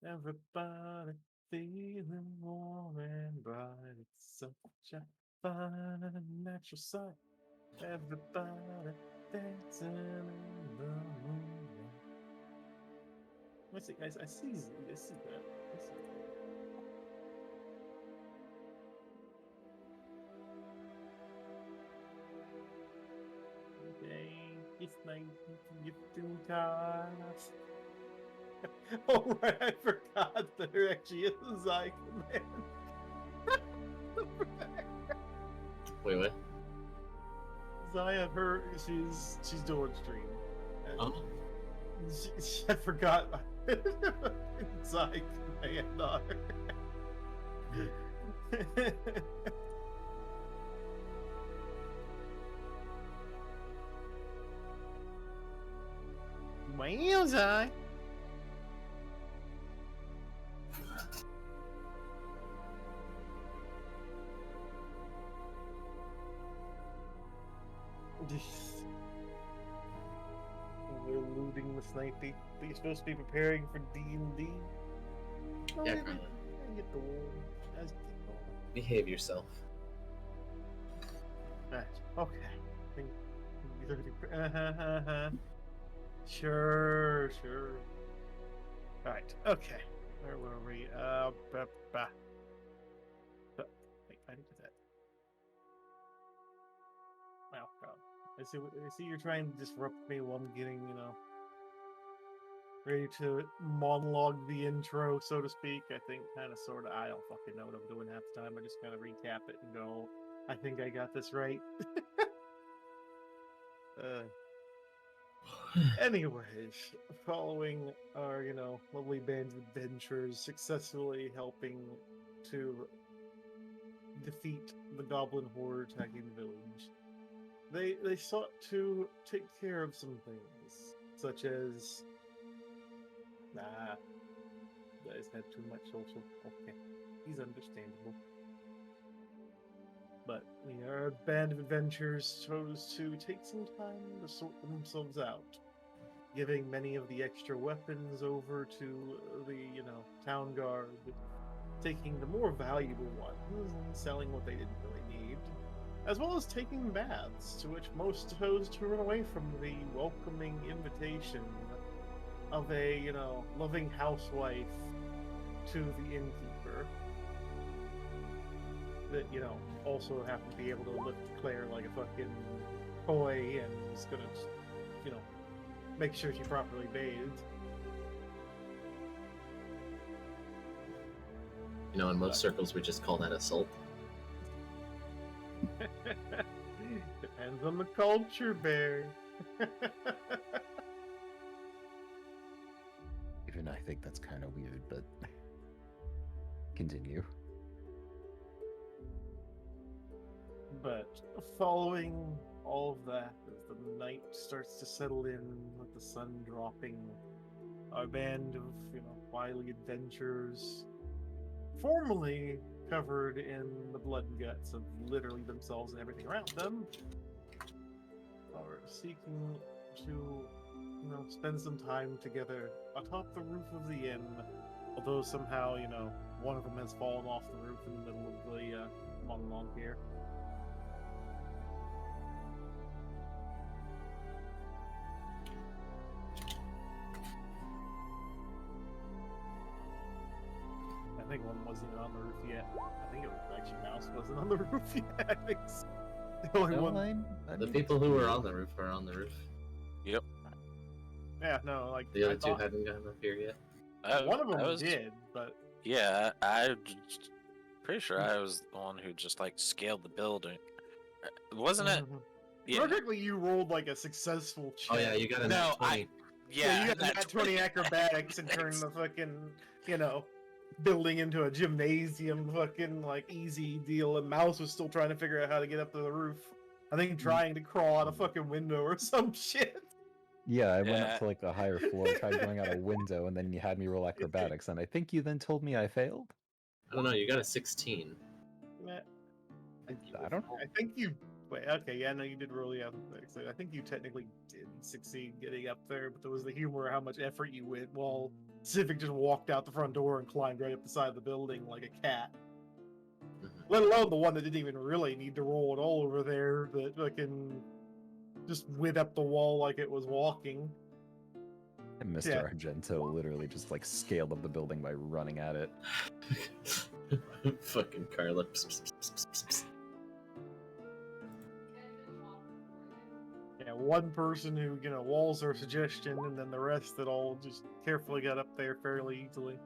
Everybody feeling warm and bright. It's such a fine natural sight. Everybody dancing in the moonlight. I see. I see that. I see that. Okay, it's night. You too tired. Oh right, I forgot there actually is a Zai command. Wait, what? Zaya, she's doing stream. Oh. I forgot. Zai command on her. Well, Zai. We're looting this night. They're supposed to be preparing for D&D. Yeah, Karla. Get the war. Behave yourself. Right. Okay. Sure. Alright, okay. Where were we? Wait, I didn't do that. Wow, God. I see you're trying to disrupt me while I'm getting, ready to monologue the intro, so to speak. I think, kind of, sort of, I don't fucking know what I'm doing half the time. I just kind of recap it and go, I think I got this right. Anyways, following our, lovely band's adventures, successfully helping to defeat the goblin horde attacking the village, they sought to take care of some things, such as you guys had too much social. Okay, he's understandable. But our band of adventurers chose to take some time to sort themselves out, giving many of the extra weapons over to the, town guard, taking the more valuable ones and selling what they didn't really need, as well as taking baths, to which most chose to run away from the welcoming invitation of a, loving housewife to the innkeeper that, also happened to be able to lift Clair like a fucking toy and is gonna, make sure she properly bathed. In most circles we just call that assault. Depends on the culture, Bear. Even I think that's kind of weird, but continue. But following all of that, as the night starts to settle in with the sun dropping, our band of, wily adventurers, formerly covered in the blood and guts of literally themselves and everything around them, are seeking to, spend some time together atop the roof of the inn, although somehow, one of them has fallen off the roof in the middle of the monologue here. I think one wasn't even on the roof yet. I think it was actually Mouse wasn't on the roof yet. I think so. The only one. The people who were on the roof are on the roof. Yep. Yeah, no, like the other two hadn't gotten up here yet. One of them did, but yeah, I'm pretty sure I was the one who just scaled the building. Wasn't it? Yeah. Technically, you rolled like a successful check. Oh yeah, you got a nat 20. You got a nat 20 acrobatics and turned the fucking, building into a gymnasium, fucking easy deal. And Mouse was still trying to figure out how to get up to the roof. I think trying to crawl out a fucking window or some shit. Yeah, I went up to a higher floor, tried going out a window, and then you had me roll acrobatics, and I think you then told me I failed? I don't know, you got a 16. I don't know. I think you Wait, okay, yeah, no, you did roll the athletics. I think you technically did succeed getting up there, but there was the humor of how much effort you went while Civic just walked out the front door and climbed right up the side of the building like a cat. Let alone the one that didn't even really need to roll at all over there, that fucking just went up the wall like it was walking. And Mr. Yeah. Argento literally just like scaled up the building by running at it. Fucking Karla. Yeah, one person who, walls are suggestion, and then the rest that all just carefully got up there fairly easily.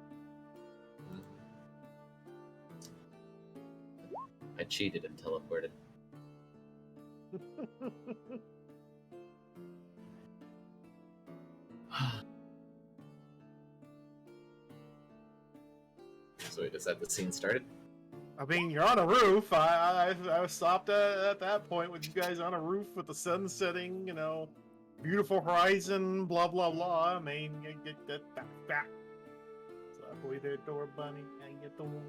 I cheated and teleported. So wait, is that the scene started? I mean, you're on a roof. I stopped at that point with you guys on a roof with the sun setting, beautiful horizon, blah, blah, blah. I mean, you get that back. So I believe their door bunny. I get the one.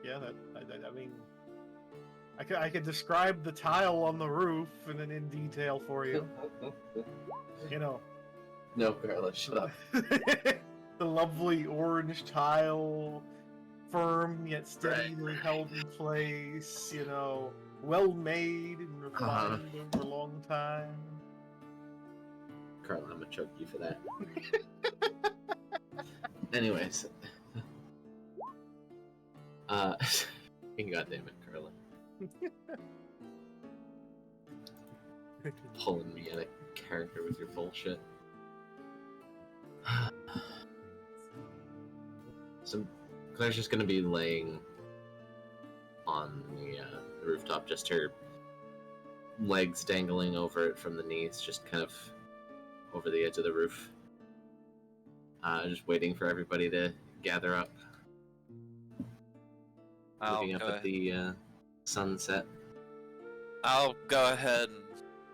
Yeah, I mean, I could describe the tile on the roof and then in detail for you. No, Karla, shut up. The lovely orange tile, firm yet steadily held in place, well made and refined over a long time. Karla, I'm gonna choke you for that. Anyways. God damn it, Karla. Pulling me out of character with your bullshit. So Claire's just gonna be laying on the rooftop, just her legs dangling over it from the knees, just kind of over the edge of the roof. Just waiting for everybody to gather up. Looking up at the sunset. I'll go ahead and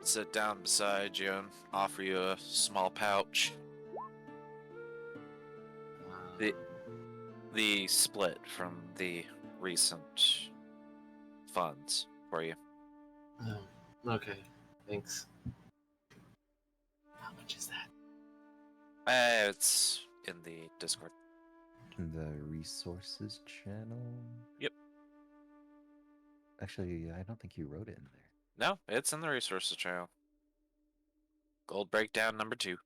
sit down beside you and offer you a small pouch. The split from the recent funds for you. Oh, okay, thanks. How much is that? It's in the Discord. The resources channel? Yep. Actually, I don't think you wrote it in there. No, it's in the resources channel. Gold breakdown number 2.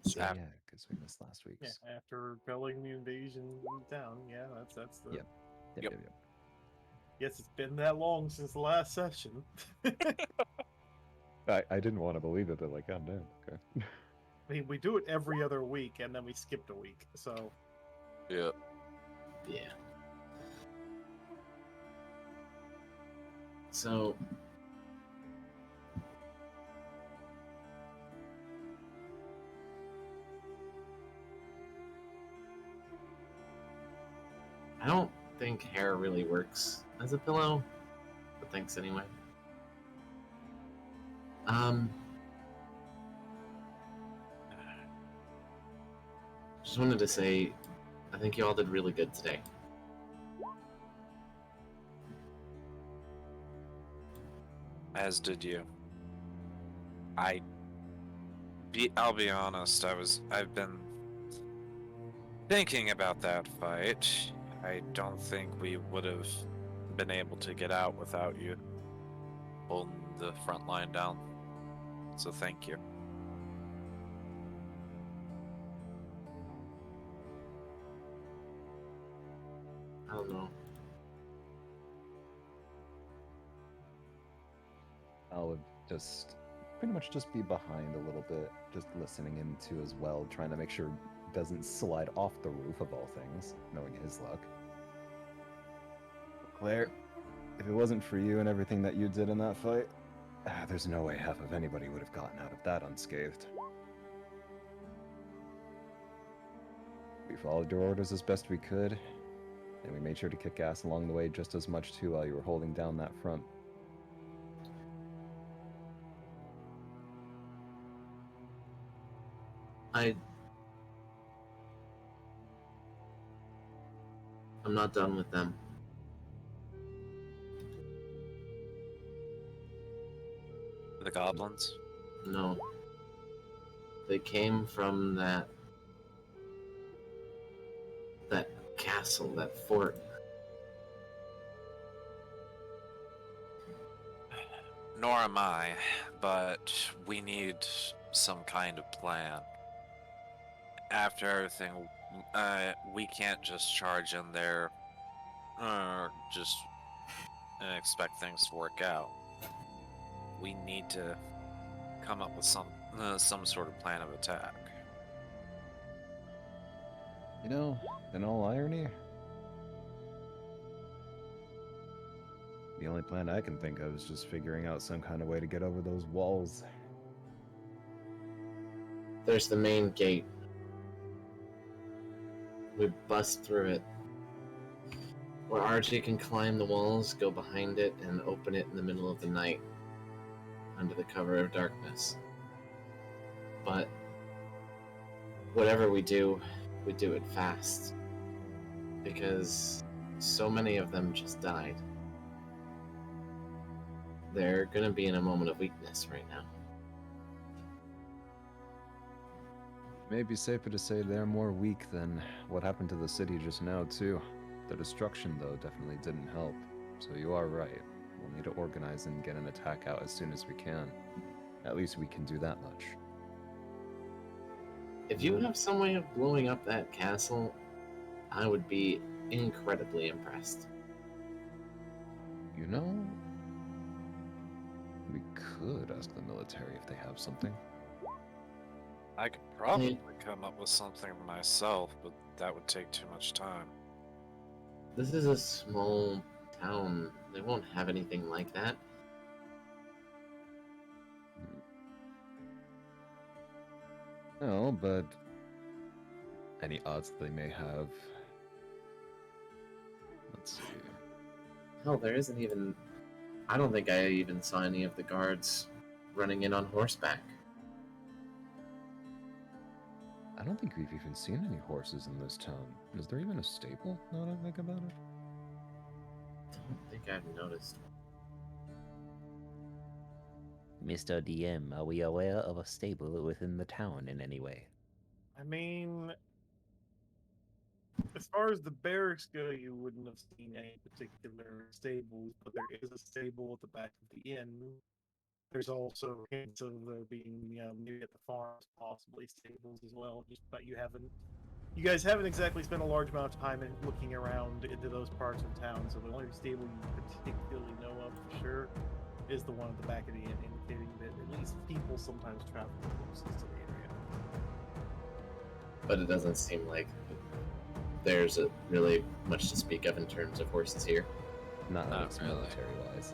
Yeah, because we missed last week's. Yeah, after repelling the invasion down. Yeah, that's the. Yep. Yes, it's been that long since the last session. I didn't want to believe it, but like, God damn. Okay. I mean, we do it every other week, and then we skipped a week, so. Yeah. Yeah. So. I don't think hair really works as a pillow, but thanks anyway. Just wanted to say, I think you all did really good today. As did you. I'll be honest, I've been thinking about that fight. I don't think we would have been able to get out without you holding the front line down. So thank you. I don't know. I would just pretty much just be behind a little bit, just listening into as well, trying to make sure it doesn't slide off the roof of all things, knowing his luck. Claire, if it wasn't for you and everything that you did in that fight, there's no way half of anybody would have gotten out of that unscathed. We followed your orders as best we could, and we made sure to kick ass along the way just as much too while you were holding down that front. I'm not done with them. the goblins? No. They came from that castle, that fort. Nor am I, but we need some kind of plan. After everything, we can't just charge in there, just and expect things to work out. We need to come up with some sort of plan of attack. You know, in all irony, the only plan I can think of is just figuring out some kind of way to get over those walls. There's the main gate. We bust through it. Or RJ can climb the walls, go behind it, and open it in the middle of the night, under the cover of darkness. But whatever we do it fast. Because so many of them just died. They're gonna be in a moment of weakness right now. Maybe safer to say they're more weak than what happened to the city just now, too. The destruction, though, definitely didn't help. So you are right. We'll need to organize and get an attack out as soon as we can. At least we can do that much. If you have some way of blowing up that castle, I would be incredibly impressed. You know, we could ask the military if they have something. I could probably come up with something myself, but that would take too much time. This is a small town. They won't have anything like that. No, but any odds they may have. Let's see. Hell, there isn't even... I don't think I even saw any of the guards running in on horseback. I don't think we've even seen any horses in this town. Is there even a stable, now that I think about it? I don't think I've noticed. Mr. DM, are we aware of a stable within the town in any way? I mean, as far as the barracks go, you wouldn't have seen any particular stables, but there is a stable at the back of the inn. There's also hints of there being, maybe at the farms, possibly stables as well. Just but you guys haven't exactly spent a large amount of time looking around into those parts of town. So the only stable you particularly know of for sure is the one at the back of the inn, indicating that at least people sometimes travel with horses to the area. But it doesn't seem like there's really much to speak of in terms of horses here. Not Not really. military-wise.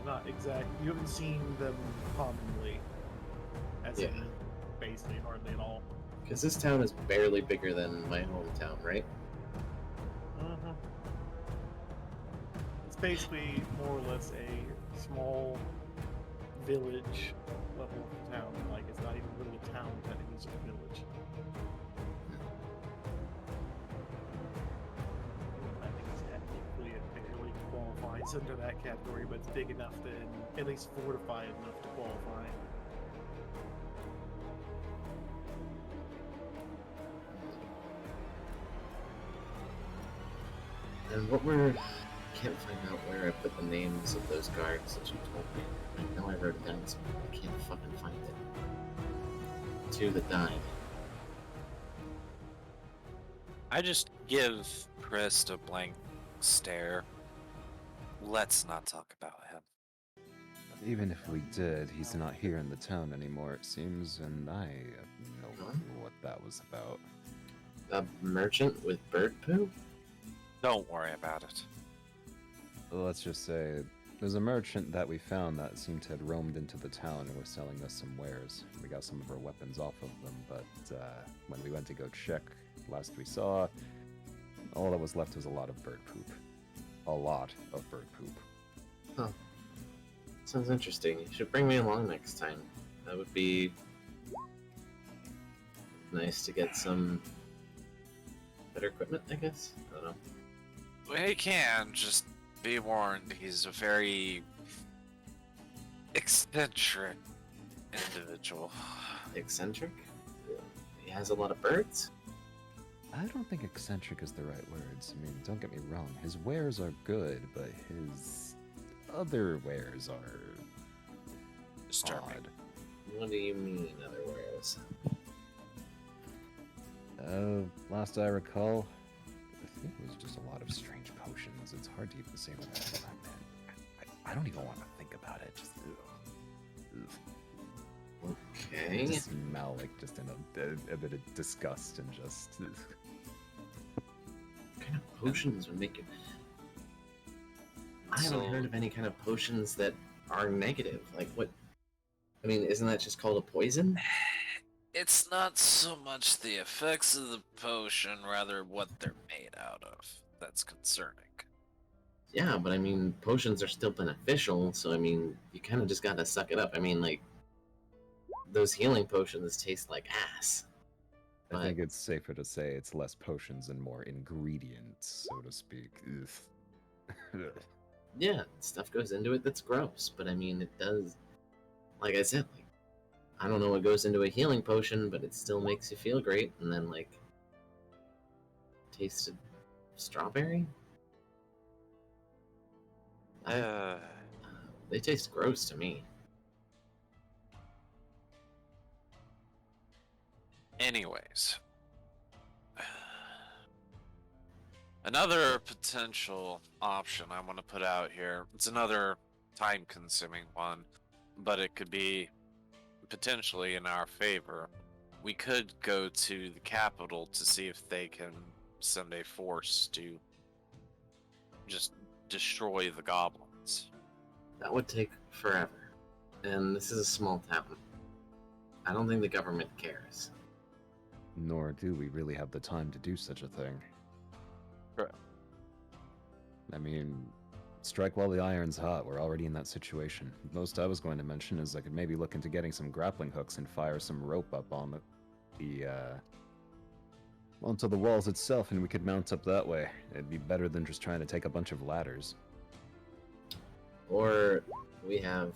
Not exact. You haven't seen them commonly, as Yeah. in basically hardly at all. Because this town is barely bigger than my hometown, right? Mm-hmm. It's basically more or less a small village level of town. Like, it's not even really a town, technically, it's just a village. I think it's technically it barely qualifies under that category, but it's big enough to at least fortified enough to qualify. And can't find out where I put the names of those guards that you told me. I know I wrote it down, so I can't fucking find it. 2 that died. I just give Hrist a blank stare. Let's not talk about him. Even if we did, he's not here in the town anymore, it seems, and I have no clue what that was about. A merchant with bird poo? Don't worry about it. Let's just say, there's a merchant that we found that seemed to have roamed into the town and was selling us some wares. We got some of our weapons off of them, but when we went to go check, last we saw, all that was left was a lot of bird poop. A lot of bird poop. Huh. Sounds interesting. You should bring me along next time. That would be nice to get some better equipment, I guess? I don't know. He can, just be warned, he's a very eccentric individual. Eccentric? He has a lot of birds? I don't think eccentric is the right words. I mean, don't get me wrong, his wares are good, but his other wares are Disturbing. odd. What do you mean, other wares? Last I recall, I think it was just a lot of strange potions. It's hard to even say what that is. I don't even want to think about it. Just, ugh. Okay. I just smell like just in a bit of disgust and just. What kind of potions would make you... I haven't heard of any kind of potions that are negative. Like, what... I mean, isn't that just called a poison? It's not so much the effects of the potion, rather what they're made out of. That's concerning. Yeah, but I mean, potions are still beneficial, so I mean, you kind of just gotta suck it up. I mean, like, those healing potions taste like ass. I think it's safer to say it's less potions and more ingredients, so to speak. Ugh. Yeah, stuff goes into it that's gross, but I mean, it does. Like I said, like, I don't know what goes into a healing potion, but it still makes you feel great. And then, like, tasted strawberry. They taste gross to me. Anyways. Another potential option I want to put out here. It's another time-consuming one, but it could be potentially in our favor. We could go to the capital to see if they can send a force to just destroy the goblins. That would take forever. And this is a small town. I don't think the government cares. Nor do we really have the time to do such a thing. Correct. I mean, strike while the iron's hot. We're already in that situation. Most I was going to mention is I could maybe look into getting some grappling hooks and fire some rope up on onto the walls itself, and we could mount up that way. It'd be better than just trying to take a bunch of ladders. Or we have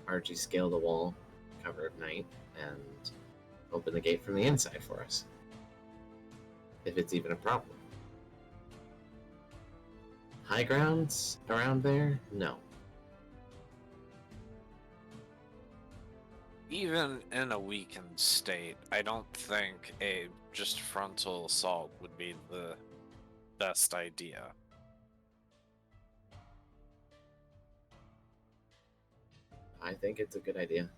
Archie scale the wall, cover of night, and open the gate from the inside for us. If it's even a problem. High grounds around there? No. Even in a weakened state, I don't think a just frontal assault would be the best idea. I think it's a good idea.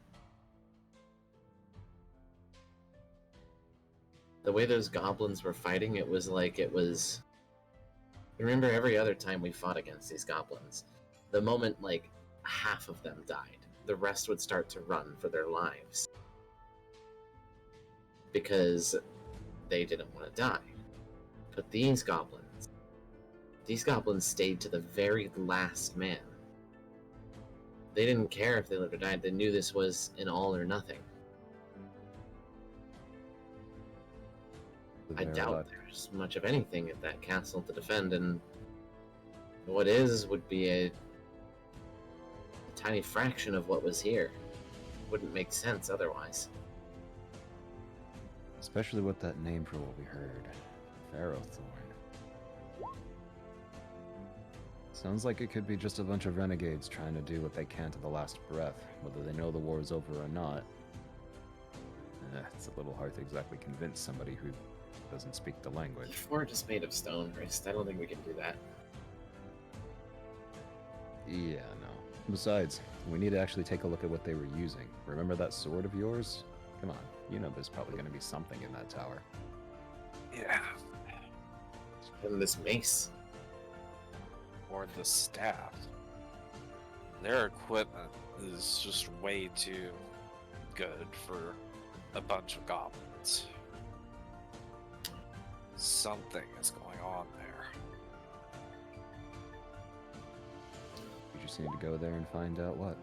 The way those goblins were fighting, it was like it was... Remember, every other time we fought against these goblins, the moment, like, half of them died, the rest would start to run for their lives. Because they didn't want to die. But these goblins stayed to the very last man. They didn't care if they lived or died, they knew this was an all or nothing. I doubt there's much of anything at that castle to defend, and what is would be a tiny fraction of what was here. Wouldn't make sense otherwise. Especially with that name for what we heard. Pharaohthorn. Sounds like it could be just a bunch of renegades trying to do what they can to the last breath, whether they know the war's over or not. It's a little hard to exactly convince somebody who doesn't speak the language. The fort is made of stone, Hrist. I don't think we can do that. Yeah, no. Besides, we need to actually take a look at what they were using. Remember that sword of yours? Come on, you know there's probably going to be something in that tower. Yeah. And this mace. Or the staff. Their equipment is just way too good for a bunch of goblins. Something is going on there. We just need to go there and find out what.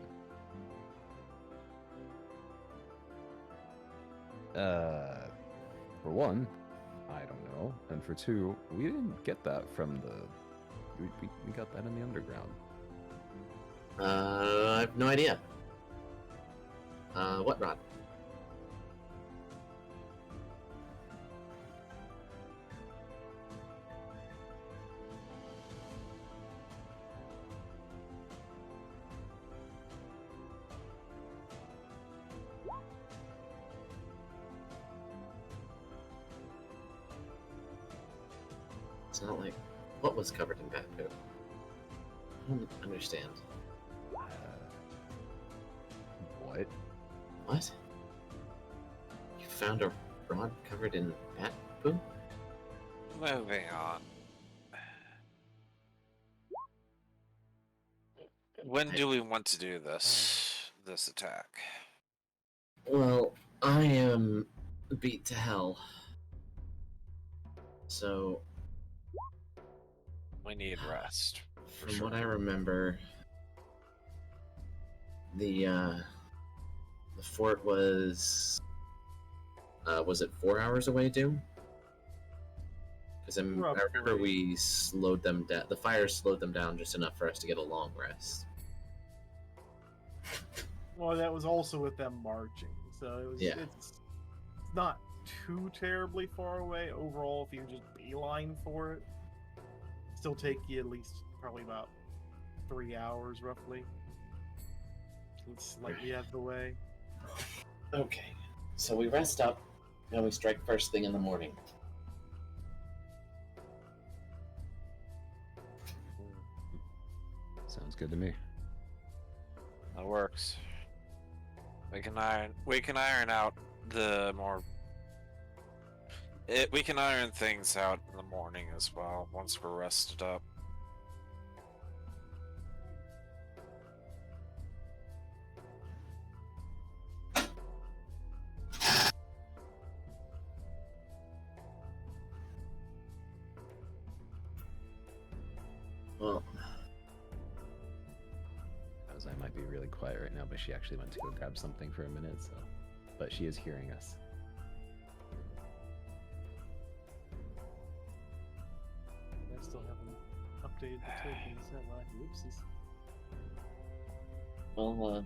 For one, I don't know. And for two, we didn't get that from the... We got that in the underground. I have no idea. What rod? It's not like what was covered in bat poop. I don't understand. What? What? You found a rod covered in bat poop? Moving on. When do we want to do this attack? Well, I am beat to hell. So, We need rest. For from sure. what I remember, the fort was it 4 hours away, Doom? Because I remember Roughly. we slowed them down. The fire slowed them down just enough for us to get a long rest. Well, that was also with them marching, so it was. Yeah. It's not too terribly far away overall. If you just beeline for it, still take you at least probably about 3 hours roughly. It's slightly out of the way. Okay, so we rest up, and we strike first thing in the morning. Sounds good to me. That works. We can iron out the more. We can iron things out in the morning as well once we're rested up. Well, I might be really quiet right now, but she actually went to go grab something for a minute, so. But she is hearing us. I still haven't updated the tokens. Whoopsies. Well,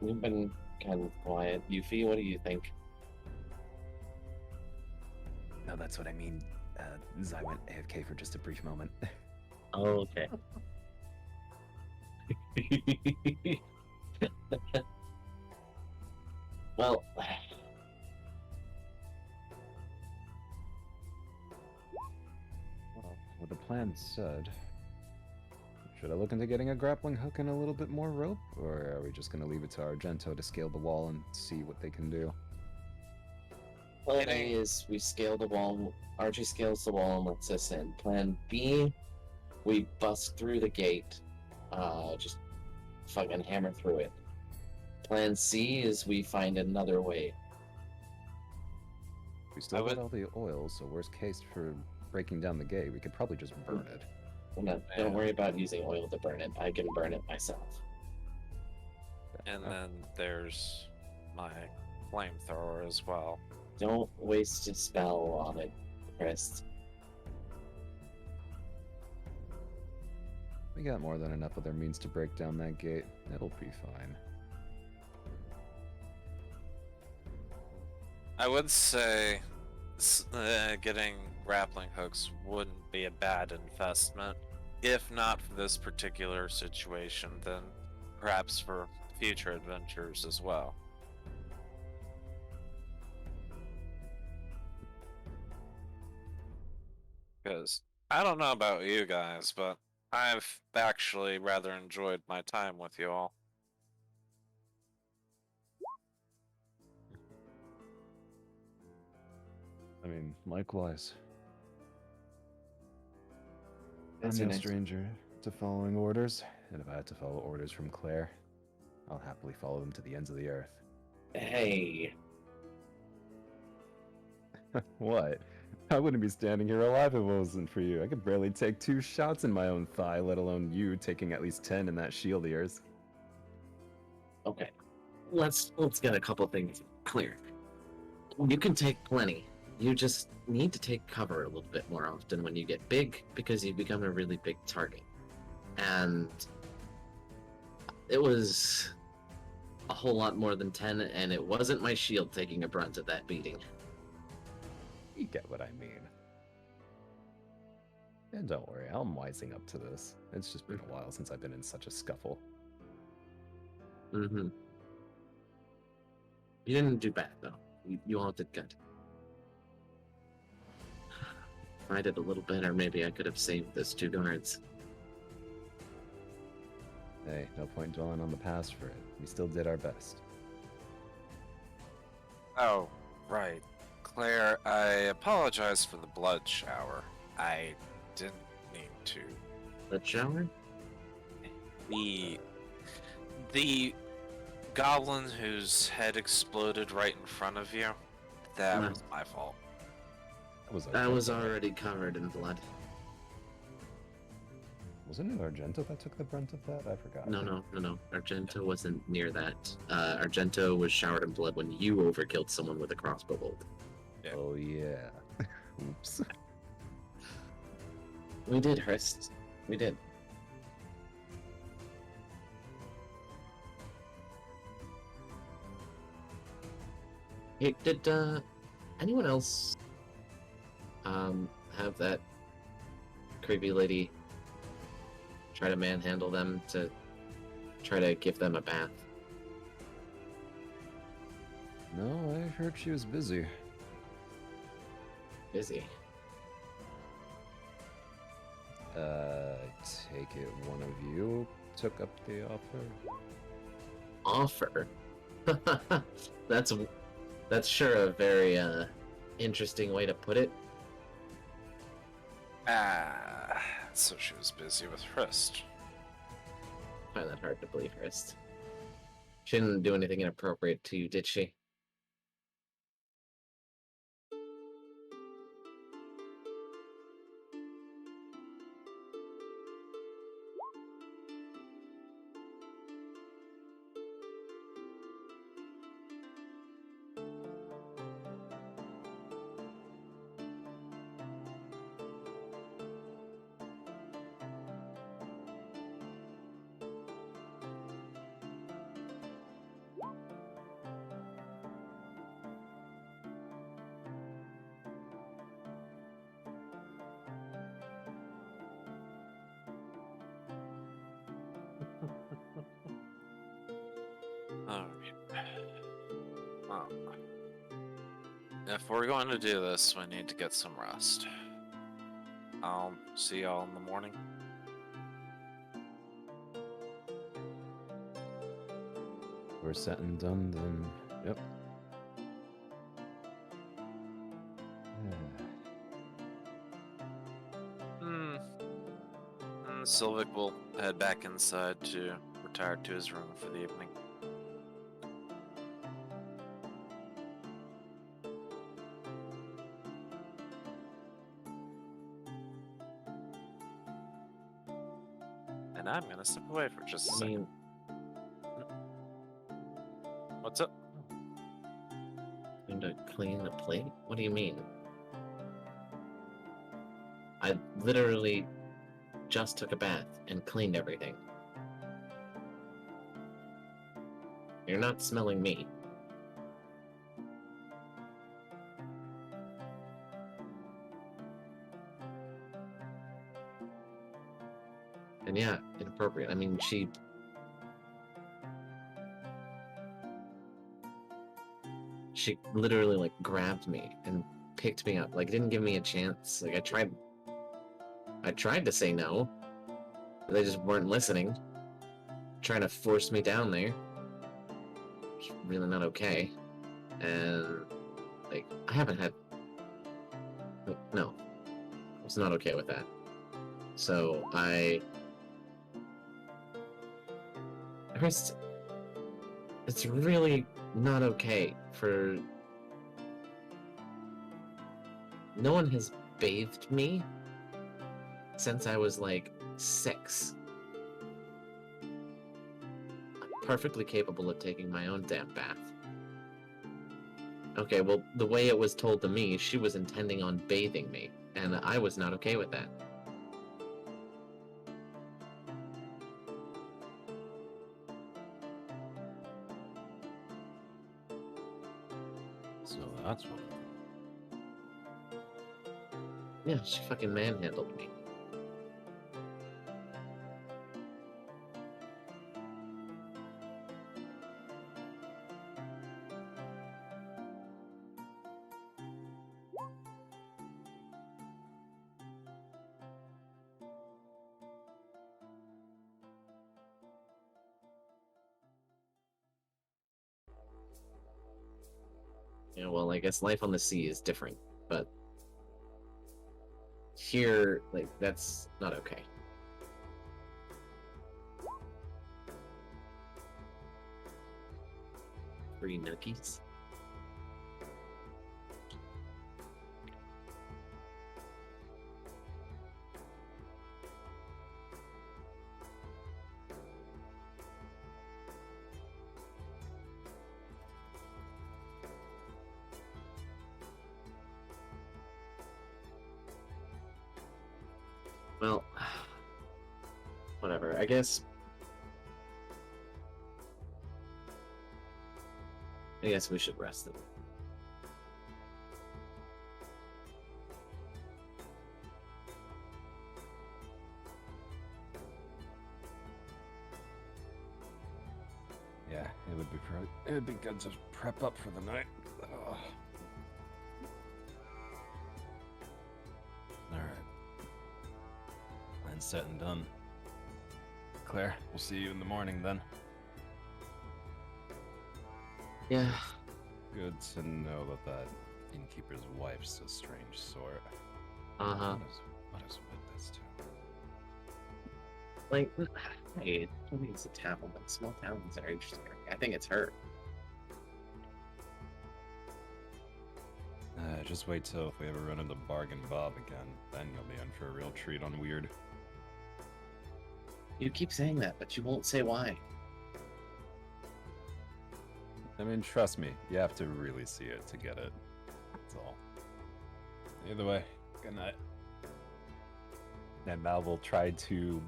we've been kind of quiet. Yuffie, what do you think? No, that's what I mean. Zai went AFK for just a brief moment. Oh, okay. Well, Well, with the plan said, should I look into getting a grappling hook and a little bit more rope? Or are we just going to leave it to Argento to scale the wall and see what they can do? plan A is we scale the wall. Archie scales the wall and lets us in. Plan B, we bust through the gate. Just fucking hammer through it. Plan C is we find another way. We still got all the oil, so worst case for breaking down the gate, we could probably just burn it. Don't worry about using oil to burn it. I can burn it myself. And then there's my flamethrower as well. Don't waste a spell on it, Hrist. We got more than enough other means to break down that gate. It'll be fine. I would say getting grappling hooks wouldn't be a bad investment. If not for this particular situation, then perhaps for future adventures as well. Because I don't know about you guys, but I've actually rather enjoyed my time with you all. I mean, likewise. That's I'm no nice. stranger to following orders, and if I had to follow orders from Clair, I'll happily follow them to the ends of the earth. Hey, What? I wouldn't be standing here alive if it wasn't for you. I could barely take 2 shots in my own thigh, let alone you taking at least 10 in that shield of yours. okay. let's get a couple things clear. You can take plenty. You just need to take cover a little bit more often when you get big, because you become a really big target. And it was a whole lot more than 10, and it wasn't my shield taking a brunt of that beating. You get what I mean. And don't worry, I'm wising up to this. It's just been a while since I've been in such a scuffle. Mm-hmm. You didn't do bad, though. You all did good. If I did a little better, maybe I could have saved those 2 guards. Hey, no point dwelling on the past for it. We still did our best. Oh, right. Claire, I apologize for the blood shower. I didn't mean to. The shower? The goblin whose head exploded right in front of you, that No. was my fault. That was already covered in blood. Wasn't it Argento that took the brunt of that? I forgot. No. Argento wasn't near that. Argento was showered in blood when you overkilled someone with a crossbow bolt. Yeah. Oh, yeah. Oops. We did, Hrist. We did. Hey, did anyone else have that creepy lady try to manhandle them to try to give them a bath? No, I heard she was busy. Busy. Take it one of you took up the offer. Offer? That's sure a very interesting way to put it. So she was busy with Hrist. I find that hard to believe, Hrist. She didn't do anything inappropriate to you, did she? Well, if we're going to do this, we need to get some rest. I'll see y'all in the morning. We're set and done, then. Yep. Sylvic will head back inside to retire to his room for the evening. And I'm gonna step away for just a I second. mean, What's up? going to clean the plate? What do you mean? I literally just took a bath and cleaned everything. You're not smelling me. And yeah, inappropriate. I mean, she literally like grabbed me and picked me up. Like didn't give me a chance. Like I tried to say no. But they just weren't listening. Trying to force me down there. It's really not okay. And like I haven't had no. I was not okay with that. So it's really not okay for... No one has bathed me since I was like 6. I'm perfectly capable of taking my own damn bath. Okay, well, the way it was told to me, she was intending on bathing me, and I was not okay with that. That's what. Yeah, she fucking manhandled me. Yeah, well, I guess life on the sea is different, but here, like, that's not okay. Free nookies. Well, whatever. I guess we should rest them. Yeah, it would be good to prep up for the night. Ugh. All right. Plan's set and done. Claire, we'll see you in the morning then. Yeah. Good to know that innkeeper's wife's a strange sort. Uh-huh. What is with this too? Like, hey, I don't think it's a town, but small towns are interesting. I think it's her. Just wait till if we ever run into Bargain Bob again. Then you'll be in for a real treat on Weird. You keep saying that, but you won't say why. I mean, trust me, you have to really see it to get it. That's all. Either way, good night. And now we'll try to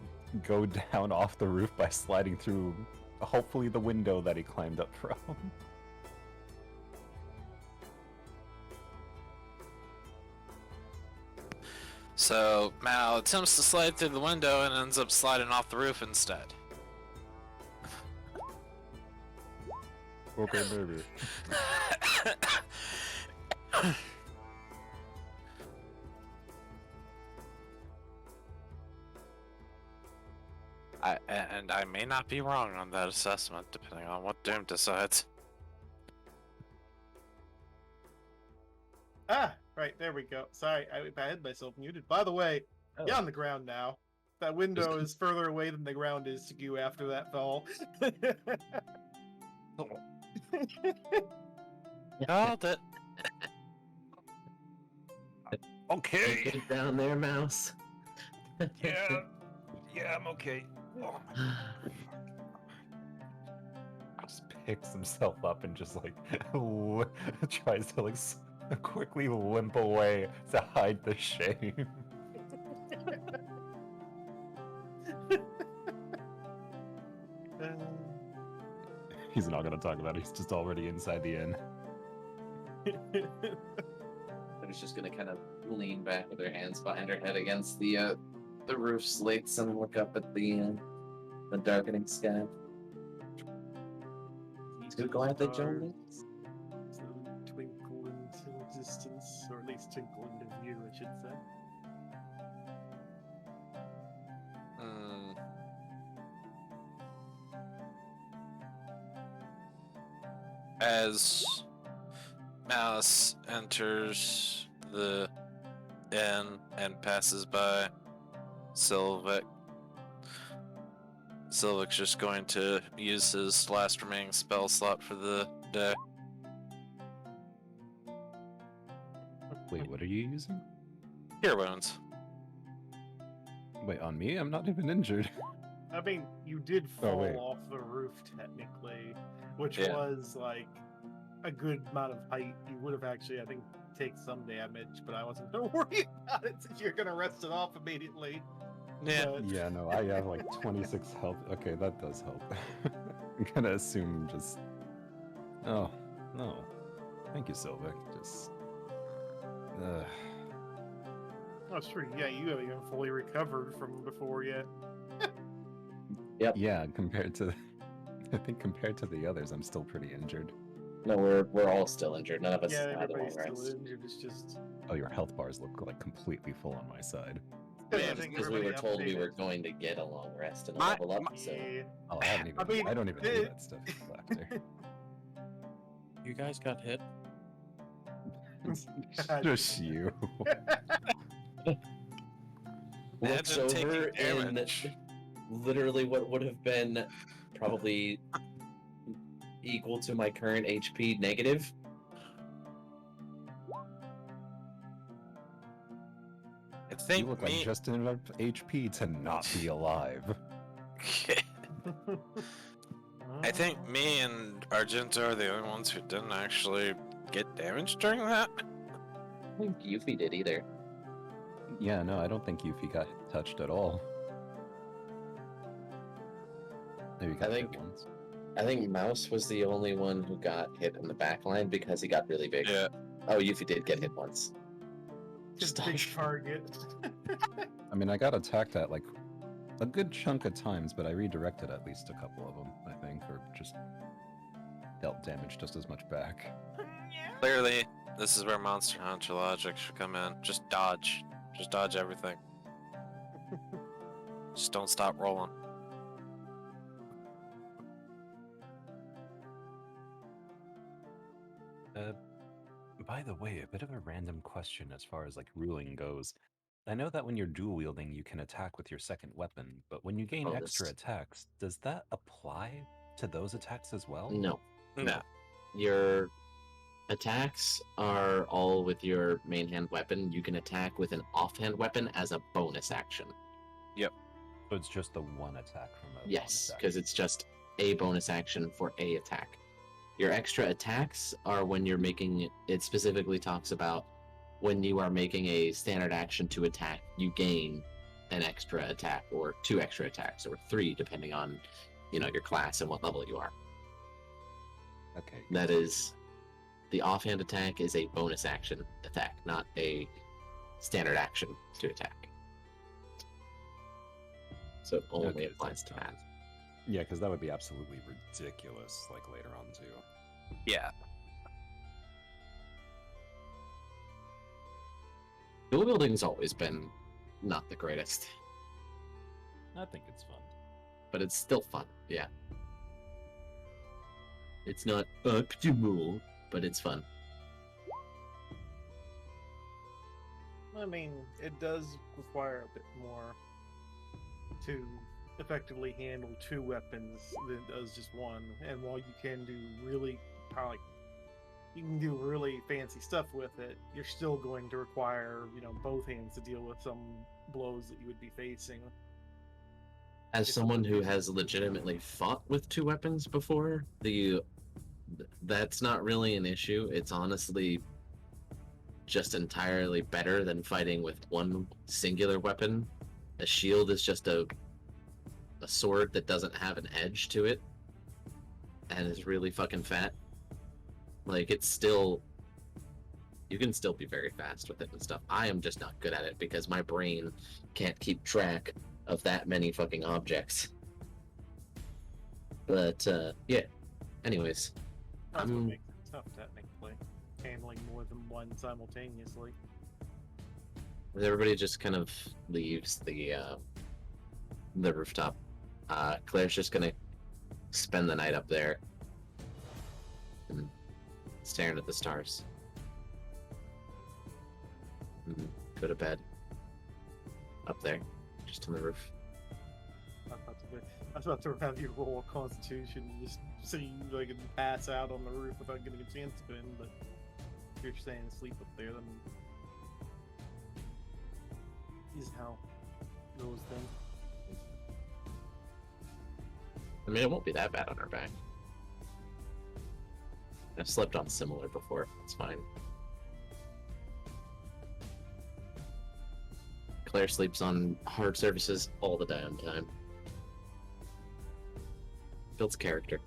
go down off the roof by sliding through, hopefully, the window that he climbed up from. So Mal attempts to slide through the window and ends up sliding off the roof instead. Okay, maybe. I may not be wrong on that assessment, depending on what Doom decides. Ah, right, there we go. Sorry, I had myself muted. By the way, you're on the ground now. That window is further away than the ground is to you after that fall. Called it. Okay. Get down there, mouse. Yeah, I'm okay. Oh. Just picks himself up and just like tries to like quickly limp away to hide the shame. He's not gonna talk about it. He's just already inside the inn. I was just gonna kind of lean back with her hands behind her head against the roof slates and look up at the darkening sky. Too glad they joined us. Twinkle into existence, or at least twinkle into view, I should say. As Mouse enters the inn and passes by Sylvic, Sylvic's just going to use his last remaining spell slot for the day. Wait, what are you using? Cure Wounds. Wait, on me? I'm not even injured. I mean, you did Oh, fall wait. off the roof technically, which Yeah. was like a good amount of height. You would have actually, I think, take some damage, but I wasn't gonna worry about it since you're gonna rest it off immediately. Yeah. But- Yeah, no, I have like 26 health. Okay, that does help. I'm gonna assume just... Oh, no. Thank you, Sylvic. Just attacks. Ugh. Oh, sure. Yeah, you haven't even fully recovered from before yet. Yeah, compared to, I think compared to the others, I'm still pretty injured. No, we're all still injured. None of us Yeah, had a everybody's long still rest. injured. It's just Oh, your health bars look like completely full on my side. because I Man, think Because we everybody were told we were updated. going to get a long rest and a My- level up, my- so Yeah. Oh, I haven't even. I mean, I don't even do it- that stuff until after. You guys got hit? God. Just you. looks Imagine taking over in damage. literally what would have been probably equal to my current HP negative. I You think look like me. just enough HP to not be alive. I think me and Argento are the only ones who didn't actually get damaged during that. I don't think Yuffie did either. Yeah, no, I don't think Yuffie got touched at all. Maybe got hit think- once. I think Mouse was the only one who got hit in the back line because he got really big. Yeah. Oh, Yuffie did get hit once. Just big target. I mean, I got attacked at like a good chunk of times, but I redirected at least a couple of them, I think, or just dealt damage just as much back. Clearly, this is where Monster Hunter logic should come in. Just dodge. Just dodge everything. Just don't stop rolling. By the way, a bit of a random question as far as like ruling goes. I know that when you're dual wielding, you can attack with your second weapon, but when you gain Bonus. extra attacks, does that apply to those attacks as well? No. No. Your attacks are all with your main hand weapon. You can attack with an offhand weapon as a bonus action. So it's just the one attack from a Yes, bonus because it's just a bonus action for a attack. Your extra attacks are when you're making it specifically talks about when you are making a standard action to attack, you gain an extra attack or 2 extra attacks or 3 depending on, your class and what level you are. action. Okay. That is the offhand attack is a bonus action attack, not a standard action to attack. So it only Okay, applies to that's that. fine. Yeah, because that would be absolutely ridiculous, like later on too. Yeah. Dual wielding's always been not the greatest, I think it's fun. but it's still fun. Yeah. It's not optimal, but it's fun. I mean, it does require a bit more to effectively handle 2 weapons than it does just one. And while you can do really, you can do really fancy stuff with it, you're still going to require, both hands to deal with some blows that you would be facing. As It's someone who amazing. has legitimately fought with 2 weapons before, that's not really an issue. It's honestly just entirely better than fighting with one singular weapon. A shield is just a sword that doesn't have an edge to it and is really fucking fat. Like, it's still, you can still be very fast with it and stuff. I am just not good at it because my brain can't keep track of that many fucking objects. But yeah. Anyways, That's what I'm- makes it tough, technically. Handling more than one simultaneously. everybody just kind of leaves the rooftop. Claire's just gonna spend the night up there and staring at the stars. And go to bed up there, just on the roof. I was about to have you roll a Constitution just so you can pass out on the roof without getting a chance to win, but if you're staying asleep up there, then is how those things. I mean, it won't be that bad on her back. I've slept on similar before. It's fine. Claire sleeps on hard surfaces all the damn time. Builds character.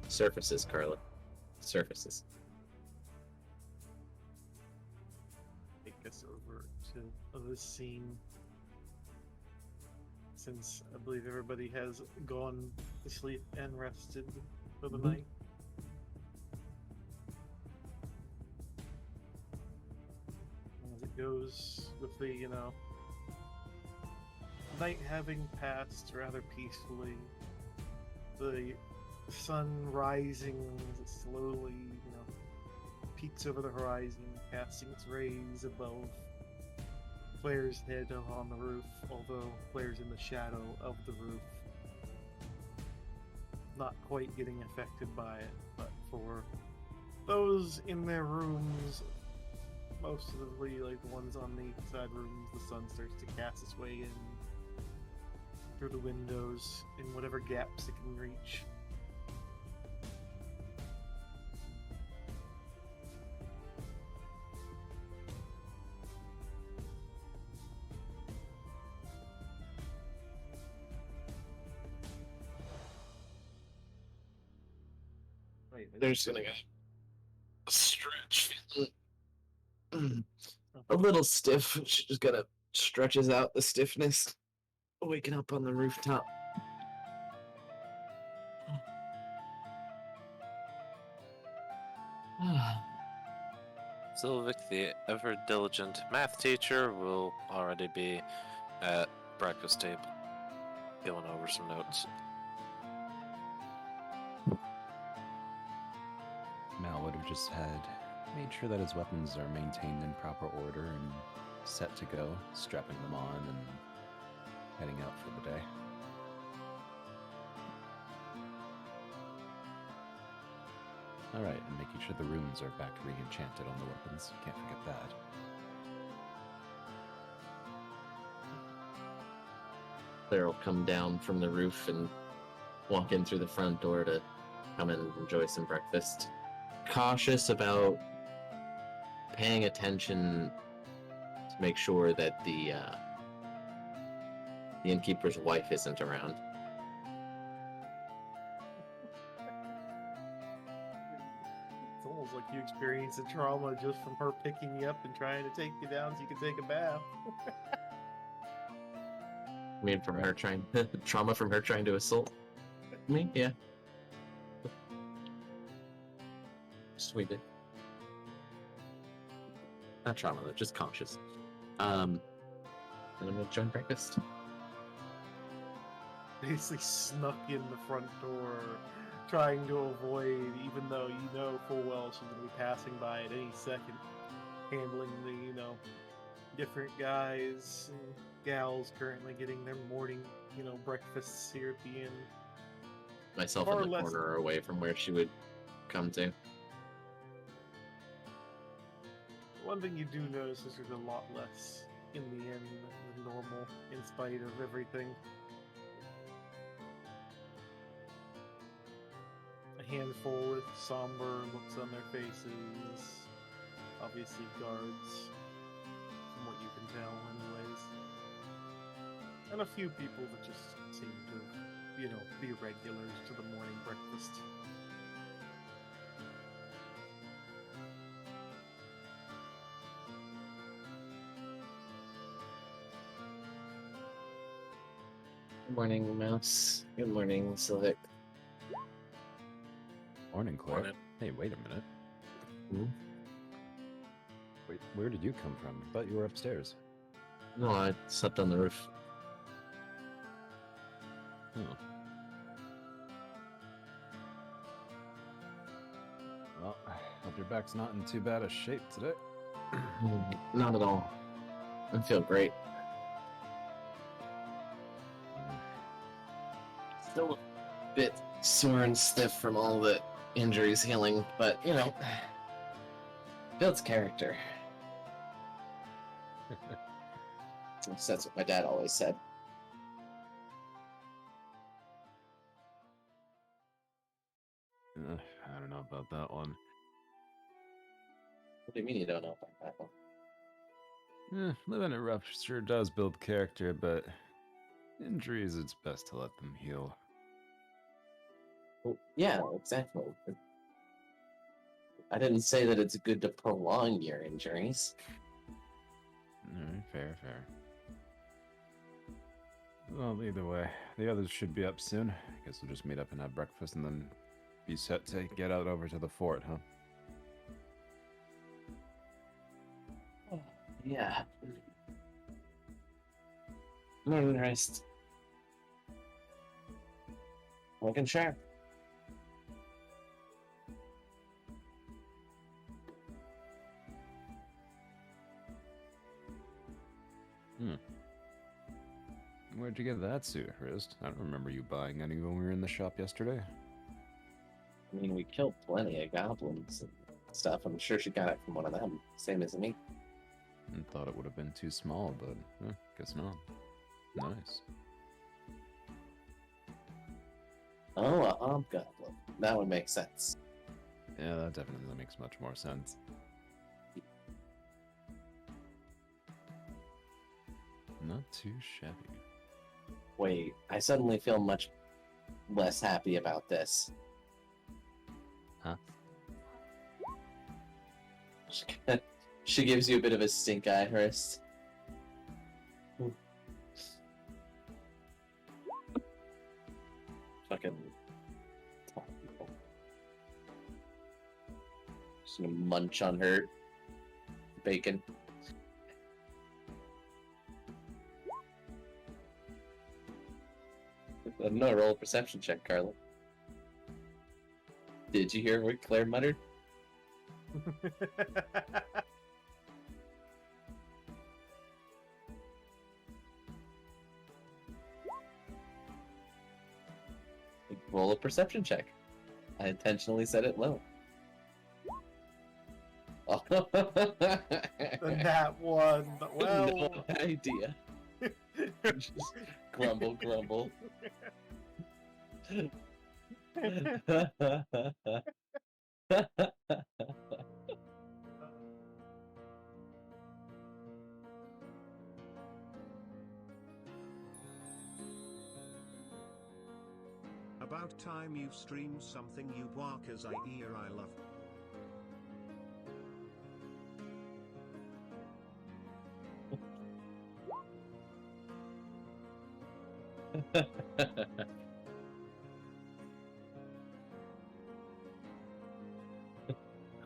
Surfaces, Karla. surfaces. Take us over to this scene. Since I believe everybody has gone to sleep and rested for the night. As it goes with the, night having passed rather peacefully, the sun rising as it slowly, peeks over the horizon, casting its rays above Clair's head on the roof, although Clair's in the shadow of the roof. Not quite getting affected by it, but for those in their rooms, mostly like the ones on the side rooms, the sun starts to cast its way in through the windows in whatever gaps it can reach. They're just gonna go stretch. A little stiff. She just kind of stretches out the stiffness. Waking up on the rooftop. Sylvic, the ever diligent math teacher, will already be at breakfast table, going over some notes. Mal would have just made sure that his weapons are maintained in proper order and set to go, strapping them on and heading out for the day. Alright, and making sure the runes are back re-enchanted on the weapons. Can't forget that. Claire will come down from the roof and walk in through the front door to come and enjoy some breakfast. Cautious about paying attention to make sure that the innkeeper's wife isn't around. It's almost like you experience a trauma just from her picking you up and trying to take you down so you can take a bath. I mean, from her trying trauma from her trying to assault me, yeah. Sweet bit. Not trauma, though, just cautious. And I'm gonna join breakfast. Basically snuck in the front door, trying to avoid, even though you know full well she's going to be passing by at any second, handling the, different guys and gals currently getting their morning, breakfasts here at the inn. Myself Far in the less- corner away from where she would come to. One thing you do notice is there's a lot less in the inn than normal, in spite of everything. A handful with somber looks on their faces. Obviously guards, from what you can tell anyways. And a few people that just seem to, be regulars to the morning breakfast. Good morning, Mouse. Good morning, Sylvic. Morning, Claire. Morning. Hey, wait a minute. Hmm? Wait, where did you come from? I thought you were upstairs. No, I slept on the roof. Oh. Well, I hope your back's not in too bad a shape today. Not at all. I feel great. Still a bit sore and stiff from all the injuries healing, but, builds character. That's what my dad always said. I don't know about that one. What do you mean you don't know about that one? Living it rough sure does build character, but injuries, it's best to let them heal. Well, yeah, exactly. I didn't say that it's good to prolong your injuries. Alright, fair, fair. Well, either way, the others should be up soon. I guess we'll just meet up and have breakfast and then be set to get out over to the fort, huh? Yeah. Morning, Hrist. Looking sharp. Where'd you get that suit, Hrist? I don't remember you buying any when we were in the shop yesterday. I mean, we killed plenty of goblins and stuff. I'm sure she got it from one of them. Same as me. I thought it would have been too small, but guess not. Nice. Oh, a hobgoblin. That would make sense. Yeah, that definitely makes much more sense. Not too shabby. Wait, I suddenly feel much less happy about this. Huh? She gives you a bit of a stink eye, Hrist. Fucking people. Just gonna munch on her bacon. No, roll a perception check, Karla. Did you hear what Claire muttered? Roll a perception check. I intentionally said it low. Oh. That one, but well. No idea. Just grumble, grumble. About time you stream something, you walkers. I love.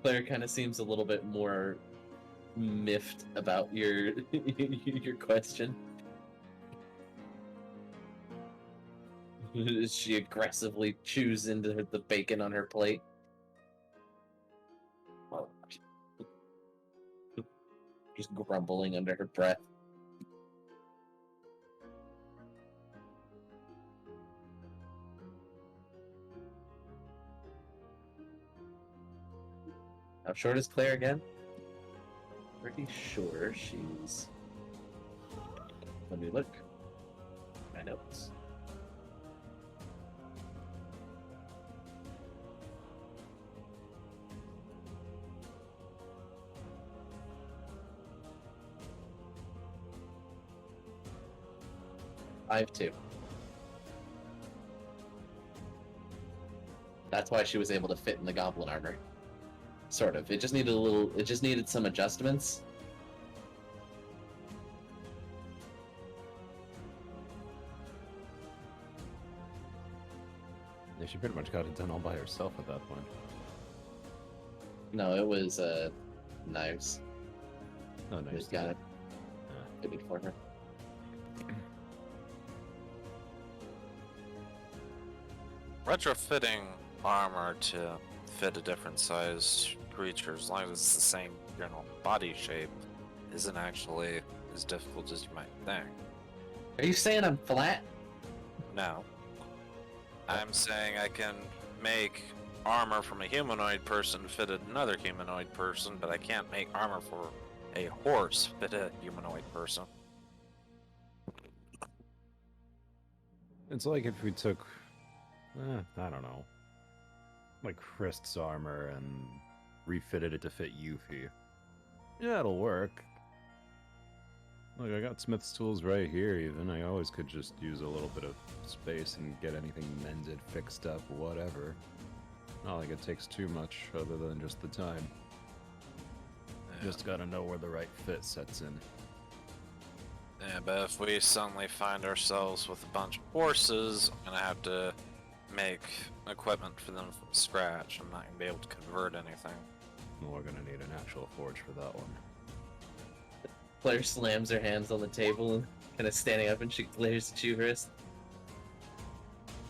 Claire kind of seems a little bit more miffed about your your question. She aggressively chews into the bacon on her plate. Just grumbling under her breath. How short is Claire again? Pretty sure she's... Let me look. My notes. I have 2. That's why she was able to fit in the goblin armor. Sort of. It just needed a little. It just needed some adjustments. Yeah, she pretty much got it done all by herself at that point. No, it was knives. Oh, nice. Just got it fitted for her. Retrofitting armor to fit a different size creature, as long as it's the same general body shape, isn't actually as difficult as you might think. Are you saying I'm flat? No. I'm saying I can make armor from a humanoid person fit another humanoid person, but I can't make armor for a horse fit a humanoid person. It's like if we took, I don't know, like Hrist's armor and refitted it to fit Yuffie. Yeah, it'll work. Look, I got Smith's tools right here even. I always could just use a little bit of space and get anything mended, fixed up, whatever. Not like it takes too much other than just the time. Yeah. Just gotta know where the right fit sets in. Yeah, but if we suddenly find ourselves with a bunch of horses, I'm gonna have to make equipment for them from scratch. I'm not gonna be able to convert anything. We're gonna need an actual forge for that one. Claire slams her hands on the table and kind of standing up, and she glares at you, Hrist.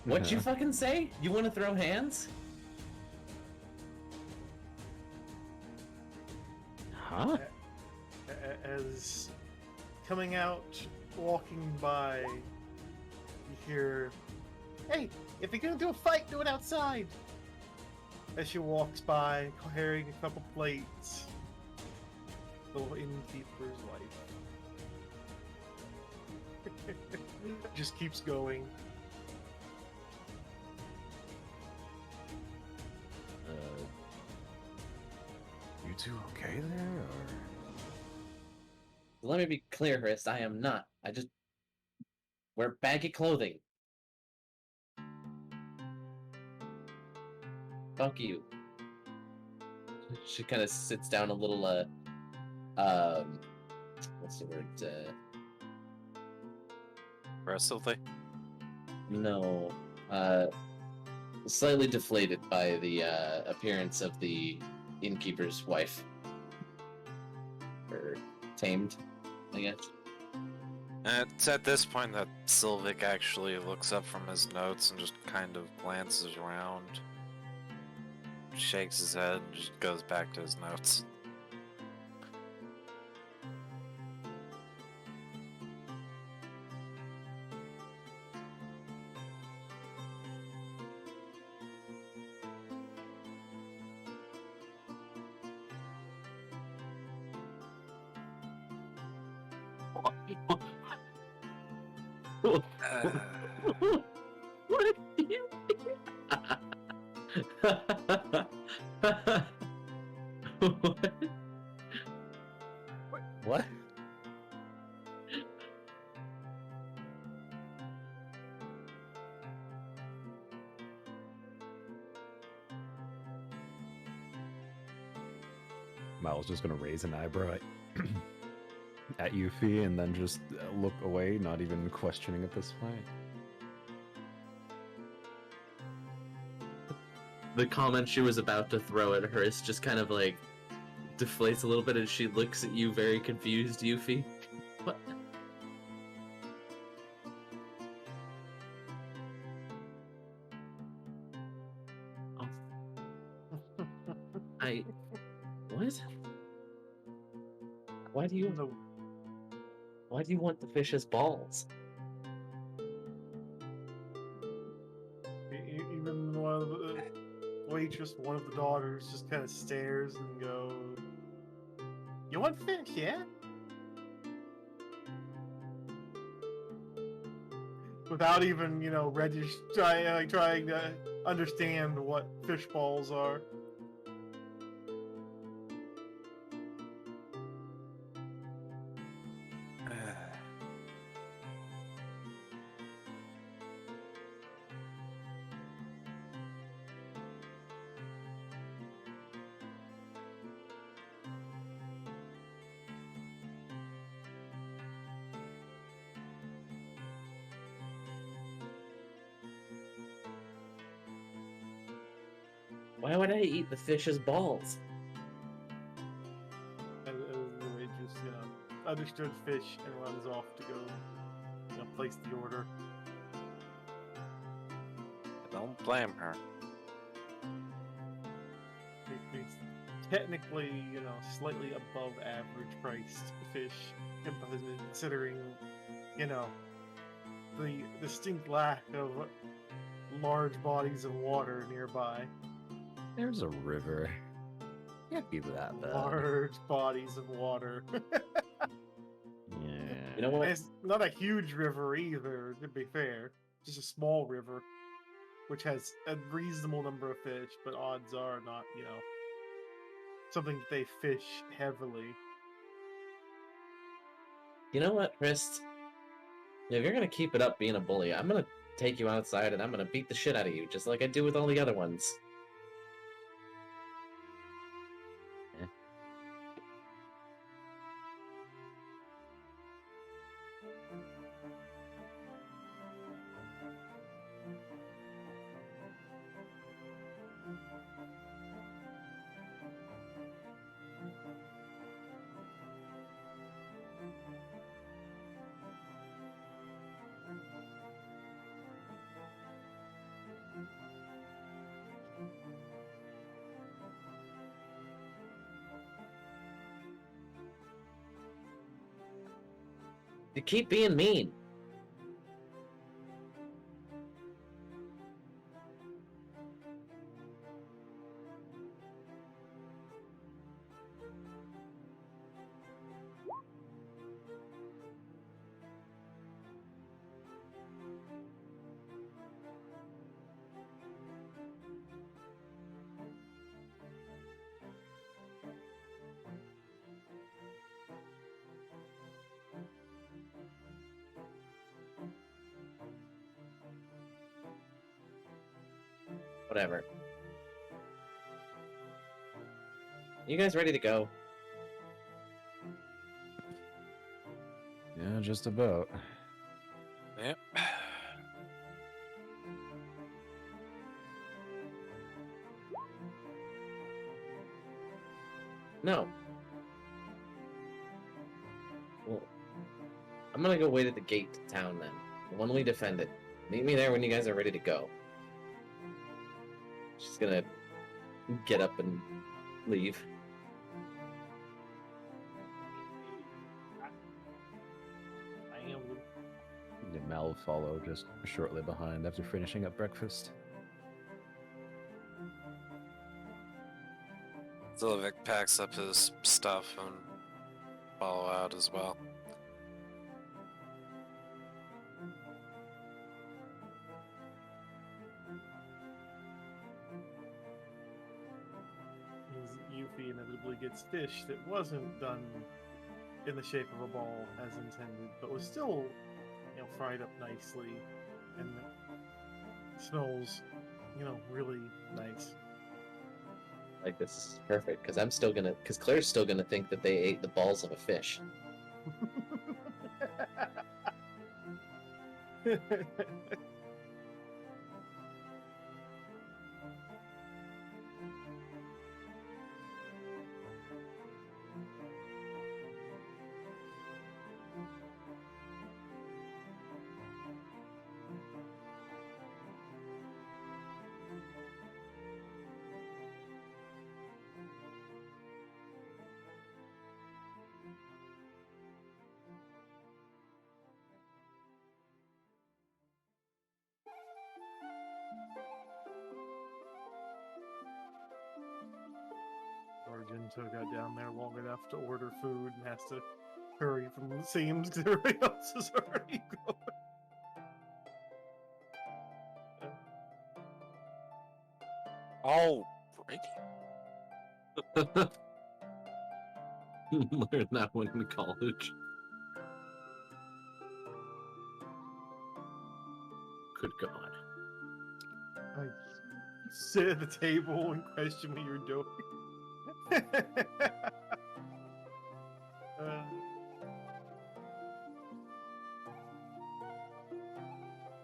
What'd you fucking say? You want to throw hands? Huh? As coming out, walking by, you hear, "Hey, if you're gonna do a fight, do it outside." As she walks by, carrying a couple plates, little innkeeper's wife just keeps going. You two okay there, or? Let me be clear, Hrist. I am not. I just wear baggy clothing. Fuck you. She kind of sits down a little, what's the word? Aggressively? No. Slightly deflated by the appearance of the innkeeper's wife. Or tamed, I guess. It's at this point that Sylvic actually looks up from his notes and just kind of glances around, shakes his head, and just goes back to his notes. What do you What? Mal's just gonna raise an eyebrow at Yuffie and then just look away, not even questioning at this point. The comment she was about to throw at her is just kind of like deflates a little bit as she looks at you very confused, Yuffie. What? Oh. What? Why do you want the fish's balls? Even one of the waitress, one of the daughters, just kind of stares and goes, "You want fish, yeah?" Without even, trying to understand what fish balls are. Why would I eat the fish's balls? And the waitress, understood fish and runs off to go, place the order. Don't blame her. It's technically, slightly above average priced fish, considering, the distinct lack of large bodies of water nearby. There's a river. Can't be that bad. Large bodies of water. Yeah. You know what? It's not a huge river either, to be fair. Just a small river, which has a reasonable number of fish, but odds are not, something that they fish heavily. You know what, Hrist? If you're gonna keep it up being a bully, I'm gonna take you outside and I'm gonna beat the shit out of you, just like I do with all the other ones. You keep being mean. Whatever. You guys ready to go? Yeah, just about. Yep. No. Well, I'm gonna go wait at the gate to town then. When we defend it. Meet me there when you guys are ready to go. She's gonna get up and leave. I am. Yeah, Mal will follow just shortly behind after finishing up breakfast. Sylvic packs up his stuff and follow out as well. Yuffie inevitably gets fish that wasn't done in the shape of a ball as intended, but was still, fried up nicely and smells, really nice. Like, this is perfect, because Claire's still gonna think that they ate the balls of a fish. Argento got down there long enough to order food and has to hurry from the seams because everybody else is already going. Oh, Learned that one in college. Good God. I sit at the table and question what you're doing.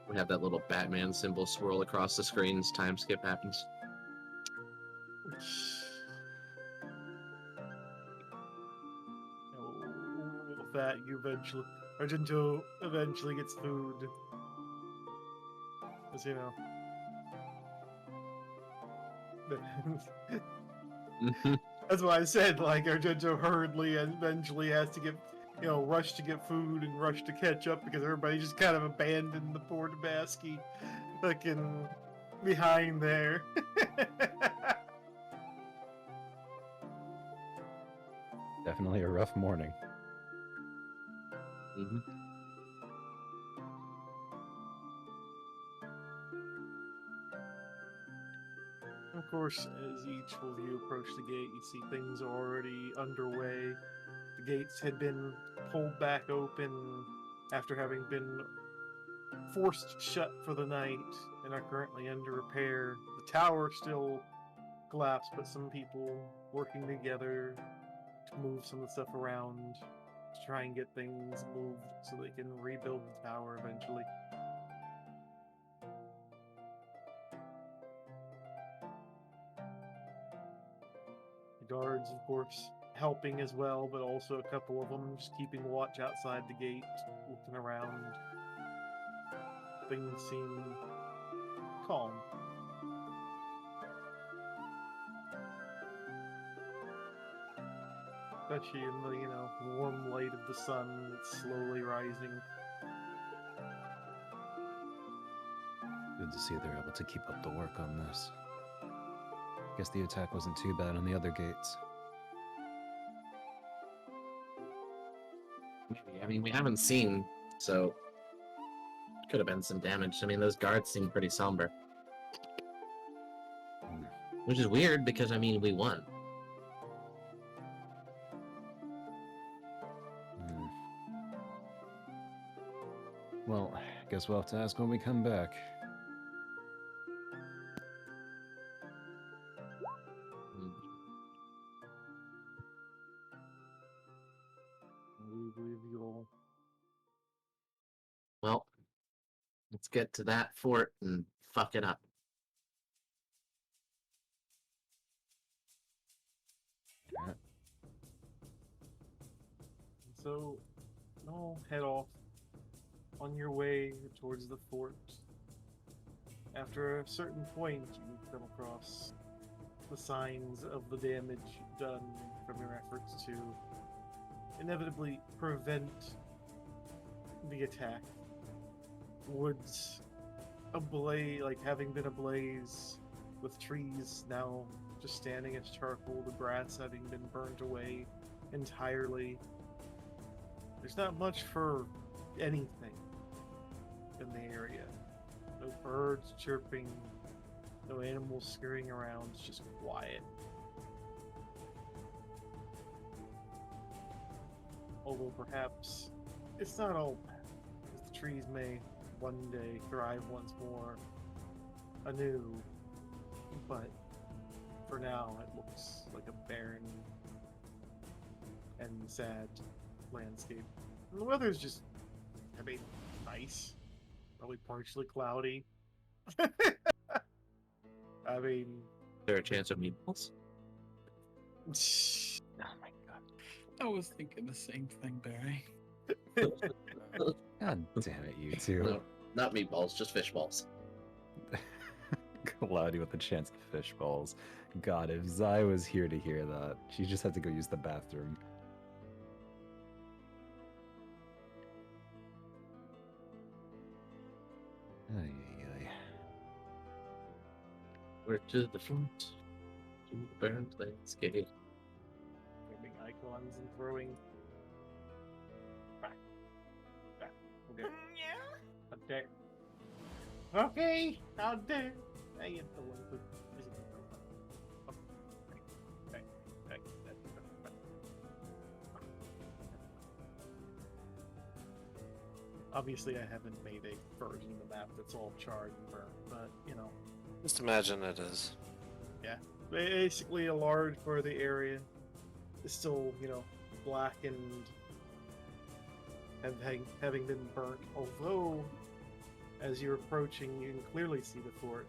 We have that little Batman symbol swirl across the screen as time skip happens. With that, Argento eventually gets food. As that's why I said, like, Argento hurriedly and eventually has to get, rush to get food and rush to catch up because everybody just kind of abandoned the poor Tabaxi fucking behind there. Definitely a rough morning. Mm-hmm. Of course, as each of you approach the gate, you see things are already underway. The gates had been pulled back open after having been forced shut for the night and are currently under repair. The tower still collapsed, but some people working together to move some of the stuff around to try and get things moved so they can rebuild the tower eventually. The guards, of course, helping as well, but also a couple of them just keeping watch outside the gate, looking around. Things seem calm. especially in the, warm light of the sun that's slowly rising. Good to see they're able to keep up the work on this. Guess the attack wasn't too bad on the other gates. Maybe. I mean, we haven't seen, so could have been some damage. I mean, those guards seem pretty somber. Which is weird because, I mean, we won. Well, guess we'll have to ask when we come back. We believe you all. Well, let's get to that fort and fuck it up. Yeah. So, you'll head off on your way towards the fort. After a certain point, you come across the signs of the damage done from your efforts to inevitably prevent the attack. Woods ablaze, having been ablaze, with trees now just standing as charcoal, the grass having been burnt away entirely. There's not much for anything in the area. No birds chirping, no animals scurrying around, it's just quiet. Although perhaps it's not all bad, as the trees may one day thrive once more anew, but for now it looks like a barren and sad landscape. And the weather's just, nice. Probably partially cloudy. I mean... Is there a chance of meatballs? Oh my god. I was thinking the same thing, Barry. God damn it, you two. No, not meatballs, just fish balls. Cloudy with a chance of fish balls. God, if Zai was here to hear that, she just had to go use the bathroom. Ay, ay, ay. We're to the front. To the burned landscape. Grabbing icons and throwing. Back. Okay. Yeah. Out there. Okay. Out there. I get the one who isn't the okay. Obviously, I haven't made a version of the map that's all charred and burnt, but Just imagine it is. basically a large part of the area is still, blackened and having been burnt. Although, as you're approaching, you can clearly see the fort.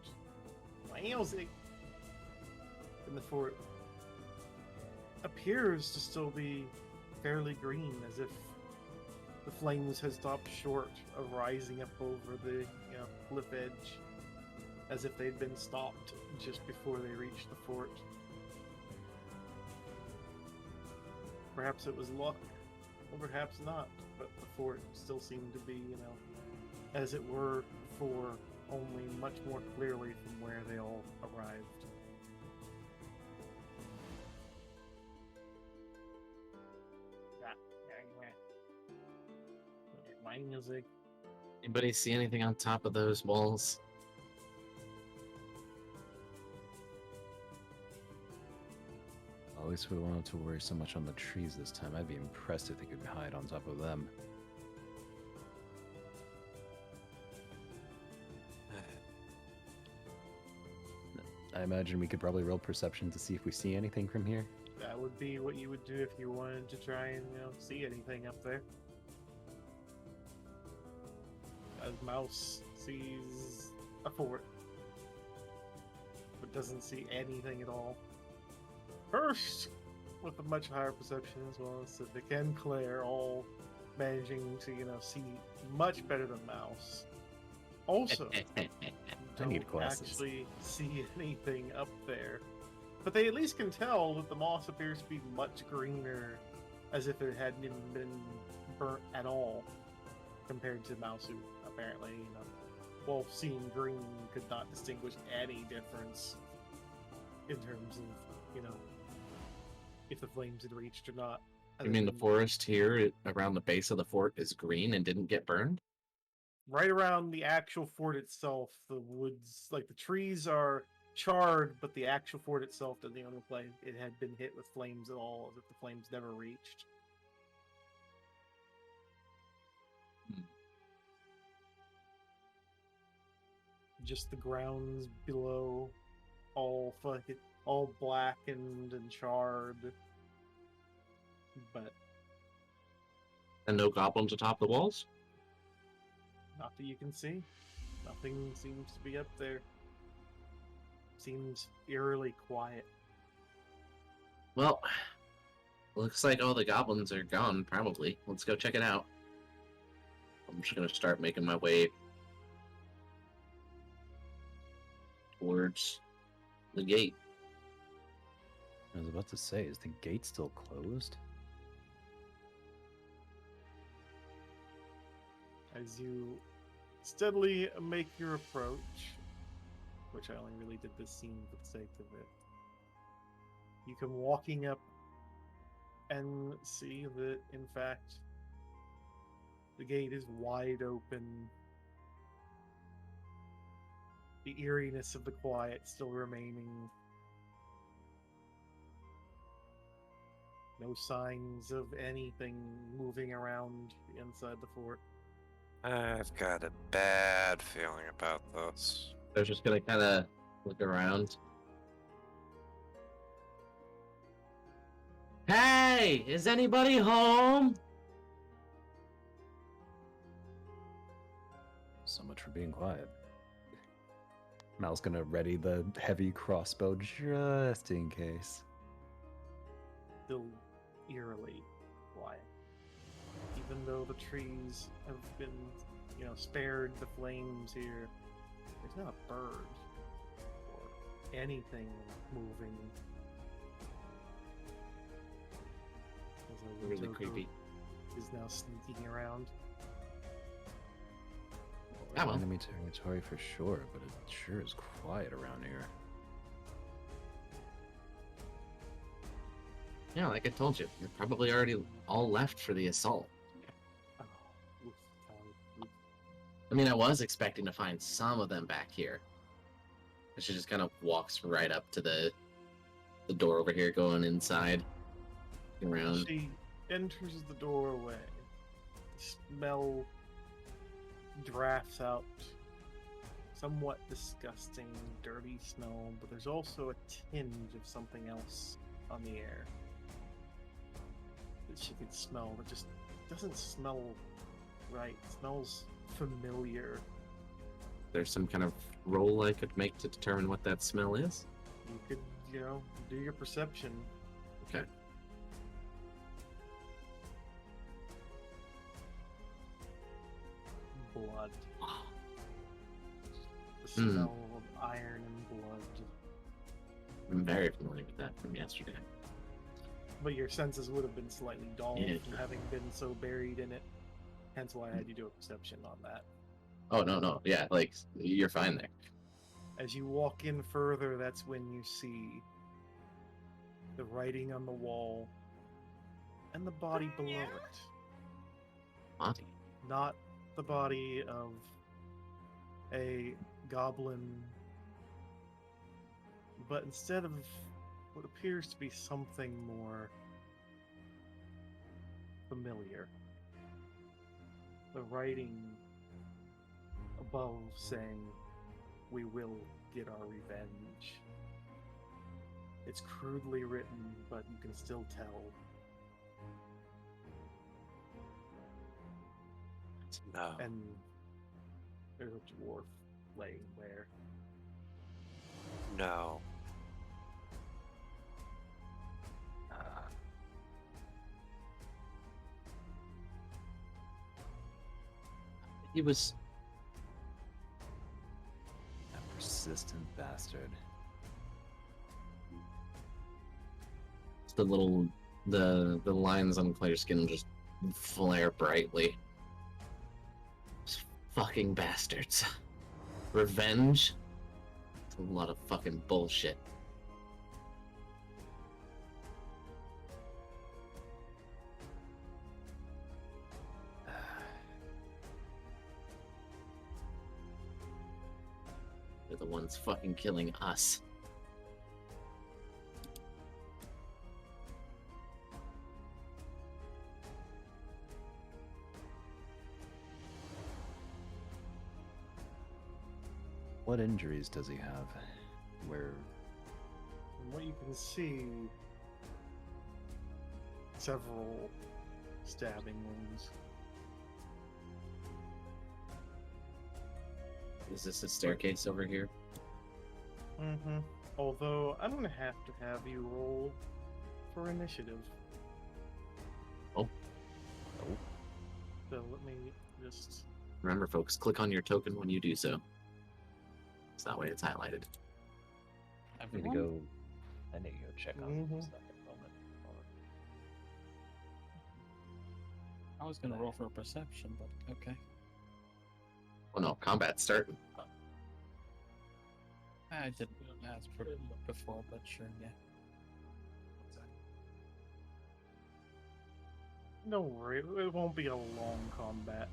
Music! And the fort appears to still be fairly green, as if the flames had stopped short of rising up over the, cliff edge, as if they'd been stopped just before they reached the fort. Perhaps it was luck, or perhaps not, but the fort still seemed to be, as it were before, only much more clearly from where they all arrived. My music. Anybody see anything on top of those walls? At least we won't have to worry so much on the trees this time. I'd be impressed if they could hide on top of them. I imagine we could probably roll perception to see if we see anything from here. That would be what you would do if you wanted to try and, see anything up there. As Mouse sees a fort, but doesn't see anything at all. First, with a much higher perception as well as Sylvic and Clair, all managing to, see much better than Mouse. Also, I need don't glasses. actually see anything up there. But they at least can tell that the moss appears to be much greener as if it hadn't even been burnt at all, compared to Mausu. Apparently, Wolf seeing green could not distinguish any difference in terms of, if the flames had reached or not. You mean the forest here around the base of the fort is green and didn't get burned? Right around the actual fort itself, the woods, like the trees are charred, but the actual fort itself doesn't even look like it had been hit with flames at all, as if the flames never reached. Just the grounds below, all blackened and charred. But And no goblins atop the walls? not that you can see. Nothing seems to be up there. Seems eerily quiet. Well, looks like all the goblins are gone, probably. Let's go check it out. I'm just going to start making my way towards the gate. I was about to say, is the gate still closed? As you steadily make your approach, which I only really did this scene for the sake of it, you come walking up and see that, in fact, the gate is wide open. The eeriness of the quiet still remaining. No signs of anything moving around inside the fort. I've got a bad feeling about this. I was just going to kind of look around. Hey, is anybody home? So much for being quiet. Mal's gonna ready the heavy crossbow just in case. Still eerily quiet. Even though the trees have been, spared the flames here, there's not a bird or anything moving. As Really Argento creepy. is now sneaking around. Yeah, well. Enemy territory for sure, but it sure is quiet around here. Yeah, like I told you, you're probably already all left for the assault. Oh, oof, oof. I mean, I was expecting to find some of them back here. But she just kind of walks right up to the door over here, going inside, around. She enters the doorway. Smell drafts out. Somewhat disgusting, dirty smell, but there's also a tinge of something else on the air that she could smell that just doesn't smell right. It smells familiar. There's some kind of roll I could make to determine what that smell is. You could, do your perception. Okay. Blood. The smell of iron and blood. I'm very familiar with that from yesterday. But your senses would have been slightly dulled Yeah. from having been so buried in it. Hence why I had you do a perception on that. Oh, no. Yeah, you're fine there. As you walk in further, that's when you see the writing on the wall and the body below it. Monty. Not the body of a goblin, but instead of what appears to be something more familiar. The writing above saying, "We will get our revenge." It's crudely written, but you can still tell. No. And there's a dwarf laying there. No. He was... That persistent bastard. It's the little The lines on Claire's skin just flare brightly. Those fucking bastards. Revenge? It's a lot of fucking bullshit. They're the ones fucking killing us. What injuries does he have? Where? From what you can see, several stabbing wounds. Is this a staircase over here? Mm-hmm. Although, I'm gonna have you roll for initiative. Oh. So let me just... Remember, folks, click on your token when you do so. It's that way it's highlighted. I need to go. I need to go check on this stuff at the moment. I was gonna roll for a perception, but okay. Oh no, combat's starting. I didn't ask for it before, but sure, yeah. Don't worry, it won't be a long combat.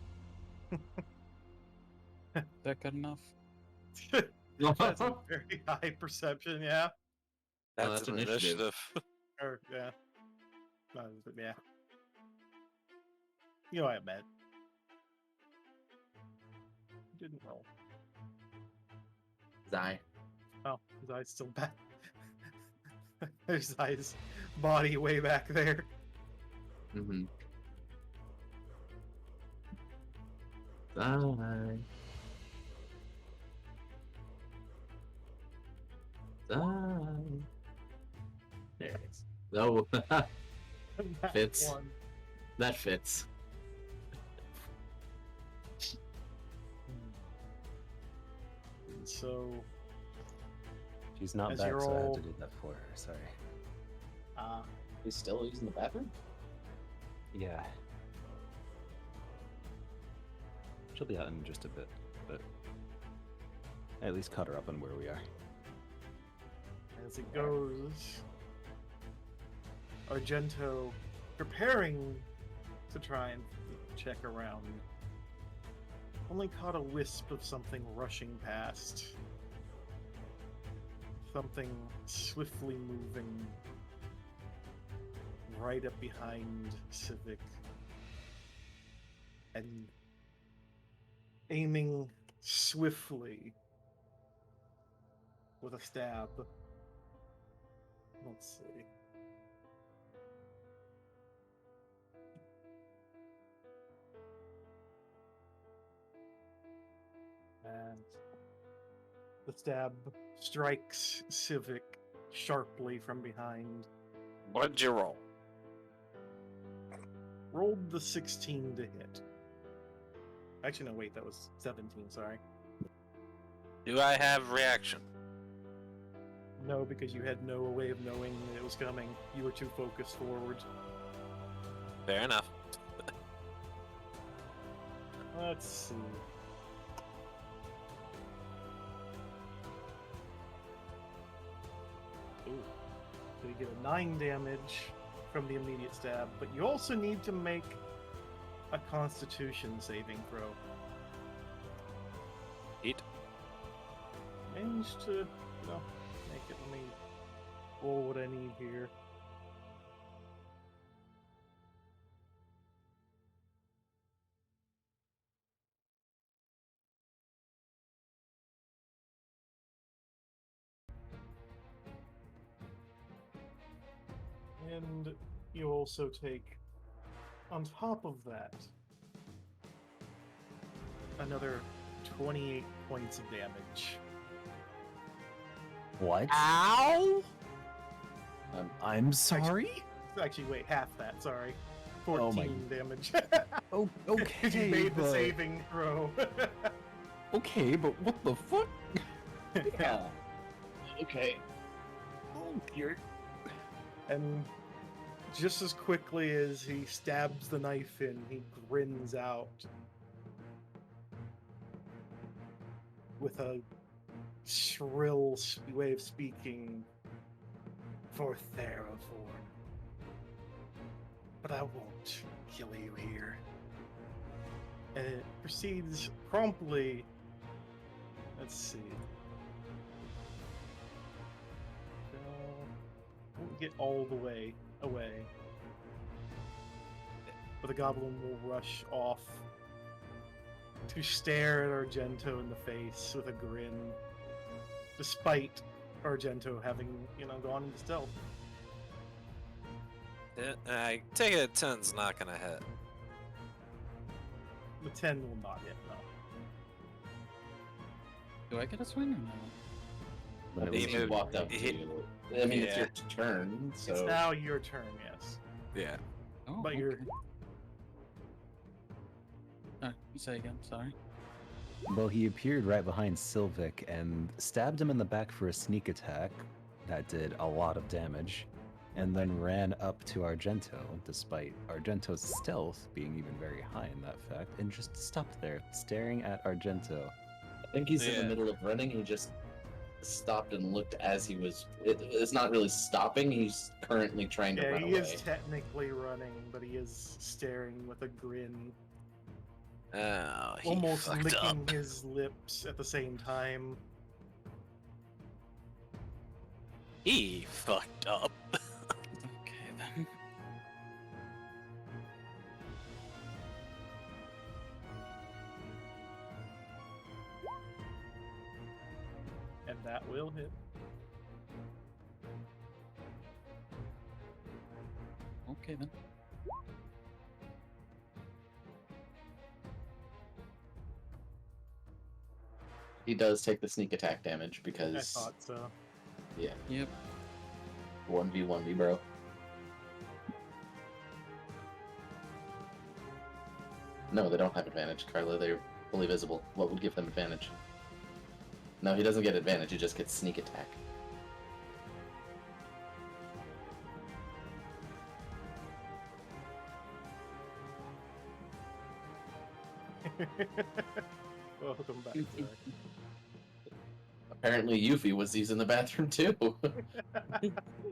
Is that good enough? That's a very high perception, yeah. That's an initiative. Or, yeah. No, yeah. You know, I bet. Didn't roll. Zai. Oh, his eye's still back. There's Zai's body way back there. Mm-hmm. Zai. Zai. There it is. Oh, That Fits. one. that fits. And so, She's not As back, you're so I had all- to do that for her. Sorry. He's still using the bathroom? Yeah. She'll be out in just a bit, but I at least caught her up on where we are. as it goes, Argento preparing to try and check around. Only caught a wisp of something rushing past. Something swiftly moving right up behind Sylvic. And aiming swiftly with a stab. Let's see. And the stab strikes Sylvic sharply from behind. What'd you roll? Rolled the 16 to hit. Actually, no, wait, that was 17, sorry. Do I have reaction? No, because you had no way of knowing that it was coming. You were too focused forward. Fair enough. Let's see. Ooh. So you get a 9 damage from the immediate stab, but you also need to make a Constitution saving throw. Eat. Managed to, make it. Let me roll what I need here. And you also take, on top of that, another 28 points of damage. What? Ow! I'm sorry? Actually, wait, half that, sorry. Oh 14 damage. Oh, Because you made the saving throw. Okay, but what the fuck? Yeah. Okay. Oh, you're... And just as quickly as he stabs the knife in, he grins out with a shrill way of speaking for Theravorn. But I won't kill you here. And it proceeds promptly. Let's see. Won't get all the way away. But the goblin will rush off to stare at Argento in the face with a grin, despite Argento having, gone into stealth. I take it 10's not gonna hit. The 10 will not hit, no. Do I get a swing or no? But I it think was he moved- walked up to he- you. I mean, it's Yeah. your turn, so... It's now your turn, yes. Yeah. Oh, But okay. you're... You say again, sorry. Well, he appeared right behind Sylvic and stabbed him in the back for a sneak attack that did a lot of damage, and then ran up to Argento, despite Argento's stealth being even very high in that fact, and just stopped there, staring at Argento. I think he's in Yeah. the middle of running. He just stopped and looked as he was. It's not really stopping. He's currently trying to Yeah, run he away. is technically running, but he is staring with a grin, Oh, he almost fucked licking up. his lips at the same time. He fucked up. Okay then. And that will hit. Okay then. He does take the sneak attack damage I because thought so. yeah, Yep. 1v1 bro. No, they don't have advantage, Karla. They're fully visible. What would give them advantage? No, he doesn't get advantage. He just gets sneak attack. Welcome back, Zach. Apparently, Yuffie was using the bathroom too.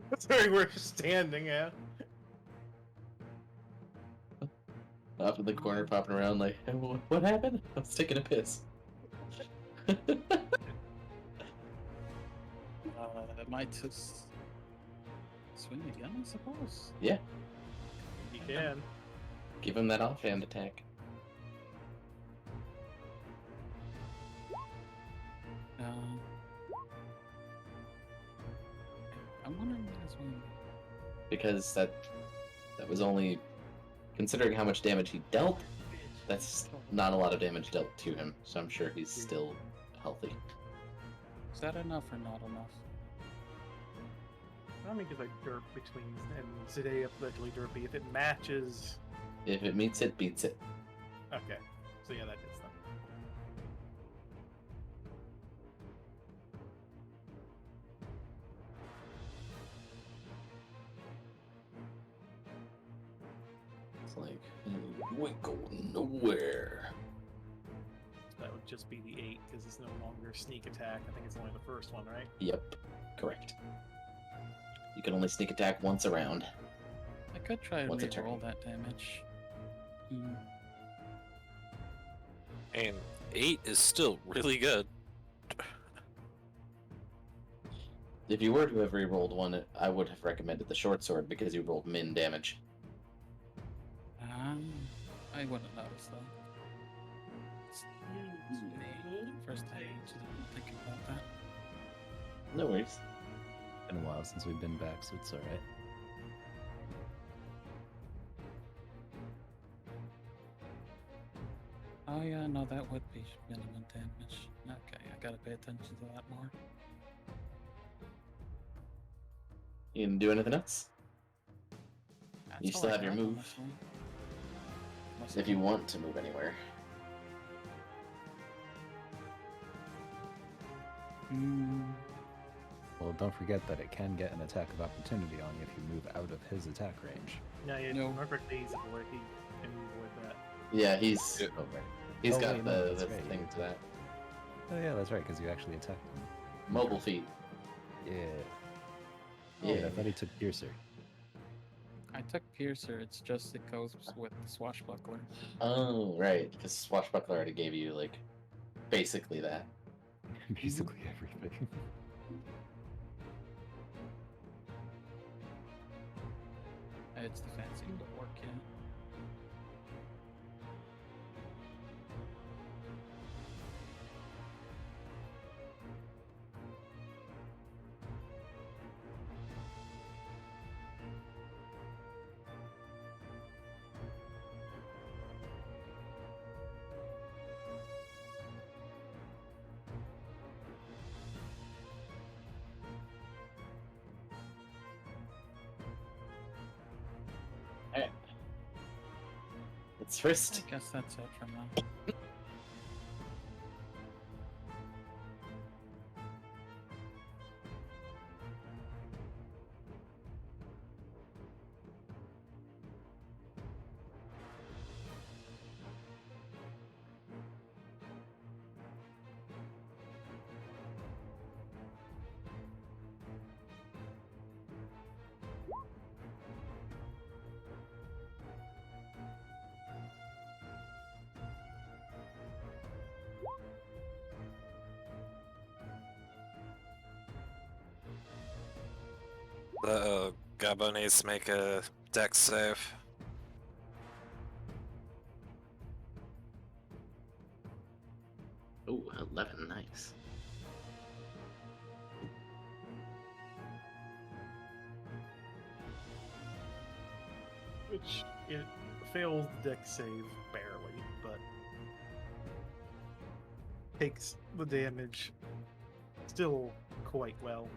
That's where we're standing at. Off in the corner, popping around like, "Hey, what happened? I was taking a piss." I might just swing again, I suppose. Yeah, You can. give him that offhand attack. I'm wondering what his one. Because that was only, considering how much damage he dealt, that's not a lot of damage dealt to him. So I'm sure he's still healthy. Is that enough or not enough? I mean, because I derp between and Zidea particularly derpy. If it matches, If it meets it, beats it. okay. So yeah, that hits them. It's like, we go nowhere. That would just be the 8 because it's no longer sneak attack. I think it's only the first one, right? Yep, correct. You can only sneak attack once around. I could try and What's a reroll turn? that damage. And 8 is still really good. If you were to have re-rolled one, I would have recommended the short sword because you rolled min damage. I wouldn't notice though. First time thinking about that. No worries. Been a while since we've been back, so it's alright. Oh yeah, no, that would be minimum damage. Okay, I gotta pay attention to that more. You can do anything else? That's You all still I have your got, move. honestly. Unless If I you can- want to move anywhere. Hmm. Well, don't forget that it can get an attack of opportunity on you if you move out of his attack range. Yeah, yeah, No. remember days of where he can avoid that. Yeah, he's Oh, right. he's Oh, got wait, no, the that's right, thing you to that. Oh, yeah, that's right, because you actually attacked him. Mobile feet. Yeah. Yeah. Oh, I thought he took Piercer. I took Piercer, it's just it goes with the Swashbuckler. Oh, right. Because Swashbuckler already gave you, like, basically that. Basically everything. It's the fancy footwork, yeah. It's Hrist. I guess that's it for now. Gabo needs to make a dex save. Ooh, 11, nice. Which it fails the deck save barely, but takes the damage still quite well.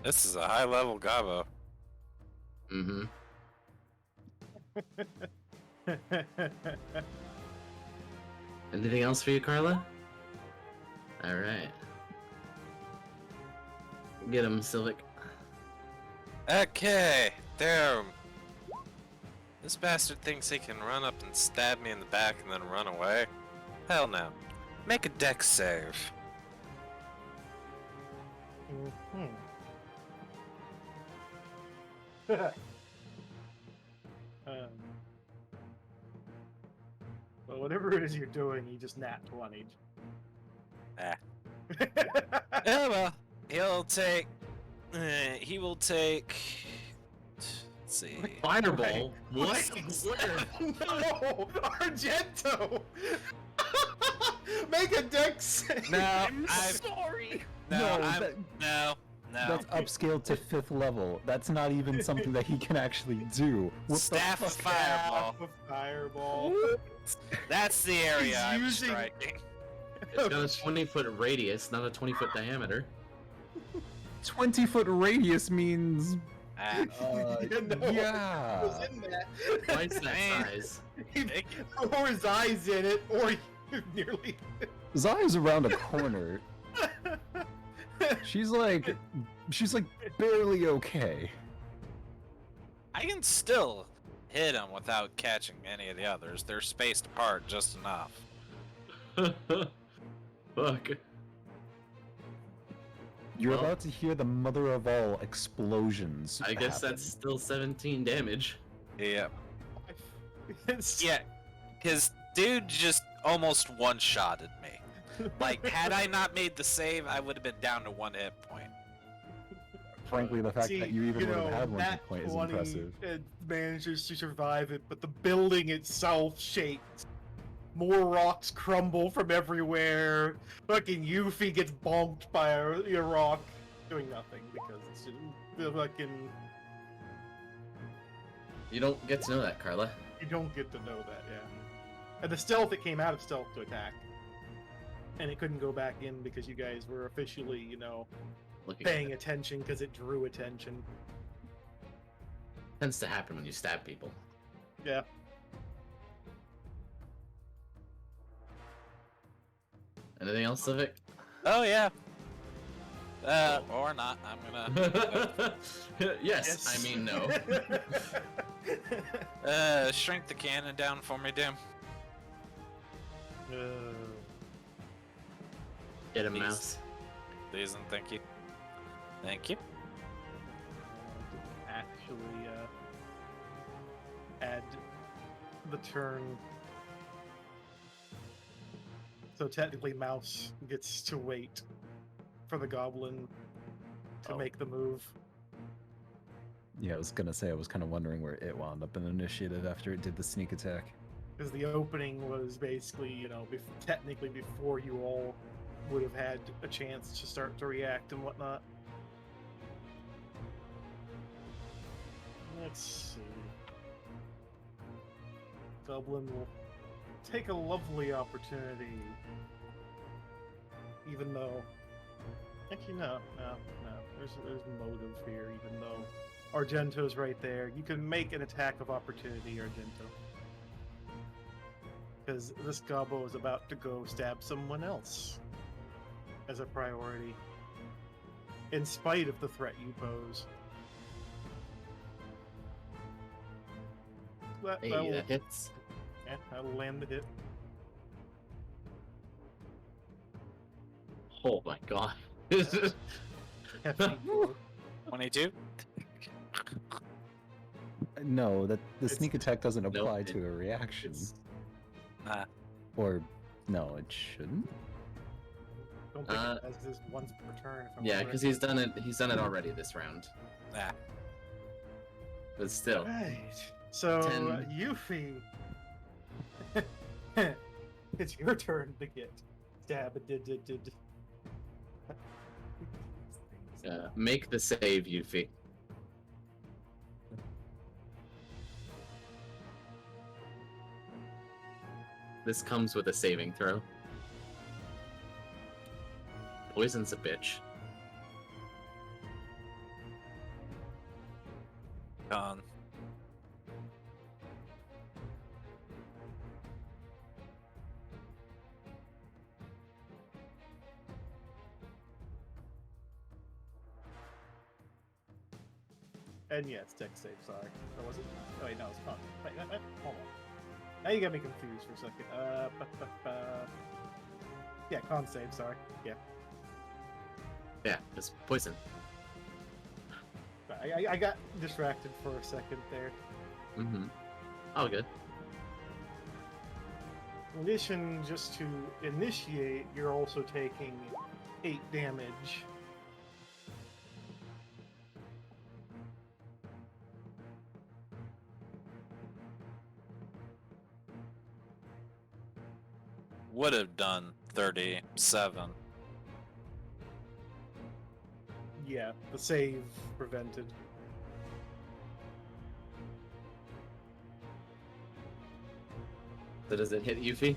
This is a high level Gabo. Mm-hmm. Anything else for you, Karla? Alright. Get him, Sylvic. Okay, damn. This bastard thinks he can run up and stab me in the back and then run away. Hell no. Make a dex save. Mhm. Well, whatever it is you're doing, you just nat 20. Ah. Yeah, well, he'll take. He will take. Let's see. Fireball? What? No! Argento! Make a dex save! No, I'm I'm sorry! No. That's upscaled to 5th level. That's not even something that he can actually do. What the Staff of fuck? Fireball. Fireball. That's the area He's I'm using- striking. It's got a 20-foot radius, not a 20-foot diameter. 20-foot radius means... Ah, yeah. Was in that. Twice that Man. size. Or his eyes in it, or nearly. Zai's around a corner. She's like barely okay. I can still hit him without catching any of the others. They're spaced apart just enough. Fuck. You're Well- about to hear the mother of all explosions. I guess happen. that's still 17 damage. Yeah. It's- Yeah. His dude just almost one-shotted me. Like, had I not made the save, I would have been down to 1 hit point. Frankly, the fact See, that you even would have had one that hit point is 20, impressive. It manages to survive it, but the building itself shakes. More rocks crumble from everywhere. Fucking Yuffie gets bonked by a rock, doing nothing because it's just the fucking. You don't get to know that, Karla. You don't get to know that, yeah. And the stealth, it came out of stealth to attack, and it couldn't go back in because you guys were officially, Looking paying at it. attention because it drew attention. Tends to happen when you stab people. Yeah. Anything else, Sylvic? Oh yeah. Or not. I'm gonna Yes, I mean no. shrink the cannon down for me, Dim. Get a Please. mouse. Please and thank you. Thank you. Actually, add the turn. So technically, Mouse gets to wait for the goblin to make the move. Yeah, I was gonna say I was kind of wondering where it wound up in initiative after it did the sneak attack. Because the opening was basically, technically before you all would have had a chance to start to react and whatnot. Let's see. Goblin will take a lovely opportunity, even though... Actually, no. There's motive here, even though Argento's right there. You can make an attack of opportunity, Argento. Because this gobbo is about to go stab someone else as a priority, in spite of the threat you pose. That hits. Yeah, that'll land the hit. Oh my god. Hefty blow. 22. No, the It's- sneak attack doesn't Nope, apply to a reaction. Ah. Or, no, it shouldn't. Don't think it has this once per turn. If I'm Yeah, correct. because he's done it. He's done it already this round. Ah. But still, Right. So, 10. Yuffie, it's your turn to get stab. Did. make the save, Yuffie. This comes with a saving throw. Poison's a bitch. Con. And yeah, it's deck save. Sorry, that wasn't. Oh wait, no, it's con. Wait, hold on. Now you got me confused for a second. Yeah, con save. Sorry. Yeah, Yeah, it's poison. I got distracted for a second there. Mm-hmm. All good. In addition, just to initiate, you're also taking 8 damage. Would have done 37. Yeah, the save prevented. So does it hit Yuffie?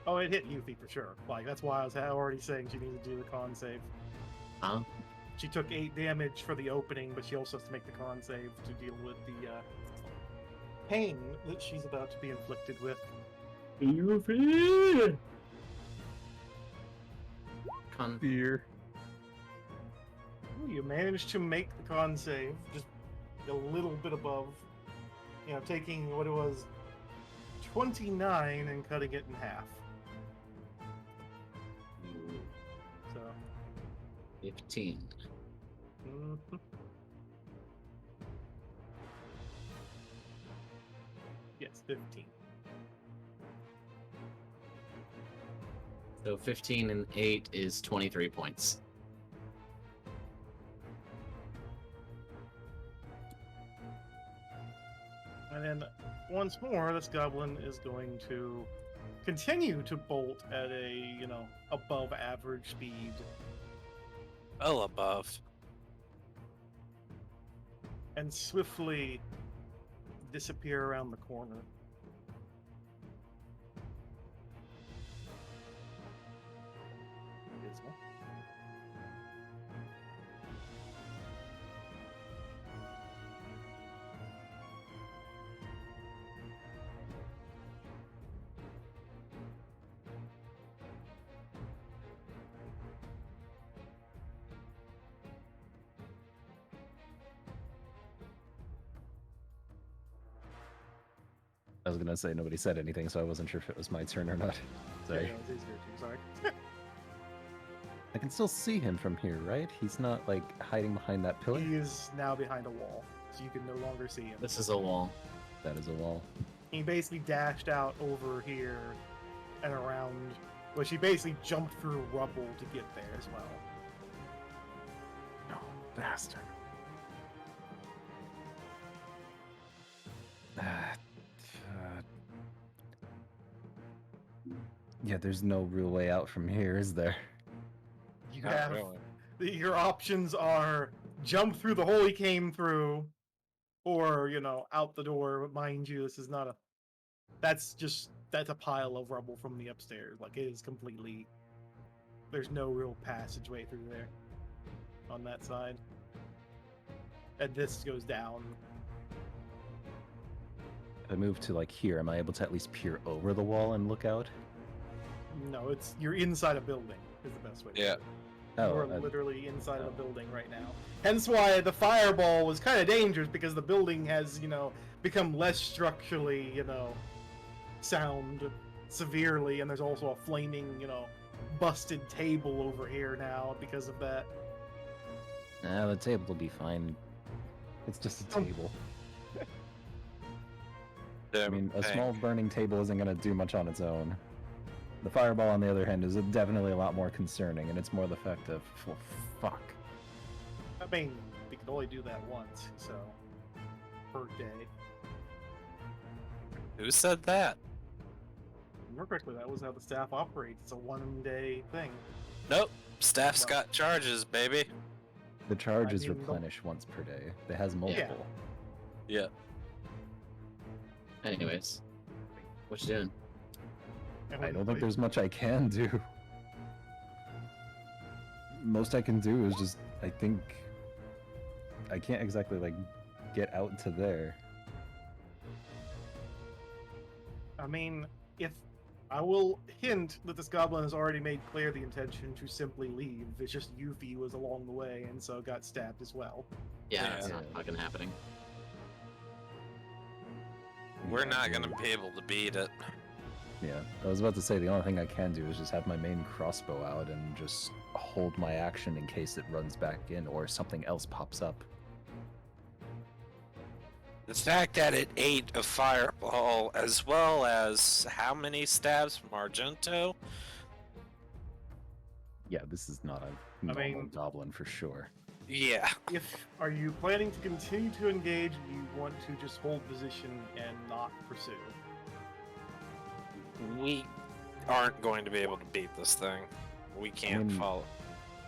Oh, it hit Yuffie for sure. Like, that's why I was already saying she needed to do the con save. Huh? She took 8 damage for the opening, but she also has to make the con save to deal with the pain that she's about to be inflicted with. Yuffie! Con. Fear. Ooh, you managed to make the con save, just a little bit above. You know, taking what it was 29 and cutting it in half. So, 15. mhm. Yes, 15. So 15 and 8 is 23 points. And then once more, this goblin is going to continue to bolt at a, above average speed. Well above. And swiftly disappear around the corner. Dismal. was gonna say nobody said anything, so I wasn't sure if it was my turn or not. Yeah, Sorry. it is your turn, sorry. I can still see him from here, right? He's not like hiding behind that pillar. He is now behind a wall, so you can no longer see him. This is a wall. That is a wall. He basically dashed out over here and around, which he basically jumped through rubble to get there as well. No, bastard. Yeah, there's no real way out from here, is there? You Not have really. your options are jump through the hole he came through, or out the door. But mind you, this is not a. That's a pile of rubble from the upstairs. Like, it is completely. There's no real passageway through there on that side, and this goes down. If I move to like here, am I able to at least peer over the wall and look out? No, you're inside a building. Is the best way. To Yeah. put it. You're Oh, literally inside of a building right now. Hence why the fireball was kind of dangerous, because the building has, become less structurally, sound severely, and there's also a flaming, busted table over here now because of that. nah, the table will be fine. It's just a table. I mean, a small burning table isn't going to do much on its own. The fireball, on the other hand, is definitely a lot more concerning, and it's more the fact of, well, fuck. I mean, we can only do that once, so per day. Who said that? Remember correctly, that was how the staff operates. It's a one-day thing. Nope. Staff's got charges, baby. The charges mean, replenish once per day. It has multiple. Yeah. Anyways, what you doing? And I when- don't think there's much I can do. Most I can do is just, I think, I can't exactly like get out to there. I mean, if I will hint that this goblin has already made clear the intention to simply leave. It's just Yuffie was along the way and so got stabbed as well. Yeah, Yeah. it's not fucking happening. We're not gonna be able to beat it. Yeah, I was about to say the only thing I can do is just have my main crossbow out and just hold my action in case it runs back in or something else pops up. The fact that it ate a fireball, as well as how many stabs from Argento? Yeah, this is not a I normal mean- goblin for sure. Yeah. Are you planning to continue to engage, or you want to just hold position and not pursue? We aren't going to be able to beat this thing. We can't mean, follow.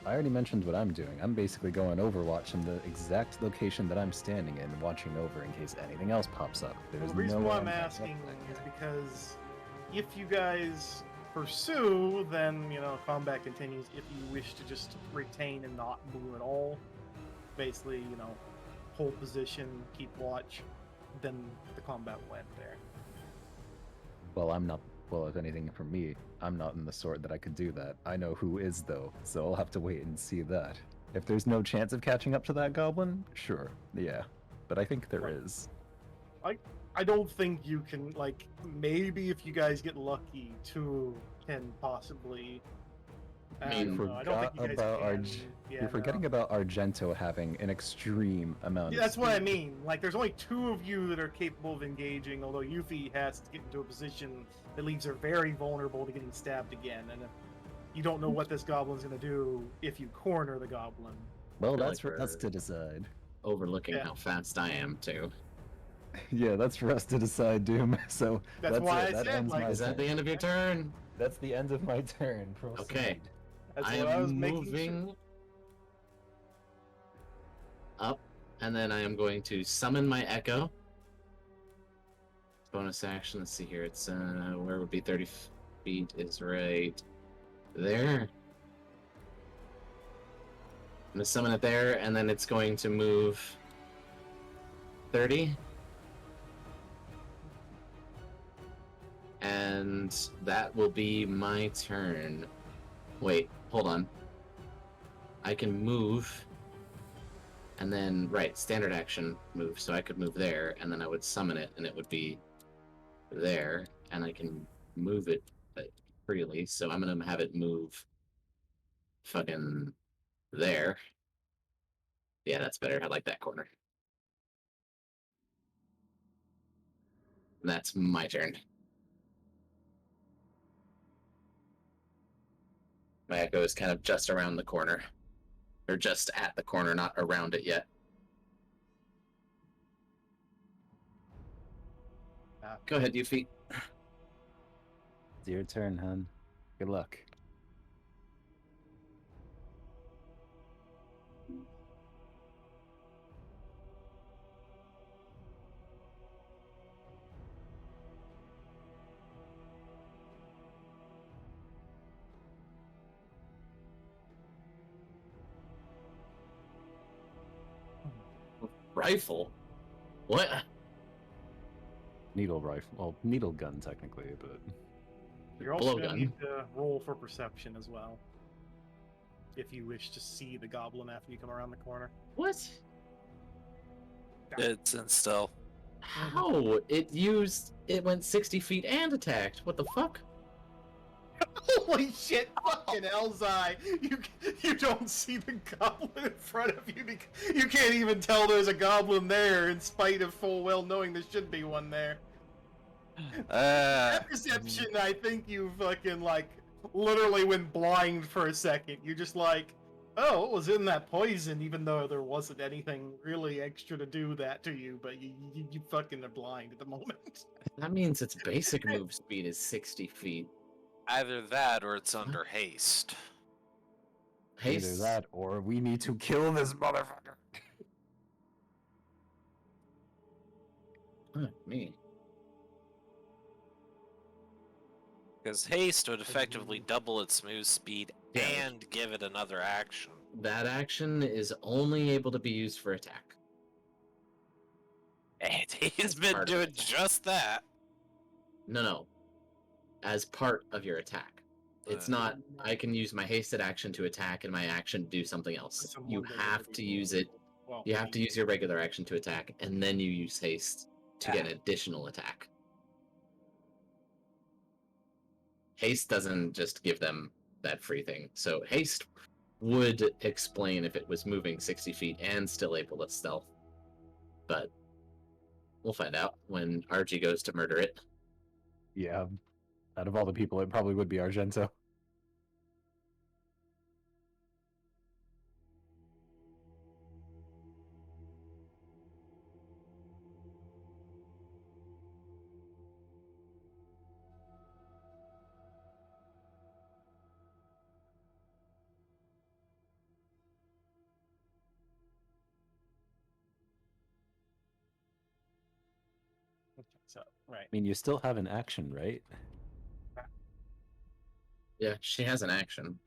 I already mentioned what I'm doing. I'm basically going Overwatch in the exact location that I'm standing in, watching over in case anything else pops up. Well, There's the reason no why way I'm gonna asking get is back because if you guys pursue, then, combat continues. If you wish to just retain and not move at all, basically, hold position, keep watch, then the combat will end there. Well, I'm not. Well, if anything, for me, I'm not in the sort that I could do that. I know who is, though, so I'll have to wait and see that. If there's no chance of catching up to that goblin, sure, yeah. But I think there Right. is. I don't think you can, maybe if you guys get lucky, two can possibly. I mean, don't know, I don't think you guys about can. Yeah, You're forgetting no. about Argento having an extreme amount Yeah, of that's what I speed. mean. There's only two of you that are capable of engaging, although Yuffie has to get into a position that leaves her very vulnerable to getting stabbed again. And if you don't know what this goblin's going to do if you corner the goblin. Well, feel that's like for us we're- to decide. Overlooking Yeah. how fast I am too. Yeah, that's for us to decide, Doom. So That's why it. I That said, ends my Is that turn. the end of your turn? That's the end of my turn. Proceed. Okay. That's I what I was am making moving sure. up, and then I am going to summon my Echo. Bonus action. Let's see here. It's where would be 30 feet is right there. I'm gonna summon it there, and then it's going to move 30. And that will be my turn. Wait, hold on. I can move, and then, right, standard action move, so I could move there, and then I would summon it, and it would be there, and I can move it freely. So I'm gonna have it move fucking there. Yeah, that's better. I like that corner. That's my turn. My echo is kind of just around the corner. Or just at the corner, not around it yet. Go ahead, Yuffie. It's your turn, hun. Good luck. Rifle? What? Needle rifle. Well, needle gun, technically, but. You're also going Blowgun. to need to roll for perception as well. If you wish to see the goblin after you come around the corner. What? It's in stealth. How? It went 60 feet and attacked. What the fuck? Holy shit, fucking Elzai! You don't see the goblin in front of you. You can't even tell there's a goblin there, in spite of full well knowing there should be one there. That perception, I think you fucking, like, literally went blind for a second. You're just like, oh, what was in that poison, even though there wasn't anything really extra to do that to you, but you fucking are blind at the moment. That means its basic move speed is 60 feet. Either that or it's under haste. Haste. Either that or we need to kill this motherfucker. Me. Because haste would effectively double its move speed Yeah. and give it another action. That action is only able to be used for attack. And he's been part of doing it. just that. No. As part of your attack. It's not, I can use my hasted action to attack and my action to do something else. You have to use it. You have to use your regular action to attack, and then you use haste to get an additional attack. Haste doesn't just give them that free thing. So haste would explain if it was moving 60 feet and still able to stealth. But we'll find out when Archie goes to murder it. Yeah. Out of all the people, it probably would be Argento. So, right. I mean, you still have an action, right? Yeah, she has an action.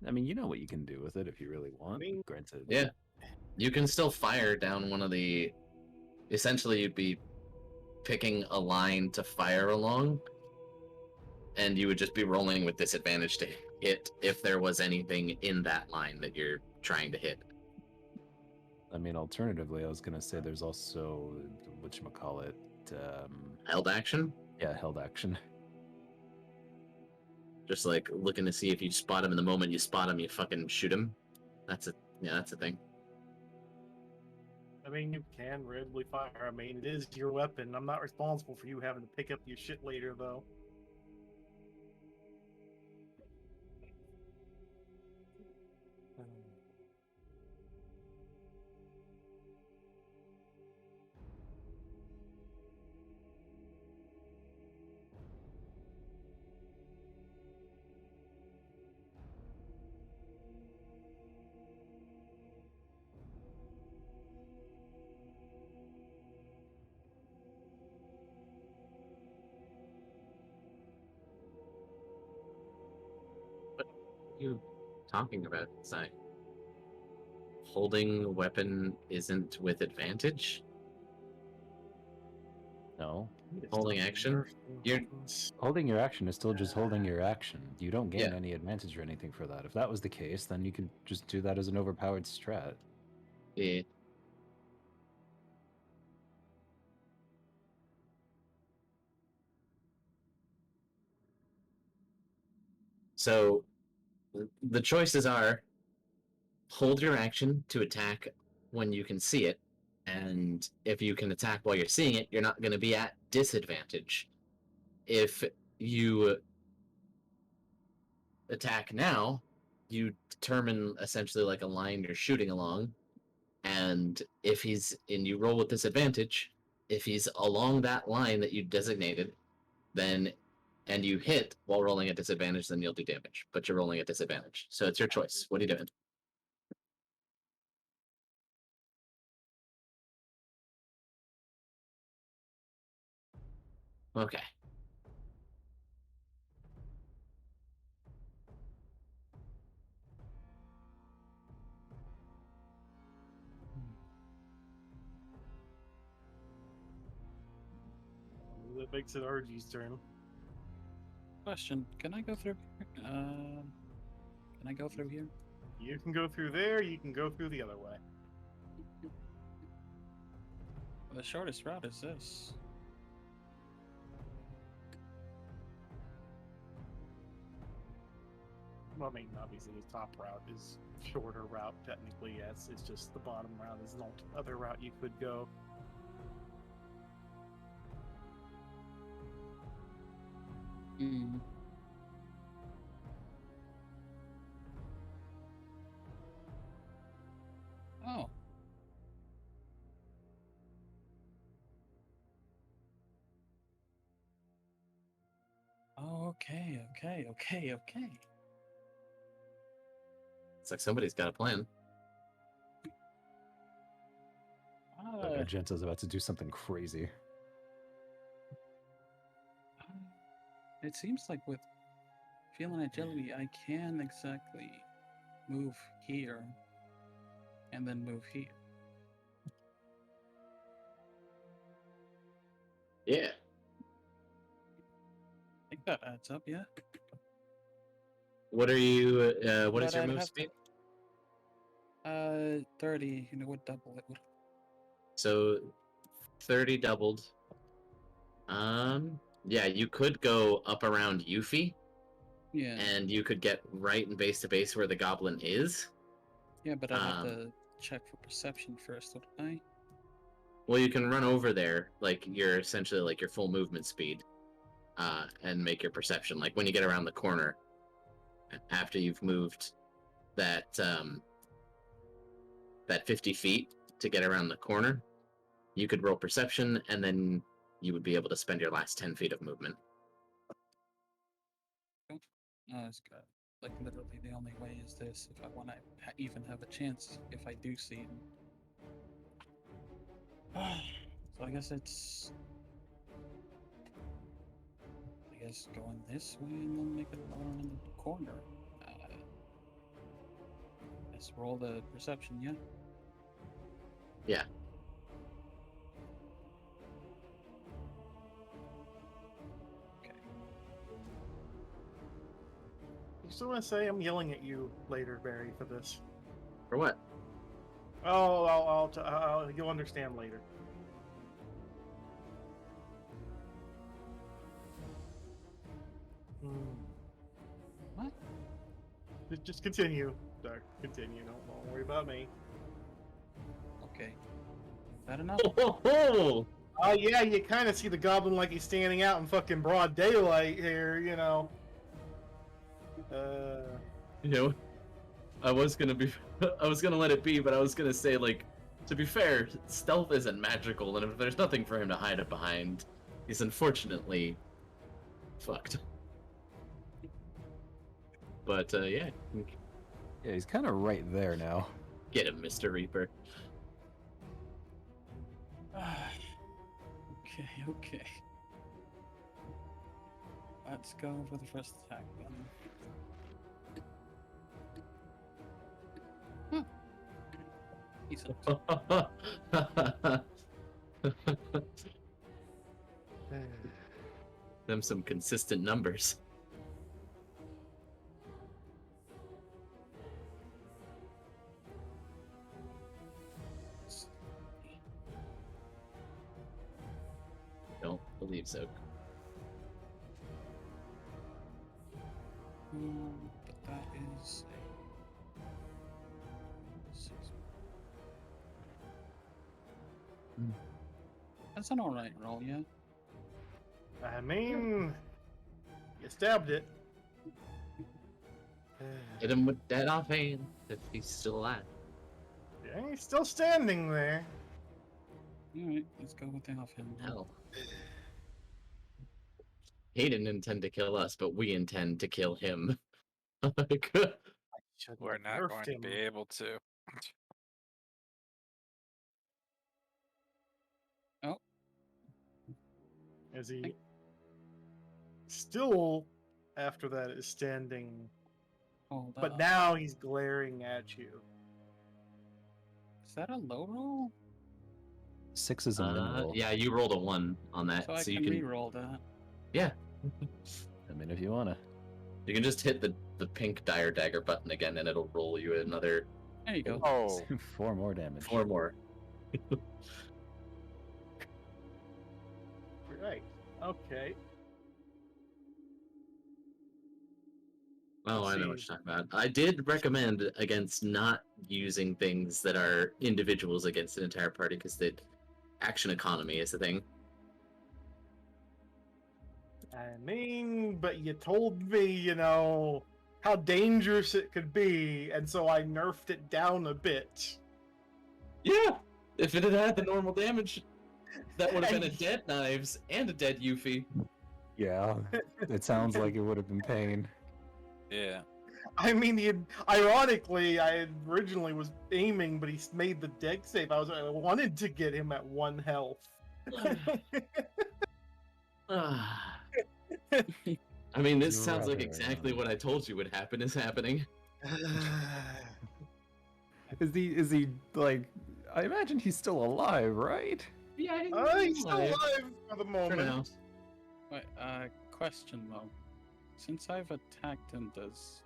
I mean, you know what you can do with it if you really want. mean, Granted. Yeah. You can still fire down one of the... Essentially, you'd be picking a line to fire along, and you would just be rolling with disadvantage to hit if there was anything in that line that you're trying to hit. I mean, alternatively, I was going to say there's also, whatchamacallit, Held action? yeah, held action. Just like looking to see if you spot him in the moment you spot him, you fucking shoot him. That's a thing. I mean, you can readily fire. I mean, it is your weapon. I'm not responsible for you having to pick up your shit later, though. What are you talking about, Sai? Holding weapon isn't with advantage? No. Holding action? You're... Holding your action is still just holding your action. You don't gain Yeah. any advantage or anything for that. If that was the case, then you could just do that as an overpowered strat. Yeah. So the choices are hold your action to attack when you can see it, and if you can attack while you're seeing it, you're not going to be at disadvantage. If you attack now, you determine essentially like a line you're shooting along, and if he's and you roll with disadvantage, if he's along that line that you designated, then and you hit while rolling at disadvantage, then you'll do damage. But you're rolling at disadvantage, so it's your choice. What are you doing? Okay. That makes it Argie's turn. Question: Can I go through? Can I go through here? You can go through there, you can go through the other way. The shortest route is this. Well, I mean, obviously the top route is shorter route, technically, yes. It's just the bottom route is an other route you could go. Hmm. Oh. Okay. It's like somebody's got a plan. Like Argento's about to do something crazy. It seems like with feeling agility, I can exactly move here and then move here. Yeah. I think that adds up, yeah. What are you? What is But your I'd move have speed? 30. You know, would double it. So 30 doubled. Yeah, you could go up around Yuffie, Yeah. and you could get right in base to base where the goblin is. Yeah, but I'd have to check for perception first, wouldn't I? Well, you can run over there, like you're essentially like your full movement speed, and make your perception. Like when you get around the corner, after you've moved that that 50 feet to get around the corner, you could roll perception, and then you would be able to spend your last 10 feet of movement. It's good. Like literally, the only way is this. If I want to even have a chance, if I do see him. So I guess it's. I guess going this way and then make it around the corner. Let's roll the perception, yeah? Yeah. Okay. I just want to say I'm yelling at you later, Barry, for this. For what? Oh, you'll understand later. What? Just continue, Dark. Continue. Don't worry about me. Okay. Is that enough? Oh! Yeah, you kind of see the goblin like he's standing out in fucking broad daylight here, you know. You know, I was gonna let it be, but I was gonna say, like, to be fair, stealth isn't magical, and if there's nothing for him to hide it behind, he's unfortunately fucked. But yeah, Yeah, he's kind of right there now. get him, Mr. Reaper. Okay. Let's go for the first attack then. Them some consistent numbers. Don't believe so. But that is a 6. That's an alright roll, yeah. I mean, you stabbed it. Hit him with that offhand if he's still alive. Yeah, he's still standing there. Alright, let's go with the offhand. Hell. He didn't intend to kill us, but we intend to kill him. Like, Shouldn't We're have not nerfed going to him. be able to. As he still, after that, is standing, Hold but up. now he's glaring at you. Is that a low roll? 6 is a min roll. yeah, you rolled a 1 on that, So I so can you can. re-roll that. Yeah, I mean, if you wanna. you can just hit the pink dire dagger button again, and it'll roll you another There you go. Oh, 4 more damage. 4 more. Right. Okay. Oh, Let's I know see. what you're talking about. I did recommend against not using things that are individuals against an entire party because the action economy is the thing. I mean, but you told me, you know, how dangerous it could be, and so I nerfed it down a bit. Yeah, if it had had the normal damage, that would have been a And- dead knives and a dead Yuffie. Yeah, it sounds like it would have been pain. yeah. I mean, ironically, I originally was aiming, but he made the deck save. I wanted to get him at 1 health. I mean, this You're sounds like rather, exactly what I told you would happen is happening. Is he like? I imagine he's still alive, right? Yeah, He's still alive for the For moment. now. Wait, question though. Since I've attacked him, does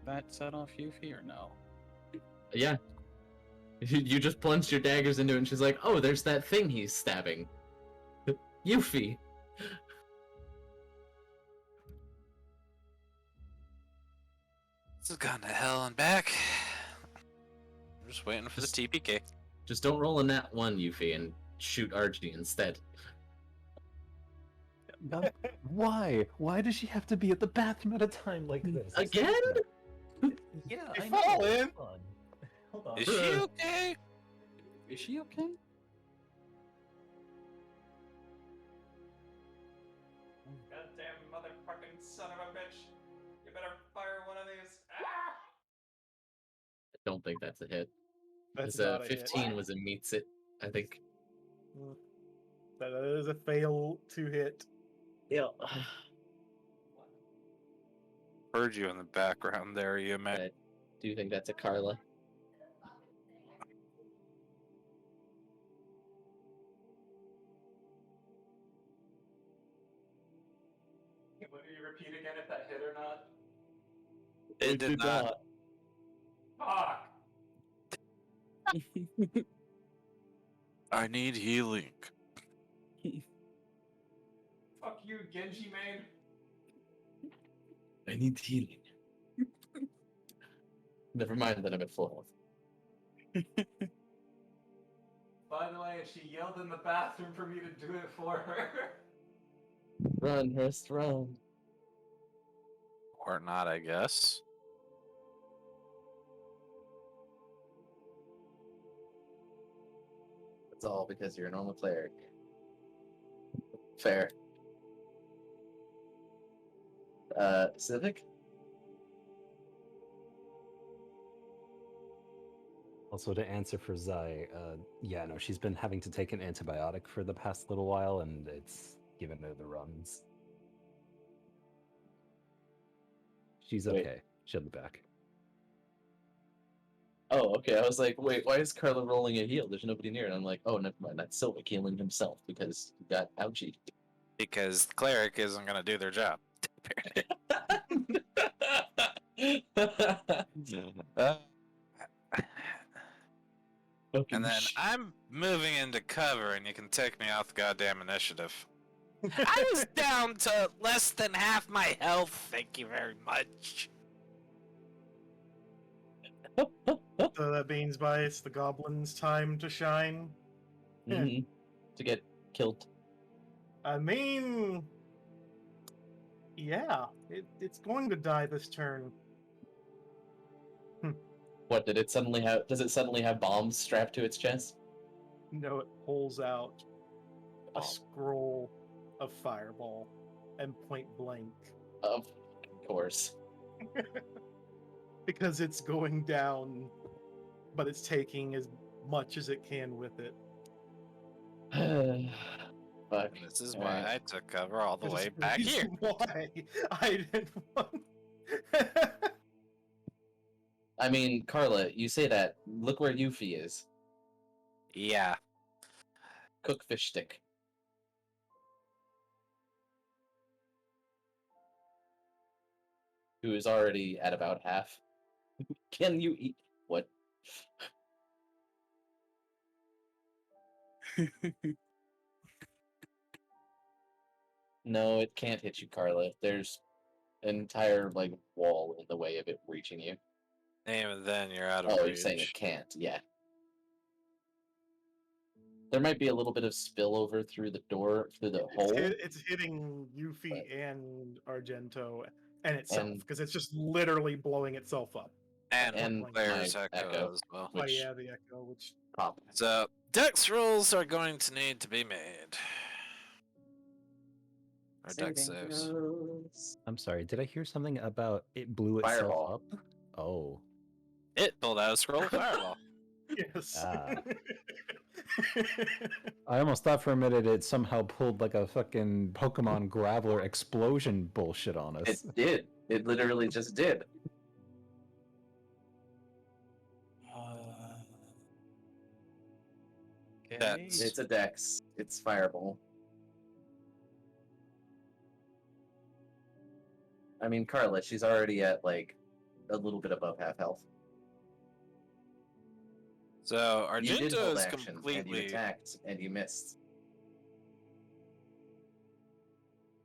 that set off Yuffie or no? Yeah. You just plunged your daggers into it, and she's like, "Oh, there's that thing he's stabbing." Yuffie. This has gone to hell and back. I'm just waiting for the TPK. Just don't roll a nat 1, Yuffie, and shoot Archie instead. Why? Why does she have to be at the bathroom at a time like this? Again? Yeah, You I fall know. in. Hold on. Hold on. Is she okay? Is she okay? Goddamn motherfucking son of a bitch. You better fire one of these. I don't think that's a hit. That's Because not a hit. 15 was a meets it, I think. That is a fail to hit. Yeah. Heard you in the background there, Yume. I do think that's a Karla. Will you repeat again if that hit or not? It did not. Fuck! I need healing. Fuck you, Genji main. I need healing. Never mind that I'm at full health. By the way, she yelled in the bathroom for me to do it for her. Run, Hrist, run. Or not, I guess. It's all because you're a normal cleric. Fair. Sylvic? Also, to answer for Zai, yeah, no, she's been having to take an antibiotic for the past little while, and it's given her the runs. She's Wait. okay. She'll be back. Oh, okay. I was like, wait, why is Karla rolling a heal? There's nobody near. And I'm like, oh, never mind. That's Sylvic healing himself because he got ouchie. Because the cleric isn't going to do their job. And then I'm moving into cover, and you can take me off the goddamn initiative. I was down to less than half my health. Thank you very much. So that means by it's the goblin's time to shine. Mhm. To get killed. I mean, yeah, it's going to die this turn. What did it suddenly have? Does it suddenly have bombs strapped to its chest? No, it pulls out a Oh. scroll of fireball and point blank Of course. because it's going down, but it's taking as much as it can with it. Fuck. This is All why right. I took cover all the This way is the back here. reason Why I didn't want. I mean, Karla, you say that. Look where Yuffie is. Yeah. Cook fish stick. Who is already at about half. Can you eat what? No, it can't hit you, Karla. There's an entire like wall in the way of it reaching you. Even then, you're out of Oh, reach. you're saying it can't? Yeah. There might be a little bit of spillover through the door, through the hole. It's hitting Yuffie and Argento and itself And- because it's just literally blowing itself up. And my Claire's echo, echo as well. Oh which- yeah, the echo, which Pop. So, dex rolls are going to need to be made. Or dex saves. I'm sorry, did I hear something about it blew itself Fireball. up? Oh. It pulled out a scroll of fireball. yes. Ah. I almost thought for a minute it somehow pulled like a fucking Pokemon Graveler explosion bullshit on us. It did. It literally just did. Okay. That's- It's a dex. It's fireball. I mean, Karla, she's already at like a little bit above half health. So, You did Argento hold is action, and you completely. attacked, and you missed.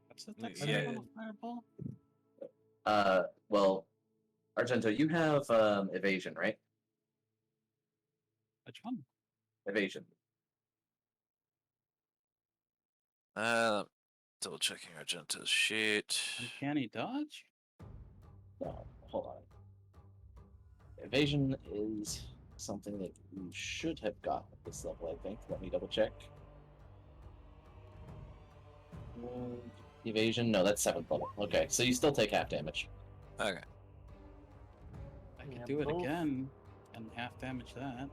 What's the dex Yeah. on a fireball? Well, Argento, you have evasion, right? Which one? Evasion. Double checking Argento's sheet. Uncanny dodge? No, hold on. Evasion is something that you should have got at this level, I think. Let me double check. Evasion? No, that's 7th level. Okay, so you still take half damage. Okay. I could Yeah, do it both. again and half damage that.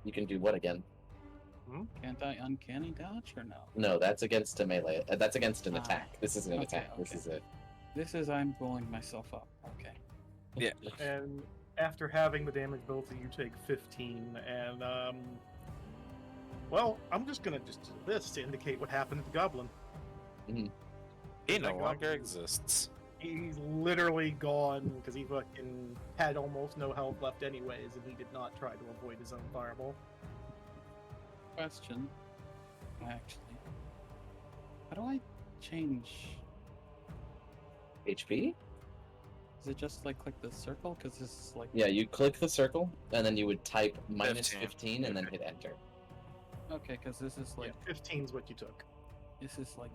You can do what again? Can't I uncanny dodge or no? No, that's against a melee. That's against an Ah, attack. This isn't an okay, attack. This okay. is it. This is I'm blowing myself up. Okay. Yeah. And after having the damage, both of you take 15. And well, I'm just gonna just do this to indicate what happened to the goblin. He That no longer goblin- exists. He's literally gone because he fucking had almost no health left anyways, and he did not try to avoid his own fireball. Question. Actually. How do I change? HP? Is it just like click the circle? Because this is like. Yeah, you click the circle, and then you would type minus 15. 15 and then hit enter. Okay, because this is like. Yeah, 15's what you took. This is like.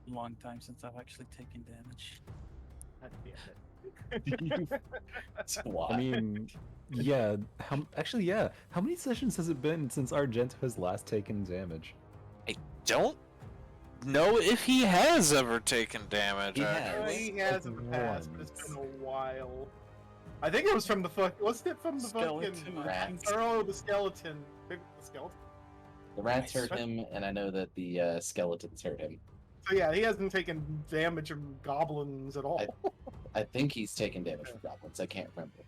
A long time since I've actually taken damage. God damn it. Why? I mean, yeah. Actually, yeah. How many sessions has it been since Argento has last taken damage? Don't know if he has ever taken damage. He actually. He has in the past, but it's been a while. I think it was from the fuck. Wasn't it from the Skeleton, fucking? rat. Oh, the skeleton. The skeleton. The rats hurt him, and I know that the skeletons hurt him. So yeah, he hasn't taken damage from goblins at all. I think he's taken damage from goblins. I can't remember.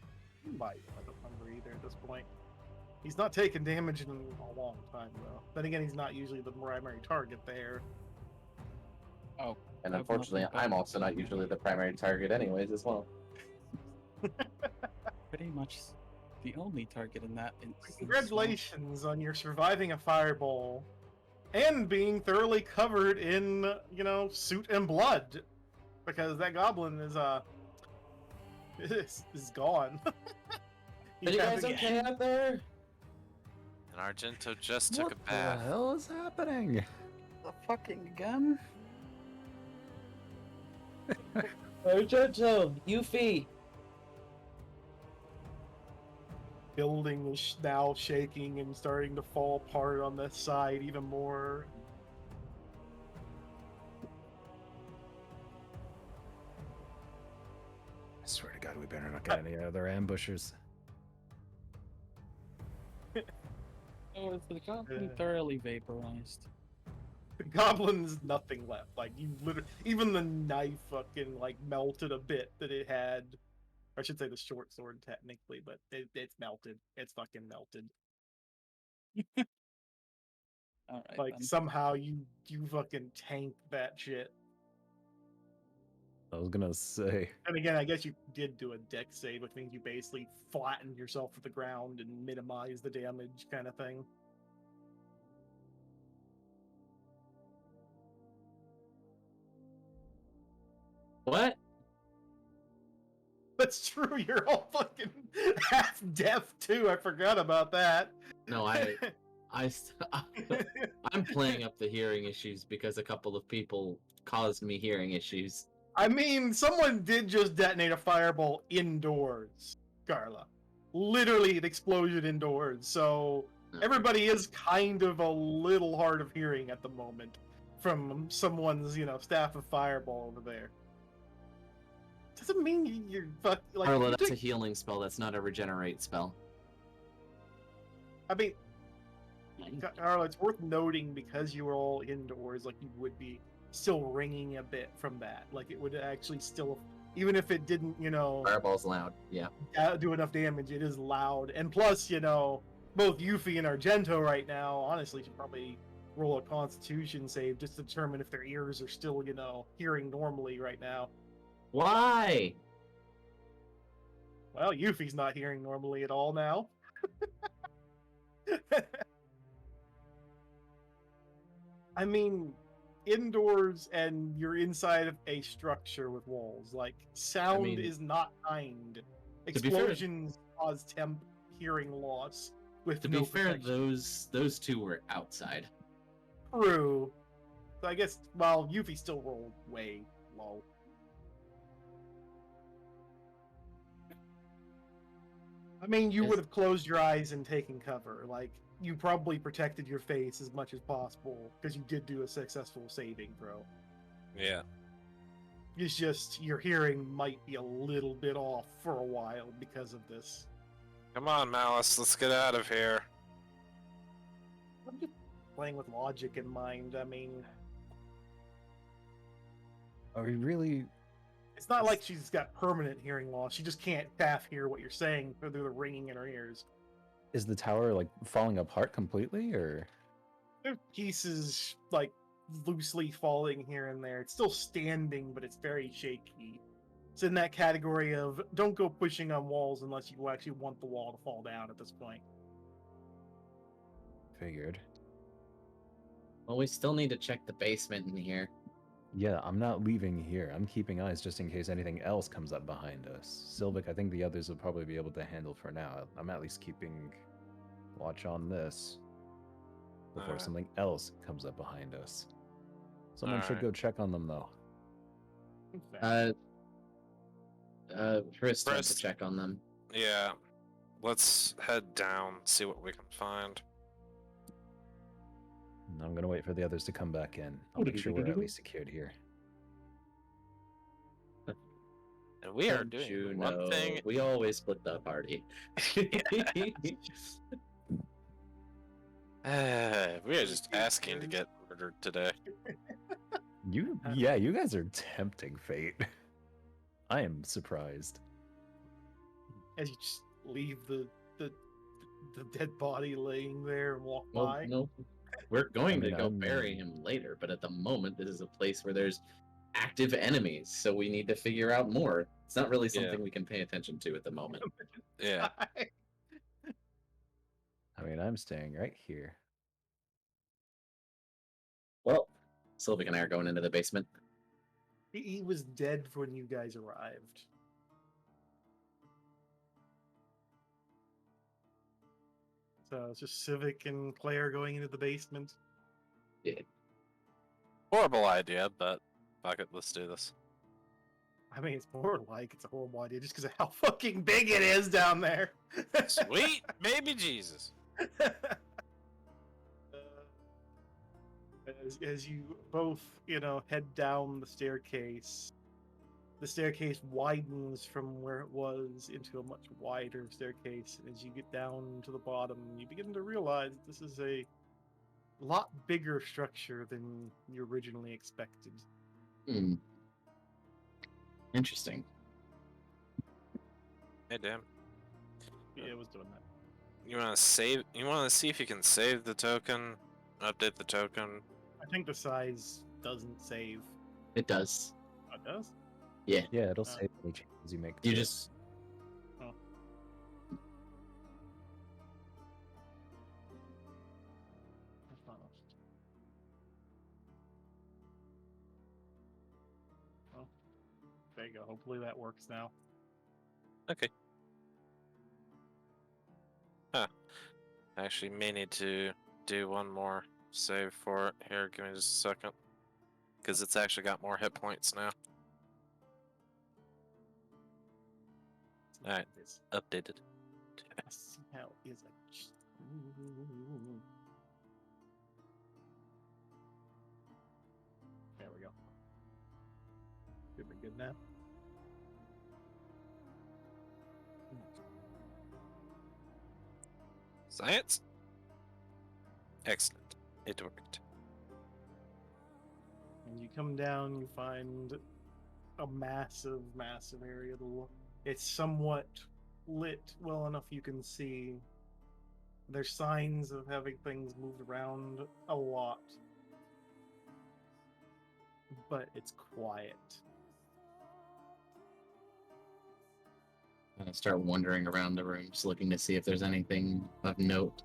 He might. I don't remember either at this point. He's not taken damage in a long time though. Then again, he's not usually the primary target there. Oh. And I've unfortunately, nothing but- I'm also not usually the primary target anyways as well. Pretty much the only target in that instance. Congratulations on your surviving a fireball and being thoroughly covered in, suit and blood, because that goblin is is gone. Are He's you guys having- okay out there? And Argento just took What a bath. the hell is happening? The fucking gun? Argento, Yuffie. Building is now shaking and starting to fall apart on this side even more. I swear to God, we better not get any other ambushers. Oh, is the goblin Yeah. thoroughly vaporized? The goblin's nothing left. Like, you literally, even the knife fucking like melted a bit that it had. I should say the short sword technically, but it's melted. It's fucking melted. All right. Like then. somehow you fucking tank that shit. I was gonna say, And again, I guess you did do a deck save, which means you basically flattened yourself to the ground and minimized the damage, kind of thing. What? That's true. You're all fucking half deaf too. I forgot about that. No, I'm playing up the hearing issues because a couple of people caused me hearing issues. I mean, someone did just detonate a fireball indoors, Karla. Literally an explosion indoors. So everybody is kind of a little hard of hearing at the moment from someone's, staff of fireball over there. Doesn't mean you're like. Karla, you that's a take- healing spell. That's not a regenerate spell. I mean, Karla, it's worth noting because you were all indoors, like you would be still ringing a bit from that. Like it would actually still, even if it didn't, Fireball's loud. Yeah. do enough damage, it is loud. And plus, both Yuffie and Argento right now, honestly, should probably roll a Constitution save just to determine if their ears are still, hearing normally right now. Why? Well, Yuffie's not hearing normally at all now. I mean, indoors and you're inside of a structure with walls. Like, sound mean, is not kind. to be fair- Explosions cause temp hearing loss with To no be fair, protection. those two were outside. True. So I guess, well, Yuffie still rolled way low. I mean, you Yes. would have closed your eyes and taken cover. Like, you probably protected your face as much as possible because you did do a successful saving throw. Yeah. It's just your hearing might be a little bit off for a while because of this. Come on, Malice, let's get out of here. I'm just playing with logic in mind. I mean, are we really? it's not like she's got permanent hearing loss. She just can't half hear what you're saying through the ringing in her ears. Is the tower like falling apart completely, or? There are pieces like loosely falling here and there. It's still standing, but it's very shaky. It's in that category of don't go pushing on walls unless you actually want the wall to fall down at this point. Figured. Well, we still need to check the basement in here. Yeah, I'm not leaving here. I'm keeping eyes just in case anything else comes up behind us. Sylvic, I think the others will probably be able to handle for now. I'm at least keeping watch on this before Alright. something else comes up behind us. Someone should Alright. go check on them, though. Hrist went to Hrist. check on them. Yeah. Let's head down, see what we can find. I'm gonna wait for the others to come back in. I'll make sure we're at least secured here. And we are Don't doing you one know, thing. we always split the party. We are just asking to get murdered today. Yeah, you guys are tempting fate. I am surprised. As you just leave the dead body laying there and walk Well, by. no, we're going mean, to go I'm- bury him later, but at the moment, this is a place where there's active enemies, so we need to figure out more. It's not really Yeah. something we can pay attention to at the moment. Yeah. I mean, I'm staying right here. Sylvic and I are going into the basement. He was dead when you guys arrived. So it's just Civic and Claire going into the basement. Horrible idea, but fuck it, let's do this. I mean, it's more like it's a horrible idea just because of how fucking big it is down there. Sweet baby Jesus. As you both, head down the staircase widens from where it was into a much wider staircase. And as you get down to the bottom, you begin to realize this is a lot bigger structure than you originally expected. Hmm. Interesting. Hey, damn. Yeah, it was doing that. You want to save? You want to see if you can save the token, update the token? I think the size doesn't save. It does. Oh, it does? Yeah, it'll save any changes you make. You to it. just That's not us. Oh, there you go. Hopefully that works now. Okay. Huh. I actually may need to do one more save for it. Here, give me just a second. Because it's actually got more hit points now. Alright, updated. See how is it? There we go. Should be good now. Science? Excellent. It worked. And you come down, you find a massive, massive area to look. It's somewhat lit well enough you can see. There's signs of having things moved around a lot. But it's quiet. I'm gonna start wandering around the room, just looking to see if there's anything of note.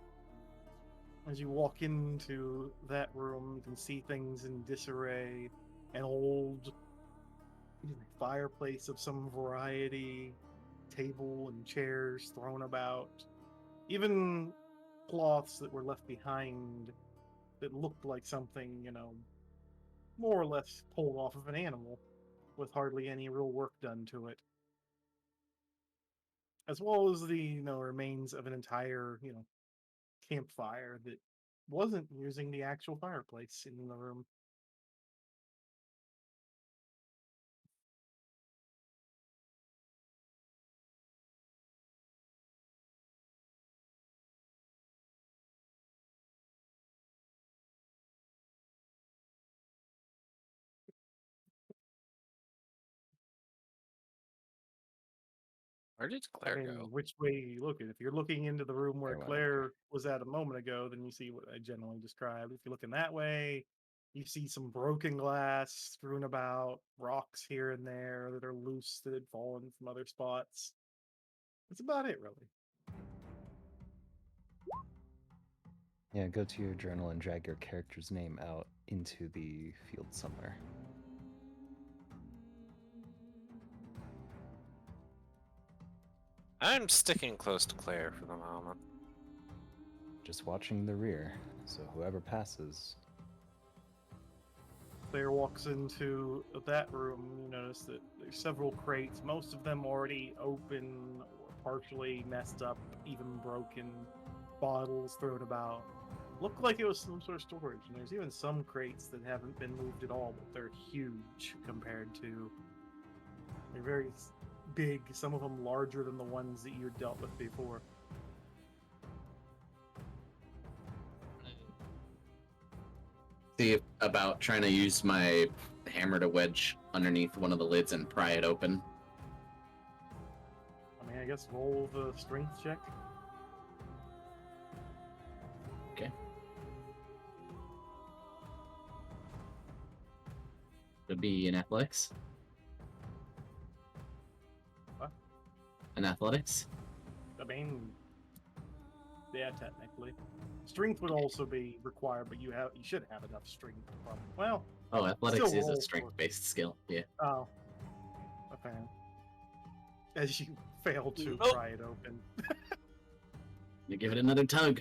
As you walk into that room, you can see things in disarray. An old fireplace of some variety, table and chairs thrown about. Even cloths that were left behind that looked like something, more or less pulled off of an animal, with hardly any real work done to it. As well as the, remains of an entire, campfire that wasn't using the actual fireplace in the room. Where did I Claire mean, go? which way you look at it. If you're looking into the room where Claire went up Claire was at a moment ago, then you see what I generally described. If you're looking that way, you see some broken glass strewn about, rocks here and there that are loose that had fallen from other spots. That's about it, really. Yeah, go to your journal and drag your character's name out into the field somewhere. I'm sticking close to Claire for the moment. Just watching the rear, so whoever passes. Claire walks into that room. You notice that there's several crates, most of them already open or partially messed up, even broken. Bottles thrown about. Look like it was some sort of storage. And there's even some crates that haven't been moved at all, but they're huge compared to. They're very big, some of them larger than the ones that you dealt with before. See about trying to use my hammer to wedge underneath one of the lids and pry it open. I mean, I guess roll the strength check. Okay. Would be an athletics. What? An athletics. I mean, Yeah, technically. Strength would also be required, but you should have enough strength. Well, Oh, athletics still is a roll for it. strength-based skill. Yeah. Oh. Okay. As you fail to Nope. pry it open. You give it another tug.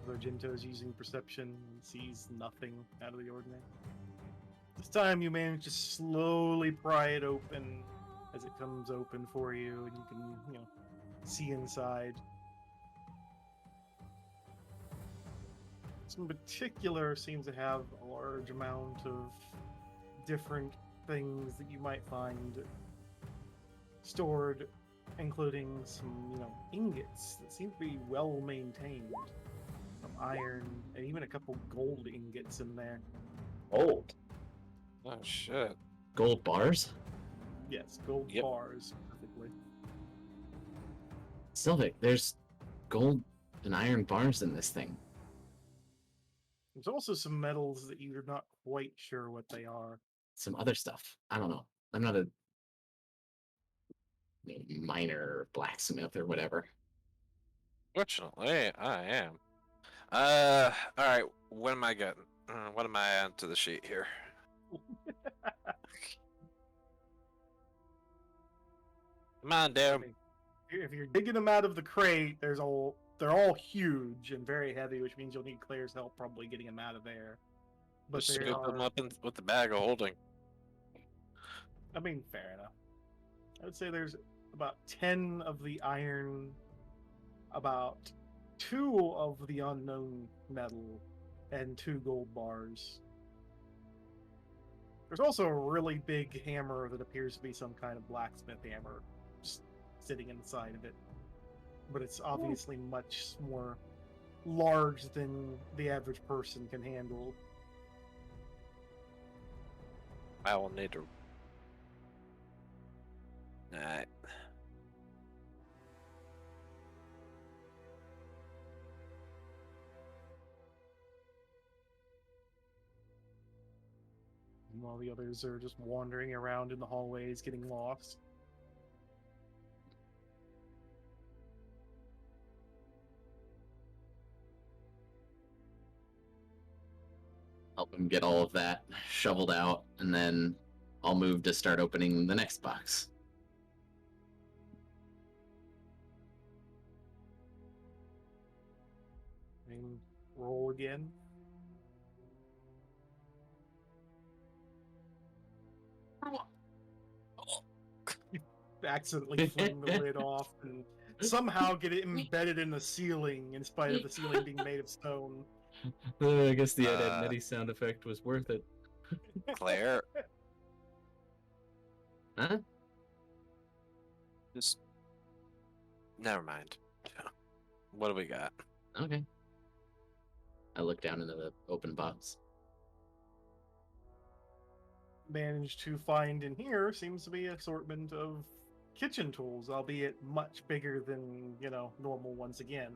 Argento is using perception and sees nothing out of the ordinary. This time you manage to slowly pry it open as it comes open for you, and you can, see inside. This in particular seems to have a large amount of different things that you might find stored, including some, ingots that seem to be well maintained. Some iron, and even a couple gold ingots in there. Old. Oh shit. Gold bars? Yes, gold Yep. bars, specifically. Sylvic, there's gold and iron bars in this thing. There's also some metals that you're not quite sure what they are. Some other stuff. I don't know. I'm not a miner or blacksmith or whatever. Fortunately, I am. Alright, what am I getting? What am I adding to the sheet here? Come on, I damn. mean, if you're digging them out of the crate, they're all huge and very heavy, which means you'll need Claire's help probably getting them out of there. But Just there scoop them are, up with the bag of holding. I mean, fair enough. I would say there's about 10 of the iron, about 2 of the unknown metal, and 2 gold bars. There's also a really big hammer that appears to be some kind of blacksmith hammer just sitting inside of it. But it's obviously much more large than the average person can handle. I will need to. Alright. And while the others are just wandering around in the hallways, getting lost. Help him get all of that shoveled out, and then I'll move to start opening the next box. And roll again. Accidentally fling the lid off and somehow get it embedded in the ceiling in spite of the ceiling being made of stone. I guess the Uh, Ed sound effect was worth it. Claire, Huh? just. Never mind. What do we got? Okay. I look down into the open box. Managed to find in here seems to be an assortment of kitchen tools, albeit much bigger than, normal ones again.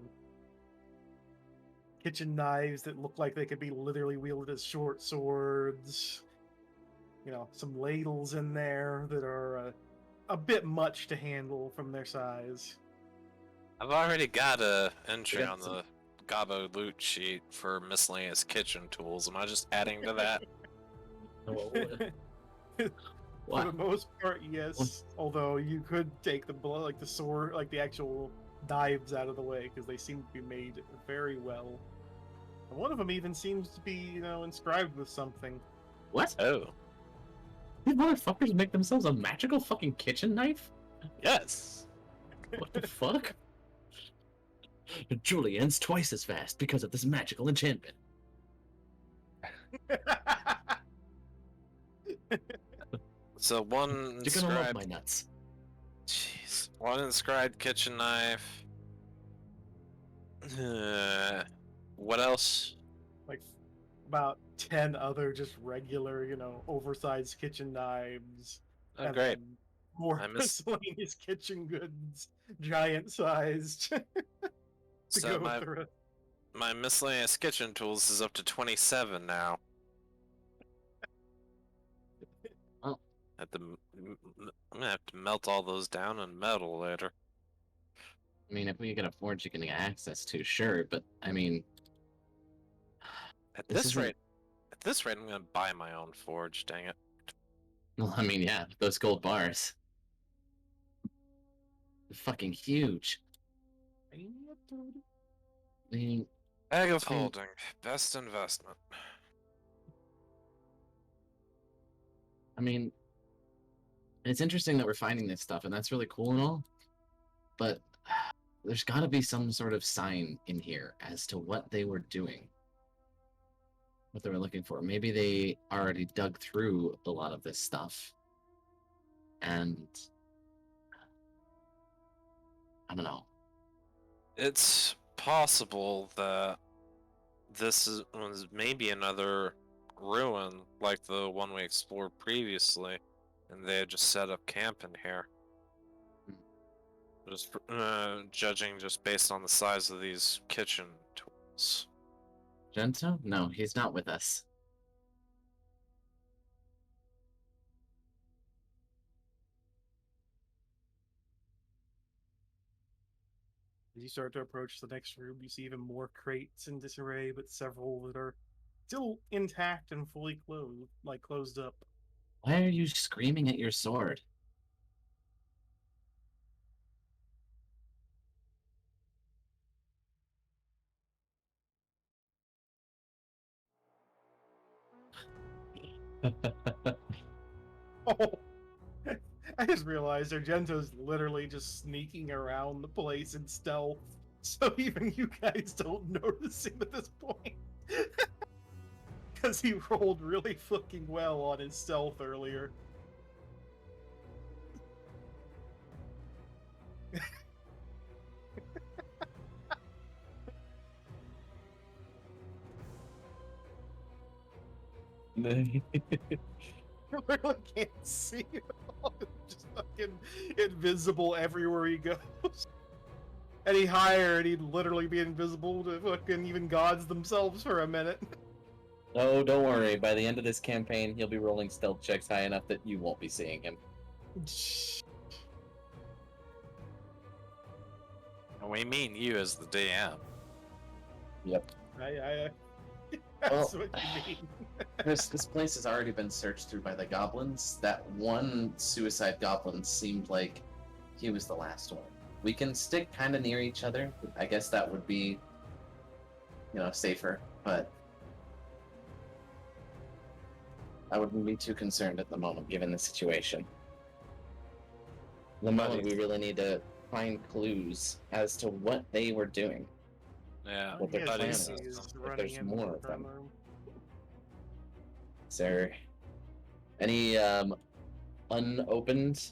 Kitchen knives that look like they could be literally wielded as short swords. Some ladles in there that are a bit much to handle from their size. I've already got a entry got on some- the Gobbo loot sheet for miscellaneous kitchen tools. Am I just adding to that? For What? the most part, yes. Although you could take the sword, like the actual knives out of the way, because they seem to be made very well. And one of them even seems to be, inscribed with something. What? Oh, These motherfuckers make themselves a magical fucking kitchen knife? yes. What the fuck? Julian's twice as fast because of this magical enchantment. So one You're gonna love inscribed. my nuts. Jeez. One inscribed kitchen knife. What else? Like about 10 other just regular, oversized kitchen knives. Oh, and great. then more I missed- miscellaneous kitchen goods, giant sized, to So go through. my miscellaneous kitchen tools is up to 27 now. Oh. I'm gonna have to melt all those down in metal later. I mean, if we can afford you getting access to, sure, but I mean, At This this isn't- rate, I'm gonna buy my own forge. Dang it! well, I mean, yeah, those gold bars, they're fucking huge. I mean, Bag of I mean- holding, best investment. I mean, it's interesting that we're finding this stuff, and that's really cool and all, but there's got to be some sort of sign in here as to what they were doing, what they were looking for. Maybe they already dug through a lot of this stuff, and I don't know. It's possible that was maybe another ruin like the one we explored previously, and they had just set up camp in here. Just judging just based on the size of these kitchen tools. Gento? No, he's not with us. As you start to approach the next room, you see even more crates in disarray, but several that are still intact and fully closed up. Why are you screaming at your sword? Oh, I just realized Argento's literally just sneaking around the place in stealth, so even you guys don't notice him at this point. Because he rolled really fucking well on his stealth earlier. I literally can't see him. Just fucking invisible everywhere he goes. Any higher, and he'd literally be invisible to fucking even gods themselves for a minute. No, don't worry. By the end of this campaign, he'll be rolling stealth checks high enough that you won't be seeing him. And we mean you as the DM. Yep. That's what you mean. This place has already been searched through by the goblins. That one suicide goblin seemed like he was the last one. We can stick kind of near each other. I guess that would be, safer, but I wouldn't be too concerned at the moment, given the situation. At the moment, we really need to find clues as to what they were doing. Yeah, What their Yeah, plan buddies. Genasi is. is If running there's in more the of them. front room. Is there any unopened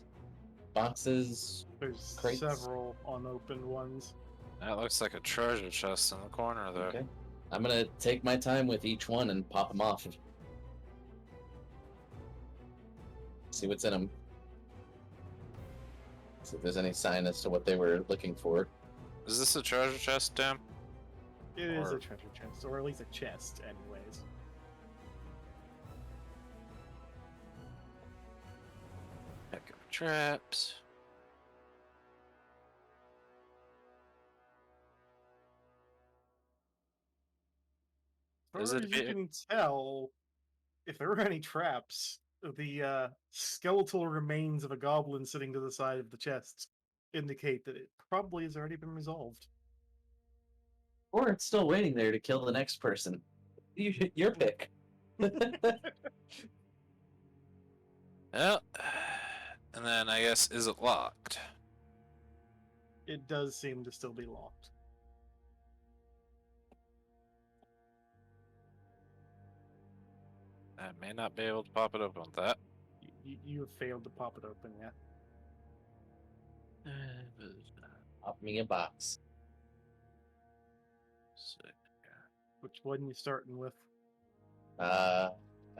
boxes? There's Crates? several unopened ones. That looks like a treasure chest in the corner there. Okay. I'm gonna take my time with each one and pop them off. See what's in them. See if there's any sign as to what they were looking for. Is this a treasure chest, Dan? It is Or- a treasure chest, or at least a chest, anyways. Heck of traps. As Is far it as you big? can tell, if there were any traps, the skeletal remains of a goblin sitting to the side of the chest indicate that it probably has already been resolved. Or it's still waiting there to kill the next person. Your pick. Yeah. And then I guess, is it locked? It does seem to still be locked. I may not be able to pop it open with that. You have failed to pop it open yet. Pop me a box. Which one you starting with? I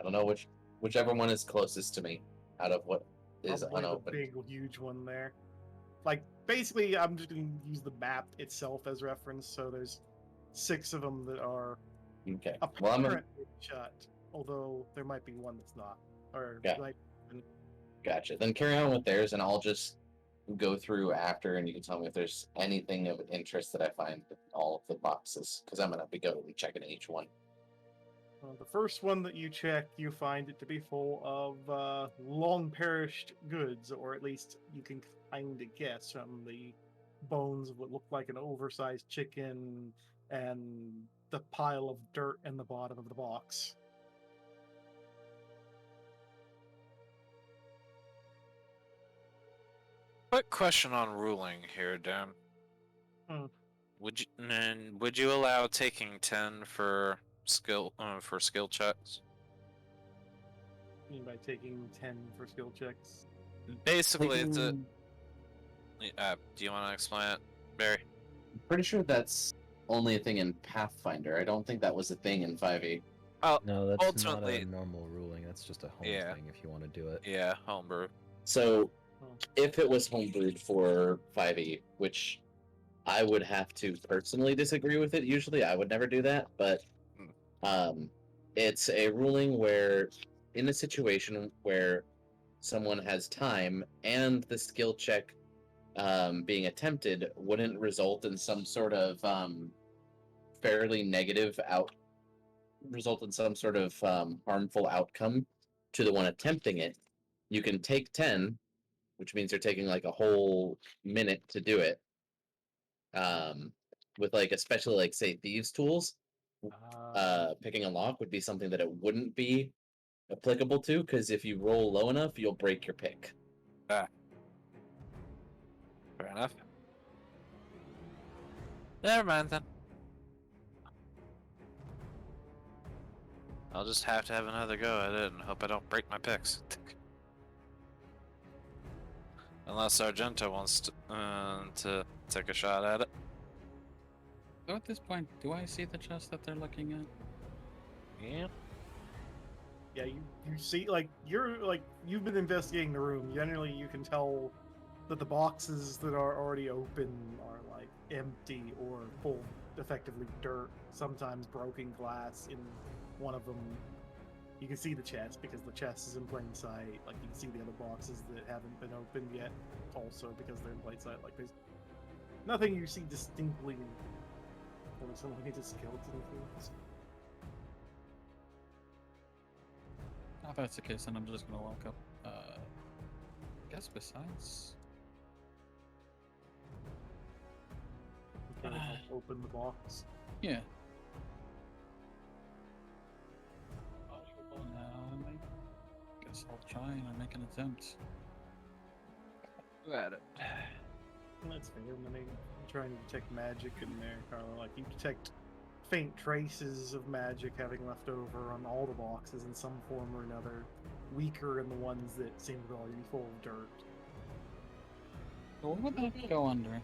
don't know whichever one is closest to me out of what is Probably the unopened. big, huge one there. Like, basically, I'm just going to use the map itself as reference, so there's 6 of them that are Okay. Well, I'm gonna, apparently shut, although there might be one that's not. Or, Yeah. like, gotcha. Then carry on with theirs, and I'll just go through after, and you can tell me if there's anything of interest that I find in all of the boxes, because I'm gonna be going and checking each one. The first one that you check, you find it to be full of long perished goods, or at least you can kind of guess from the bones of what looked like an oversized chicken and the pile of dirt in the bottom of the box. Quick question on ruling here, Dan. Would you allow taking 10 for skill checks? You mean by taking 10 for skill checks? Basically, it's a. Taking- Do you want to explain it, Barry? I'm pretty sure that's only a thing in Pathfinder. I don't think that was a thing in 5e. Oh, No, that's ultimately, not a normal ruling. That's just a home thing if you want to do it. yeah, homebrew. So, if it was homebrewed for 5e, which I would have to personally disagree with it, usually I would never do that, but it's a ruling where, in a situation where someone has time and the skill check being attempted wouldn't result in some sort of fairly negative harmful outcome to the one attempting it, you can take 10, which means you're taking like a whole minute to do it. With like especially like say thieves tools, picking a lock would be something that it wouldn't be applicable to, because if you roll low enough, you'll break your pick. Fair enough. Never mind then. I'll just have to have another go at it and hope I don't break my picks. Unless Argento wants to take a shot at it. So at this point, do I see the chest that they're looking at? Yeah. Yeah, you see, you've been investigating the room. Generally, you can tell that the boxes that are already open are like empty or full of effectively dirt, sometimes broken glass in one of them. You can see the chest because the chest is in plain sight. Like, you can see the other boxes that haven't been opened yet also because they're in plain sight. Like, there's nothing you see distinctly. Or something needs a skeleton things. If that's the case, then I'm just gonna walk up. I guess besides. Okay, I'll open the box. Yeah. I guess I'll try and make an attempt. Go at it. That's fair. I mean, trying to detect magic in there, Karla. Like, you detect faint traces of magic having left over on all the boxes in some form or another. Weaker in the ones that seem to already be full of dirt. So what would that go under?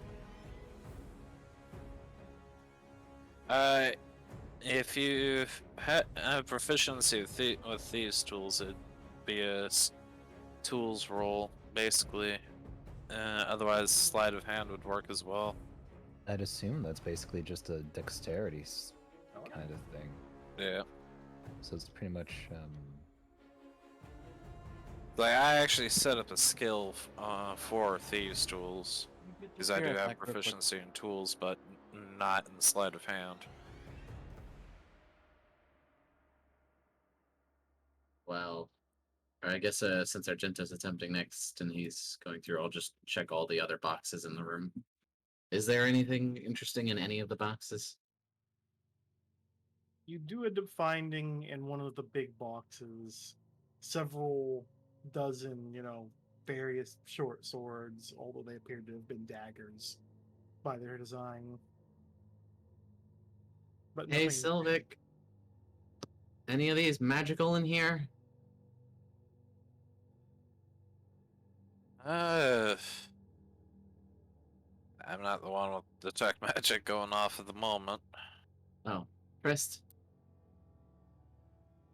If you have proficiency with these tools, it'd be a tools roll, basically. Otherwise, sleight of hand would work as well. I'd assume that's basically just a dexterity kind of thing. Yeah. So it's pretty much. Like, I actually set up a skill for thieves' tools because I do have proficiency in tools, but not in sleight of hand. Well, I guess since Argento's attempting next and he's going through, I'll just check all the other boxes in the room. Is there anything interesting in any of the boxes? You do end up finding in one of the big boxes several dozen, various short swords, although they appear to have been daggers by their design. But Hey, nothing... Sylvic. Any of these magical in here? I'm not the one with detect magic going off at the moment. Oh, Hrist.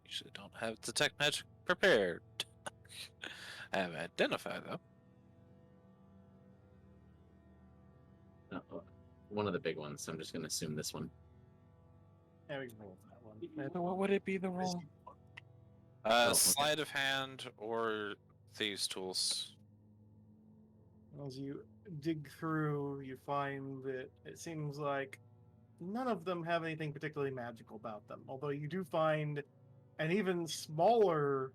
Usually don't have detect magic prepared. I have identified though. Oh, one of the big ones, so I'm just going to assume this one. Yeah, we can roll that one. So what would it be the roll? okay. Sleight of hand or thieves' tools. As you dig through, you find that it seems like none of them have anything particularly magical about them. Although you do find an even smaller,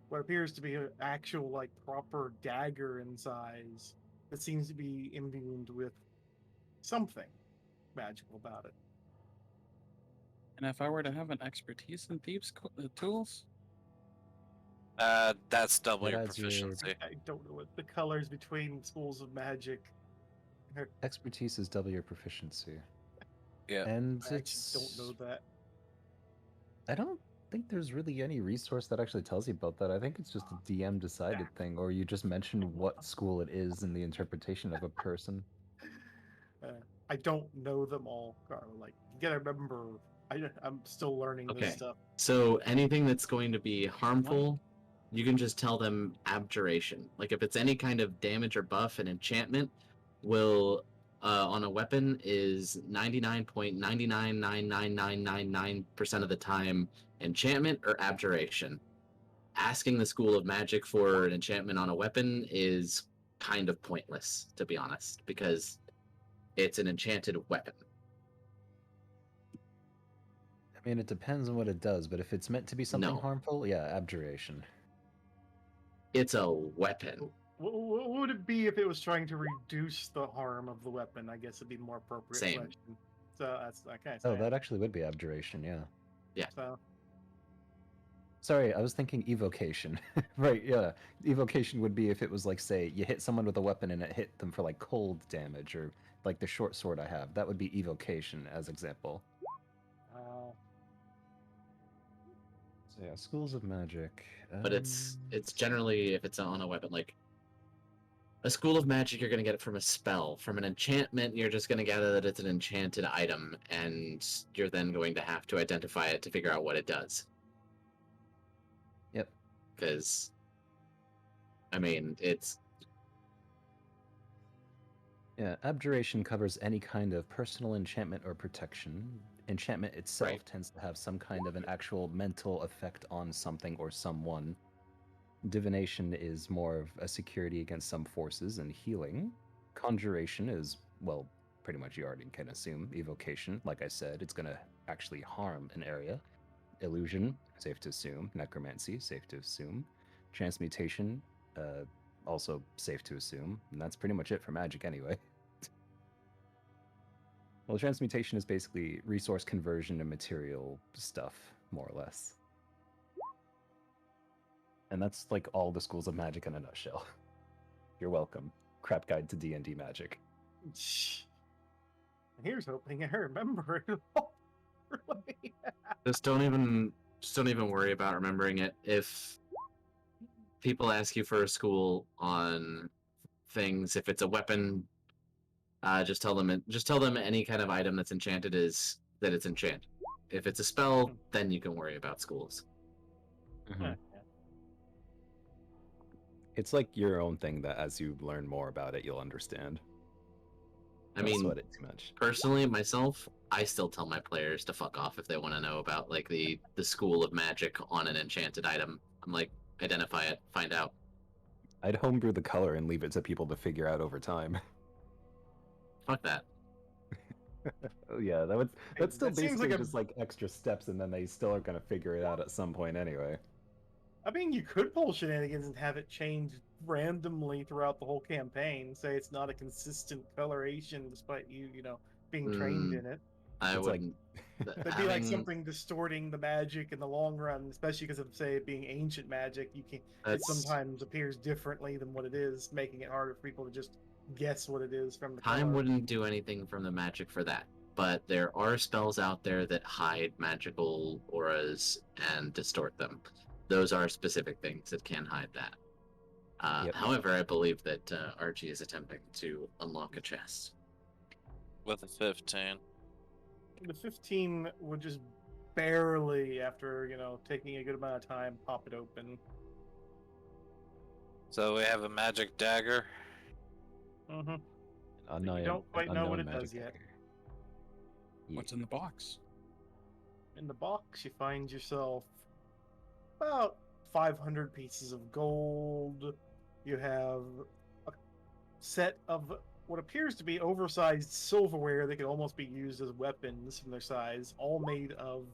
what appears to be an actual, like, proper dagger in size that seems to be imbued with something magical about it. And if I were to have an expertise in thieves' tools, That's double That your adds your- proficiency. I don't know what the colors between schools of magic. Expertise is double your proficiency. Yeah. And I it's... actually don't know that. I don't think there's really any resource that actually tells you about that. I think it's just a DM decided thing, or you just mention what school it is in the interpretation of a person. I don't know them all, Karla. Like, you gotta remember, I'm still learning this Okay. stuff. So anything that's going to be harmful, you can just tell them abjuration. Like if it's any kind of damage or buff, an enchantment will on a weapon is 99.999999% of the time enchantment or abjuration. Asking the School of Magic for an enchantment on a weapon is kind of pointless, to be honest, because it's an enchanted weapon. I mean, it depends on what it does, but if it's meant to be something No. harmful, yeah, abjuration. It's a weapon. What would it be if it was trying to reduce the harm of the weapon? I guess it'd be more appropriate Same. question. So that's okay. Oh, that actually would be abjuration, yeah. So Sorry, I was thinking evocation. Right, yeah. Evocation would be if it was like, say, you hit someone with a weapon and it hit them for like cold damage, or like the short sword I have. That would be evocation as example. So yeah, schools of magic. But it's generally, if it's on a weapon, like a School of Magic, you're going to get it from a spell. From an enchantment, you're just going to gather that it's an enchanted item, and you're then going to have to identify it to figure out what it does. Yep. Because, I mean, it's... Yeah, abjuration covers any kind of personal enchantment or protection. Enchantment itself Right. tends to have some kind of an actual mental effect on something or someone. Divination is more of a security against some forces and healing. Conjuration is, well, pretty much you already can assume. Evocation, like I said, it's going to actually harm an area. Illusion, safe to assume. Necromancy, safe to assume. Transmutation, also safe to assume. And that's pretty much it for magic anyway. Well, transmutation is basically resource conversion to material stuff, more or less. And that's like all the schools of magic in a nutshell. You're welcome. Crap guide to D&D magic. here's hoping I remember it all. Really. Just don't even worry about remembering it. If people ask you for a school on things, if it's a weapon, just tell them any kind of item that's enchanted is that it's enchanted. If it's a spell, then you can worry about schools. Mm-hmm. It's like your own thing that as you learn more about it, you'll understand. I mean, sweat it too much. Personally, myself, I still tell my players to fuck off if they want to know about like the School of Magic on an enchanted item. I'm like, identify it, find out. I'd homebrew the color and leave it to people to figure out over time. Fuck that. Oh, yeah, that's still That seems basically like just like extra steps, and then they still are gonna figure it out at some point anyway. I mean, you could pull shenanigans and have it change randomly throughout the whole campaign. Say it's not a consistent coloration despite you being trained in it. I wouldn't. That'd be like something distorting the magic in the long run, especially because of, say, it being ancient magic. It sometimes appears differently than what it is, making it harder for people to just guess what it is from the Time color. wouldn't do anything from the magic for that. But there are spells out there that hide magical auras and distort them. Those are specific things that can hide that. Yep. However, I believe that Archie is attempting to unlock a chest. With a 15. The 15 would just barely, after taking a good amount of time, pop it open. So we have a magic dagger. Mm-hmm. Unknown, You don't quite know what unknown it does magic yet. dagger. Yeah. what's in the box? In the box, you find yourself about 500 pieces of gold. You have set of what appears to be oversized silverware that could almost be used as weapons from their size, all made of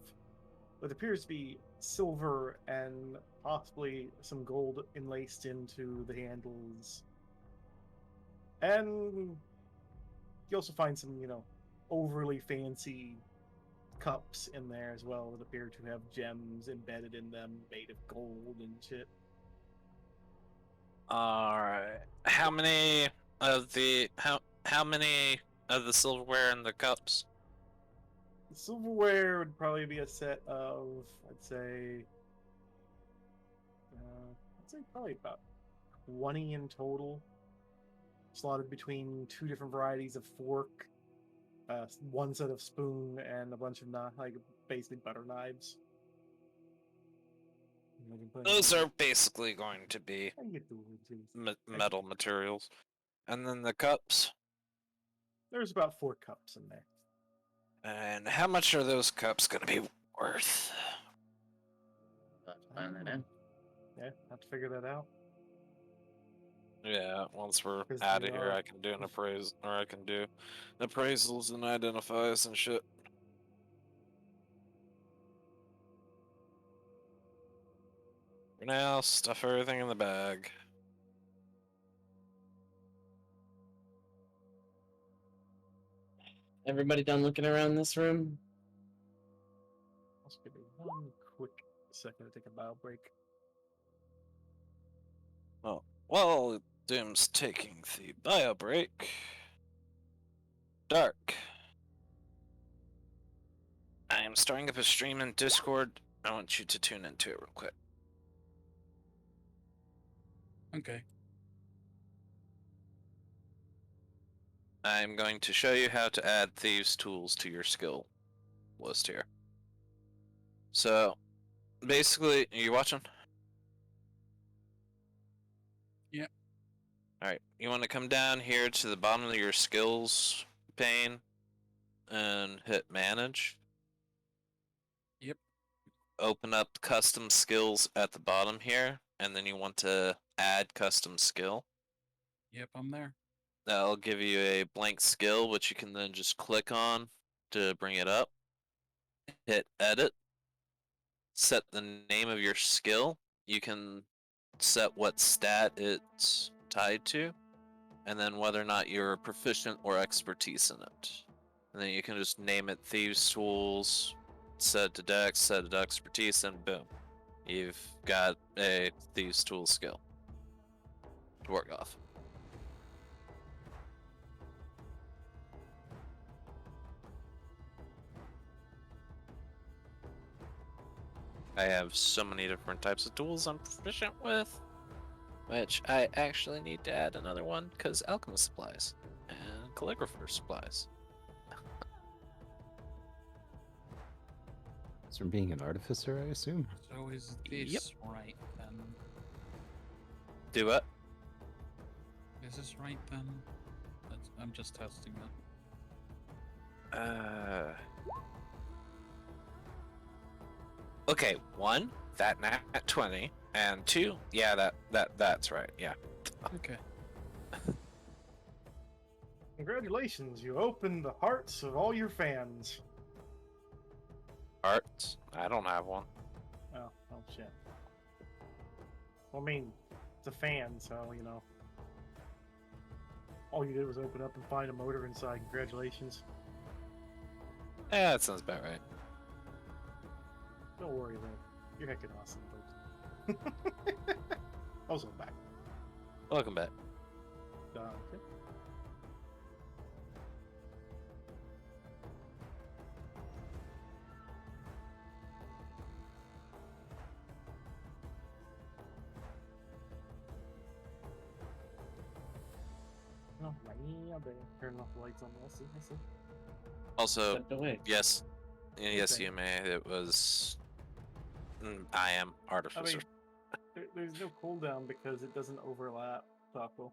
what appears to be silver and possibly some gold enlaced into the handles. And you also find some, overly fancy cups in there as well that appear to have gems embedded in them, made of gold and shit. All right. How many of the silverware in the cups? The silverware would probably be a set of, I'd say probably about 20 in total, slotted between two different varieties of fork, one set of spoon, and a bunch of basically butter knives. Those are basically going to be I get the word too. metal materials. And then the cups? There's about 4 cups in there. And how much are those cups going to be worth? Find that out. Yeah, have to figure that out. Yeah, once we're 'Cause out they of here, are- I can do an appraisal, or I can do appraisals and identifies and shit. For now, stuff everything in the bag. Everybody done looking around this room? Let's give me one quick second to take a bio break. Oh, well, Doom's taking the bio break. Dark. I am starting up a stream in Discord. I want you to tune into it real quick. Okay. I'm going to show you how to add thieves' tools to your skill list here. So, basically, are you watching? Yeah. Alright, you want to come down here to the bottom of your skills pane and hit manage. Yep. Open up custom skills at the bottom here, and then you want to add custom skill. Yep, I'm there. That'll give you a blank skill, which you can then just click on to bring it up. Hit edit. Set the name of your skill. You can set what stat it's tied to, and then whether or not you're proficient or expertise in it. And then you can just name it Thieves' Tools, set it to Dex, set it to expertise, and boom. You've got a Thieves' Tool skill to work off. I have so many different types of tools I'm proficient with, which I actually need to add another one because alchemist supplies and calligrapher supplies. It's from being an artificer, I assume. So is this right then? Do what? Is this right then? I'm just testing it. Okay, 1, that nat 20, and 2, yeah, that's right, yeah. Okay. Congratulations, you opened the hearts of all your fans. Arts? I don't have one. Oh shit. Well, I mean, it's a fan, so, all you did was open up and find a motor inside. Congratulations. Yeah, that sounds about right. Don't worry, though. You're heckin' awesome, folks. Also, I'm back. Welcome back. Okay. Oh, yeah, better turn off the lights on this. I see. Also, Stepped away. yes, yes, Okay. Yume, it was... I am I Artificer. mean, there's no cooldown because it doesn't overlap, Taco.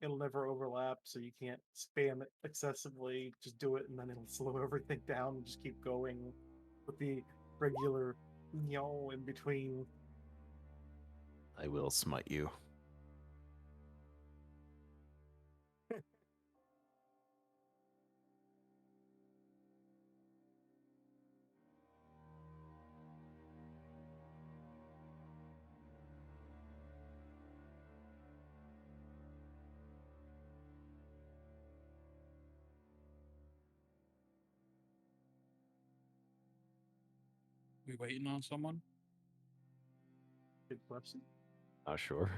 It'll never overlap, so you can't spam it excessively. Just do it, and then it'll slow everything down and just keep going with the regular in between. I will smite you. We waiting on someone? Good question. Not sure.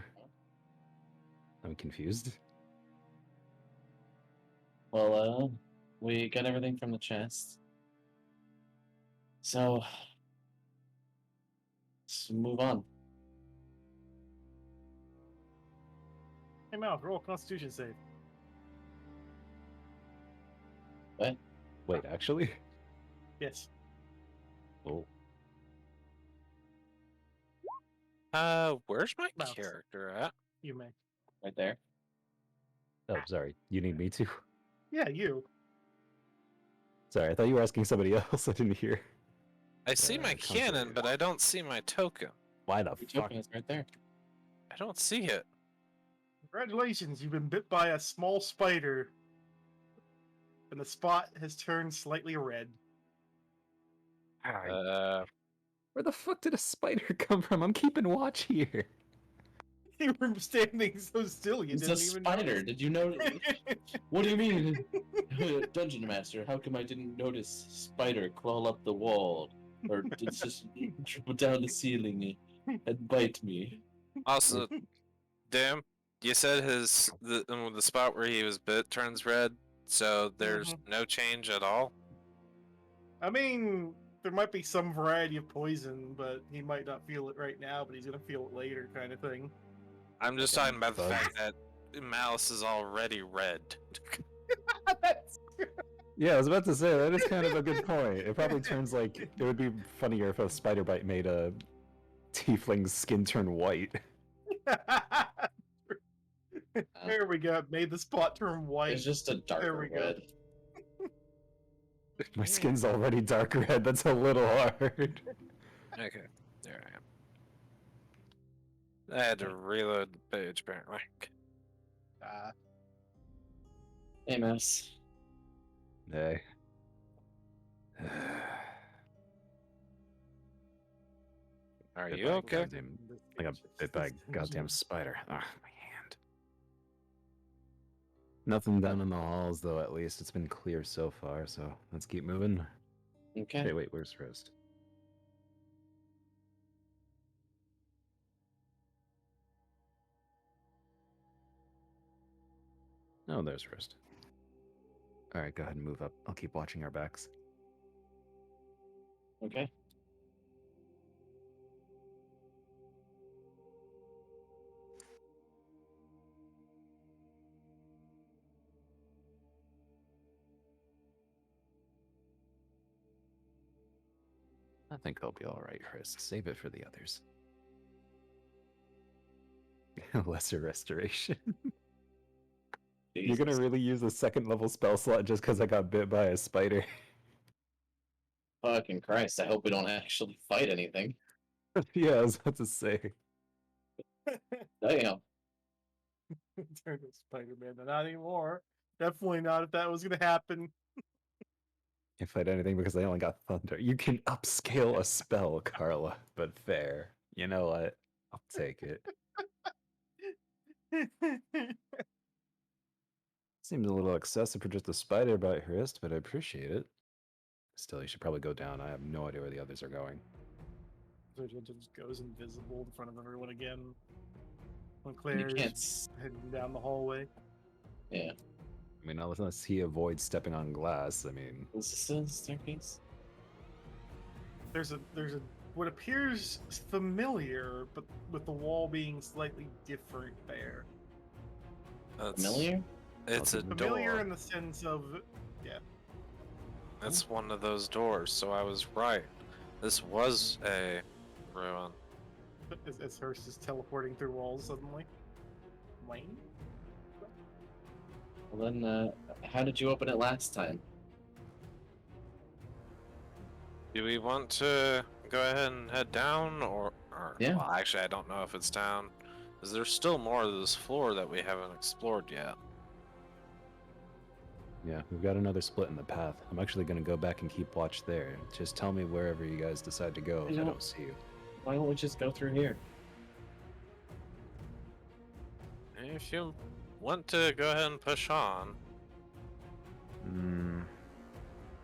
I'm confused. Well, we got everything from the chest. So, let's move on. Hey, Mal, roll a Constitution save. What? Wait, actually? Yes. Oh. Where's my Mouse. character at? You may. Right there. Oh, sorry. You need me to? Yeah, you. Sorry, I thought you were asking somebody else. I didn't hear. I see my cannon, but I don't see my token. Why the Your fuck? token is right there. I don't see it. Congratulations, you've been bit by a small spider. And the spot has turned slightly red. Where the fuck did a spider come from? I'm keeping watch here. You were standing so still, you It's a didn't even spider. notice. Did you notice? What do you mean? Dungeon Master, how come I didn't notice spider crawl up the wall? Or just dribble down the ceiling and bite me? Also, damn, you said the spot where he was bit turns red, so there's no change at all. I mean, there might be some variety of poison, but he might not feel it right now, but he's gonna feel it later, kind of thing. I'm just talking about the fact that Mouse is already red. That's... Yeah, I was about to say, that is kind of a good point. It probably turns like, it would be funnier if a spider bite made a tiefling's skin turn white. There we go. Made the spot turn white. It's just a darker red. My skin's already dark red, that's a little hard. Okay, there I am. I had to reload the page, apparently. Hey, Mouse. Hey. Are you okay? I got bit by a goddamn spider. Ah, my hand. Nothing down in the halls, though, at least. It's been clear so far, so let's keep moving. Okay. Hey, wait, where's Hrist? Oh, there's Hrist. Alright, go ahead and move up. I'll keep watching our backs. Okay. I think I'll be alright, Hrist. Save it for the others. Lesser restoration. You're gonna really use a second level spell slot just because I got bit by a spider? Fucking Christ, I hope we don't actually fight anything. Yeah, I was about to say. Damn. Turn to Spider-Man, but not anymore. Definitely not if that was gonna happen. Can't fight anything because I only got thunder. You can upscale a spell, Karla, but fair. You know what? I'll take it. Seems a little excessive for just a spider bite, Hrist, but I appreciate it. Still, you should probably go down. I have no idea where the others are going. Argento just goes invisible in front of everyone again. When You Claire's can't. heading down the hallway. Yeah. I mean, unless he avoids stepping on glass, I mean... Is this a staircase? There's a what appears familiar, but with the wall being slightly different there. Familiar? It's a Familiar door. in the sense of, yeah. It's one of those doors, so I was right. This was a ruin. As Hrist is teleporting through walls suddenly. Wayne? Well then, how did you open it last time? Do we want to go ahead and head down, or Yeah. Well, actually, I don't know if it's down. Is there still more of this floor that we haven't explored yet? Yeah, we've got another split in the path. I'm actually going to go back and keep watch there. Just tell me wherever you guys decide to go if I don't see you. Why don't we just go through here? If you want to go ahead and push on.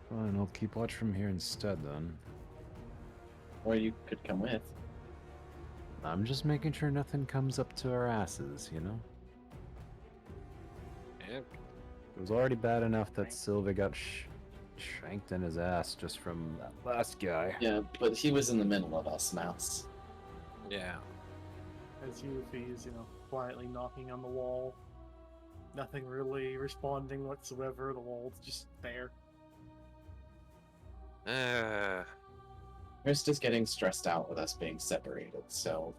Fine, I'll keep watch from here instead then. Or you could come with. I'm just making sure nothing comes up to our asses, you know? Yep. It was already bad enough that Sylvic got shanked in his ass just from that last guy. Yeah, but he was in the middle of us, Mouse. Yeah. As Yuffie's, quietly knocking on the wall. Nothing really responding whatsoever. The wall's just there. Hrist is getting stressed out with us being separated, so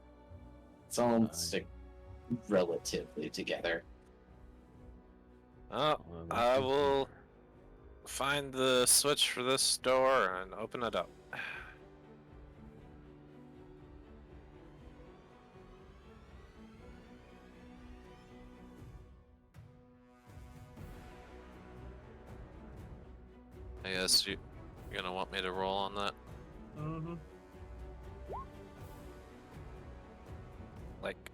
it's all stick relatively together. Oh, I will find the switch for this door and open it up. I guess you're gonna want me to roll on that? Mm-hmm. Like,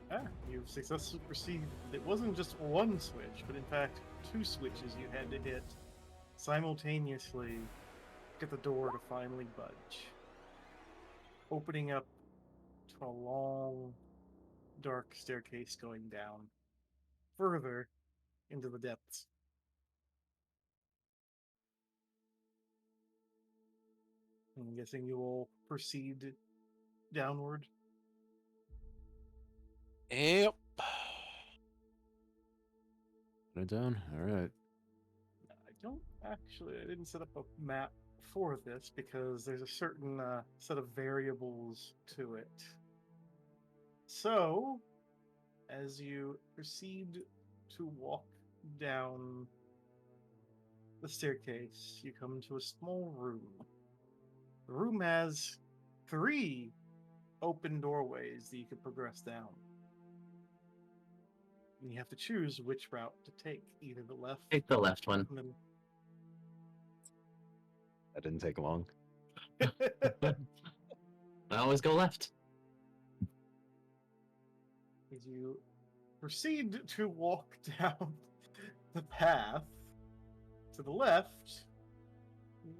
You've successfully perceived it wasn't just one switch, but in fact 2 switches you had to hit simultaneously to get the door to finally budge. Opening up to a long, dark staircase going down further into the depths. I'm guessing you will proceed downward. yep. Put it down? Alright. I didn't set up a map for this because there's a certain set of variables to it. So, as you proceed to walk down the staircase, you come to a small room. The room has 3 open doorways that you can progress down. And you have to choose which route to take, either the left. Take the left one. and then- That didn't take long. I always go left. As you proceed to walk down the path to the left, you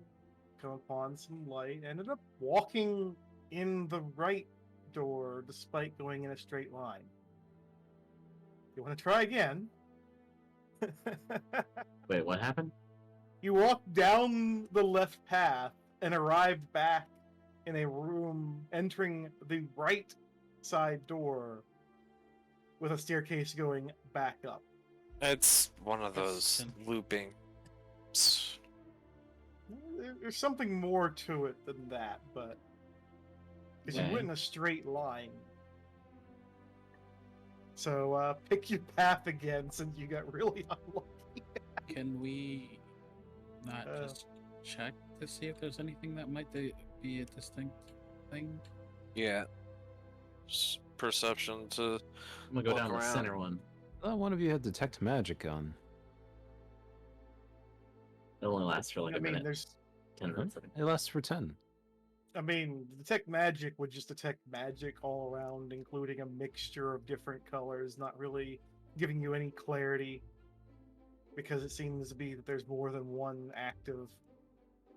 come upon some light, ended up walking in the right door despite going in a straight line. You want to try again? Wait, what happened? You walked down the left path and arrived back in a room entering the right side door with a staircase going back up. It's one of those looping. There's something more to it than that, but because you went in a straight line. So pick your path again since you got really unlucky. Can we not just check to see if there's anything that might be a distinct thing? Yeah. Perception to. I'm gonna go Walk down the around. center one. I thought one of you had detect magic on. It only lasts for like I a mean, minute. there's. 10 minutes. It lasts for 10. I mean, detect magic would just detect magic all around, including a mixture of different colors, not really giving you any clarity, because it seems to be that there's more than one active.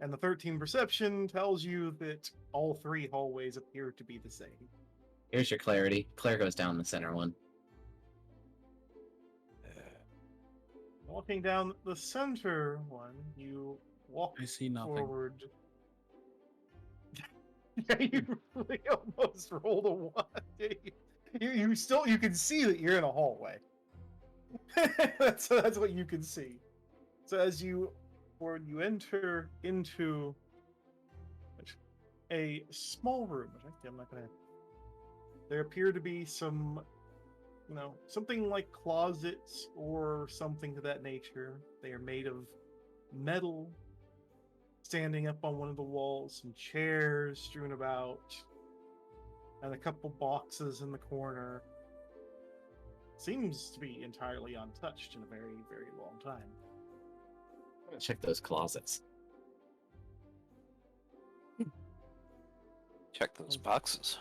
And the 13 perception tells you that all 3 hallways appear to be the same. Here's your clarity. Clair goes down the center one. Walking down the center one, you walk I see nothing. forward. Yeah, you really almost rolled a 1. You can see that you're in a hallway. that's what you can see. So as you enter into a small room, which actually I'm not gonna. There appear to be some, something like closets or something to that nature. They are made of metal. Standing up on one of the walls, some chairs strewn about, and a couple boxes in the corner. Seems to be entirely untouched in a very, very long time. I'm gonna check those closets. Check those boxes.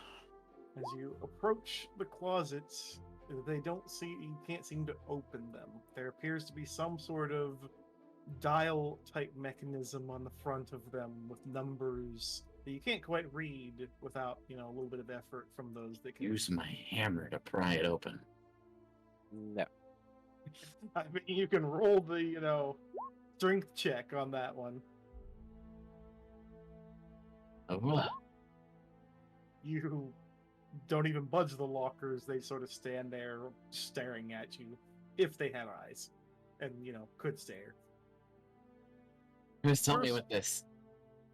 As you approach the closets, you can't seem to open them. There appears to be some sort of dial type mechanism on the front of them with numbers You can't quite read without, a little bit of effort from those that can. Use my hammer to pry it open. No. I mean, you can roll the, strength check on that one. Oh, You don't even budge the lockers. They sort of stand there staring at you, if they have eyes, and, could stare. just help me with this.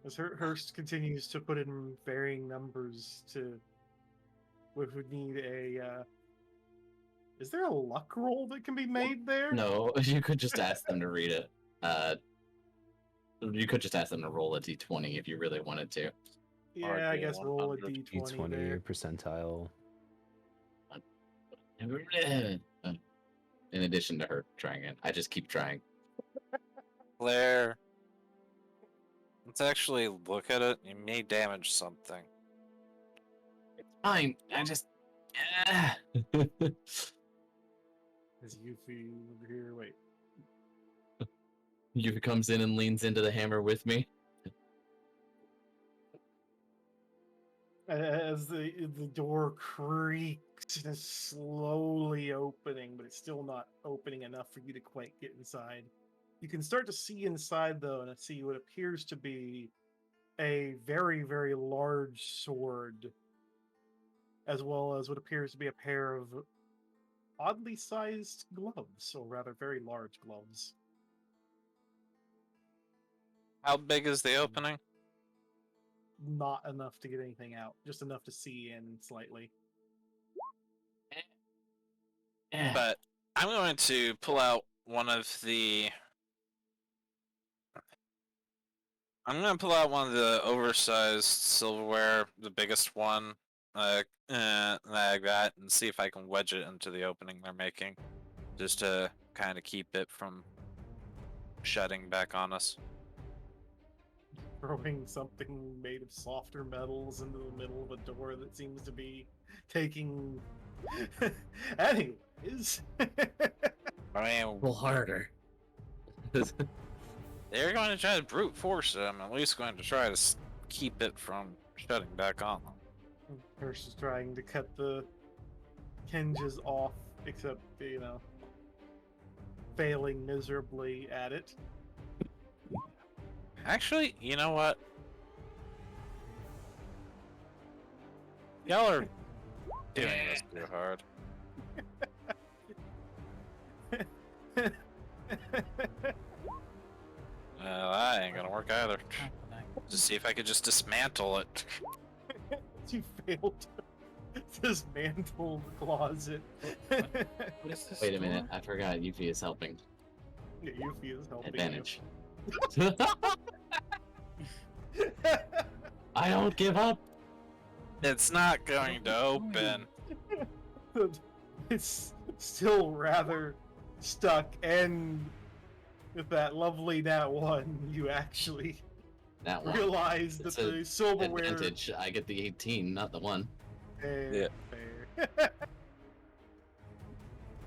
As Hrist continues to put in varying numbers we would need a, is there a luck roll that can be made there? No, you could just ask them to read it. You could just ask them to roll a d20 if you really wanted to. Yeah, I guess roll a 100. d20 D20 there. percentile. In addition to her trying it, I just keep trying. Claire, let's actually look at it. You may damage something. It's fine. I just. As Yuffie over here, wait. Yuffie comes in and leans into the hammer with me. As the door creaks and is slowly opening, but it's still not opening enough for you to quite get inside. You can start to see inside, though, and see what appears to be a very, very large sword, as well as what appears to be a pair of oddly sized gloves, or rather very large gloves. How big is the opening? Not enough to get anything out, just enough to see in slightly. But I'm going to pull out one of the. I'm going to pull out one of the oversized silverware, the biggest one, like that, and see if I can wedge it into the opening they're making, just to kind of keep it from shutting back on us. Throwing something made of softer metals into the middle of a door that seems to be taking. Anyways. I mean, A little harder. they're going to try to brute force it. I'm at least going to try to keep it from shutting back on them. Hrist is trying to cut the hinges off, except, failing miserably at it. Actually, you know what? Y'all are doing this too hard. Well, that ain't gonna work either. Just see if I could just dismantle it. You failed to dismantle the closet. What is this? Wait a minute, door? I forgot. Yuffie is helping. Yeah, Yuffie is helping. Advantage. I don't give up. It's not going to open. It's still rather stuck, and with that lovely nat 1, you actually That one. realize that It's a the silverware. Advantage. I get the 18, not the 1. Yeah. Fair.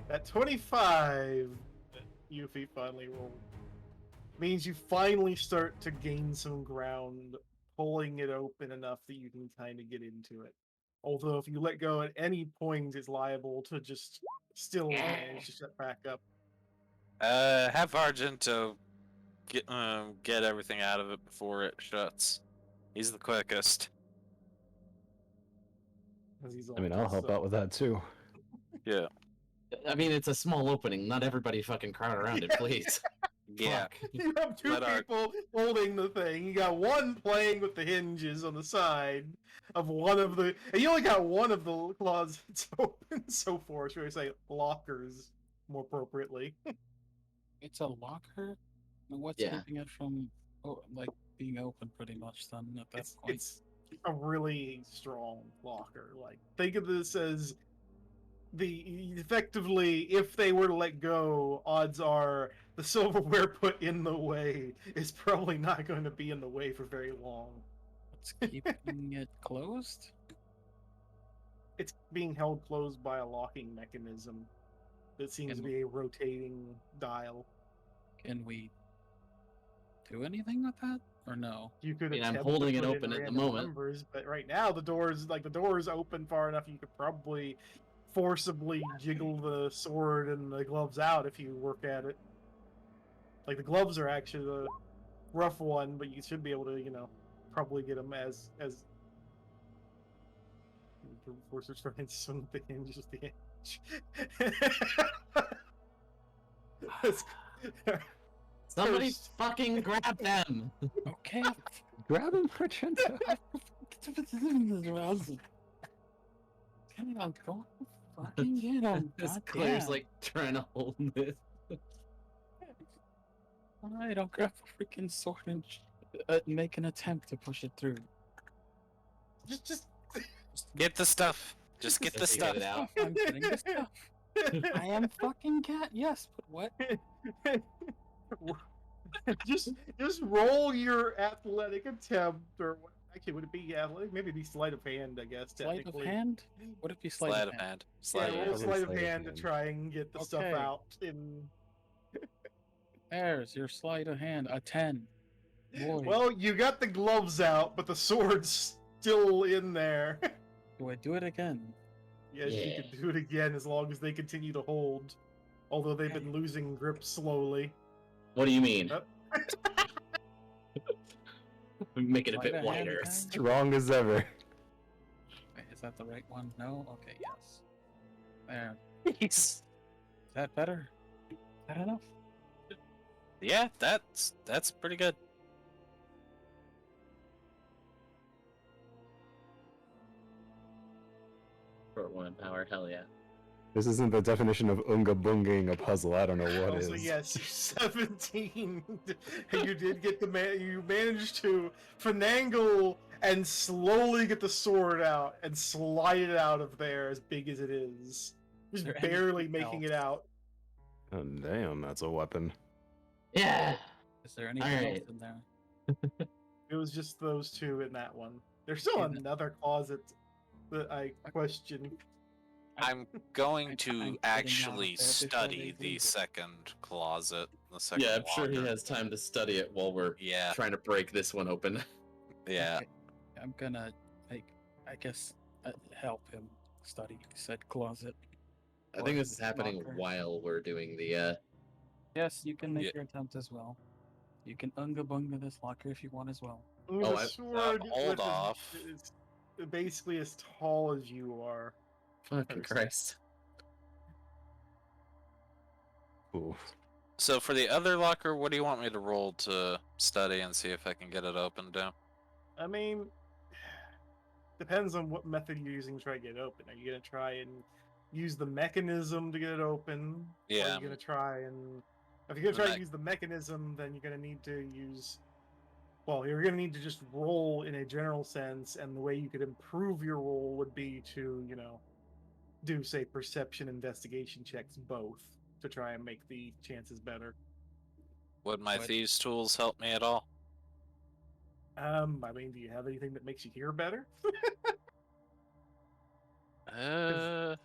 At 25, Yuffie finally rolled. Means you finally start to gain some ground, pulling it open enough that you can kind of get into it. Although if you let go at any point, it's liable to just still manage to shut back up. Have Argento get everything out of it before it shuts. He's the quickest. As he's I mean, I'll help out with that too. Yeah. I mean, it's a small opening. Not everybody fucking crowd around it, please. Yeah. Fuck. You have two Let our- people holding the thing. You got one playing with the hinges on the side of one of the, and you only got one of the closets open so far. Should I say lockers, more appropriately? It's a locker? What's Yeah. keeping it from being open pretty much then at that point? It's a really strong locker. Like, think of this as effectively, if they were to let go, odds are the silverware put in the way is probably not going to be in the way for very long. What's keeping it closed? It's being held closed by a locking mechanism that seems to be a rotating dial. Can we do anything with that? or no? You could. I mean, I'm attempt to holding it put in open at the random moment. numbers, but right now the door's open far enough. You could probably forcibly jiggle the sword and the gloves out if you work at it. Like the gloves are actually the rough one, but you should be able to, probably get them as force trying to swing the hinge is the edge. Somebody First. fucking grab them! Okay. Grab him, Argento. Go fucking get him. This Claire's like trying to hold this. Alright, I'll grab a freaking sword and make an attempt to push it through. Just Get the stuff. Just get the Just stuff. get it out. I'm getting the stuff. I am fucking cat. Yes, but what? just roll your athletic attempt, or what? Actually, would it be athletic? Maybe it'd be sleight of hand, I guess. Sleight of Technically. hand? Would it be Sleight of hand. Yeah, Sleight of roll hand. sleight of Sleight of hand to hand. try and get the stuff Okay. out. In There's your sleight of hand. A 10. Boy, well, you got the gloves out, but the sword's still in there. do I do it again? Yes, you Yeah. can do it again as long as they continue to hold. Although they've been losing grip slowly. What do you mean? Yep. Make it a Sleight bit of hand wider. again? Strong as ever. Wait, is that the right one? No? Okay, yes. There. Jeez. Is that better? Is that enough? Yeah, that's pretty good. Short one power, hell yeah. This isn't the definition of unga bungaing a puzzle. I don't know what Also, is. yes, 17. You did get you managed to finagle and slowly get the sword out and slide it out of there as big as it is. Just there barely anything making it else? out. Oh, damn, that's a weapon. Yeah! Is there anything Alright. else in there? It was just those two in that one. There's still In the- another closet that I question. I'm going I'm to getting out of actually there before study they the leave. second closet. The second Yeah, I'm sure he locker. has time to study it while we're Yeah, trying to break this one open. yeah. Okay, I'm gonna help him study said closet. I think this is happening Locker. while we're doing the Yes, you can make Yeah. your attempt as well. You can unga bunga this locker if you want as well. The Oh, sword hold with off. is basically as tall as you are. fucking Christ. Ooh. So for the other locker, what do you want me to roll to study and see if I can get it opened down? I mean, depends on what method you're using to try to get it open. Are you gonna try and use the mechanism to get it open? Or Yeah, are you gonna try and if you're gonna The try mech- to use the mechanism, then you're gonna need to use. Well, you're gonna need to just roll in a general sense, and the way you could improve your roll would be to, do say perception investigation checks both to try and make the chances better. Would my What? thieves' tools help me at all? I mean, do you have anything that makes you hear better? Uh,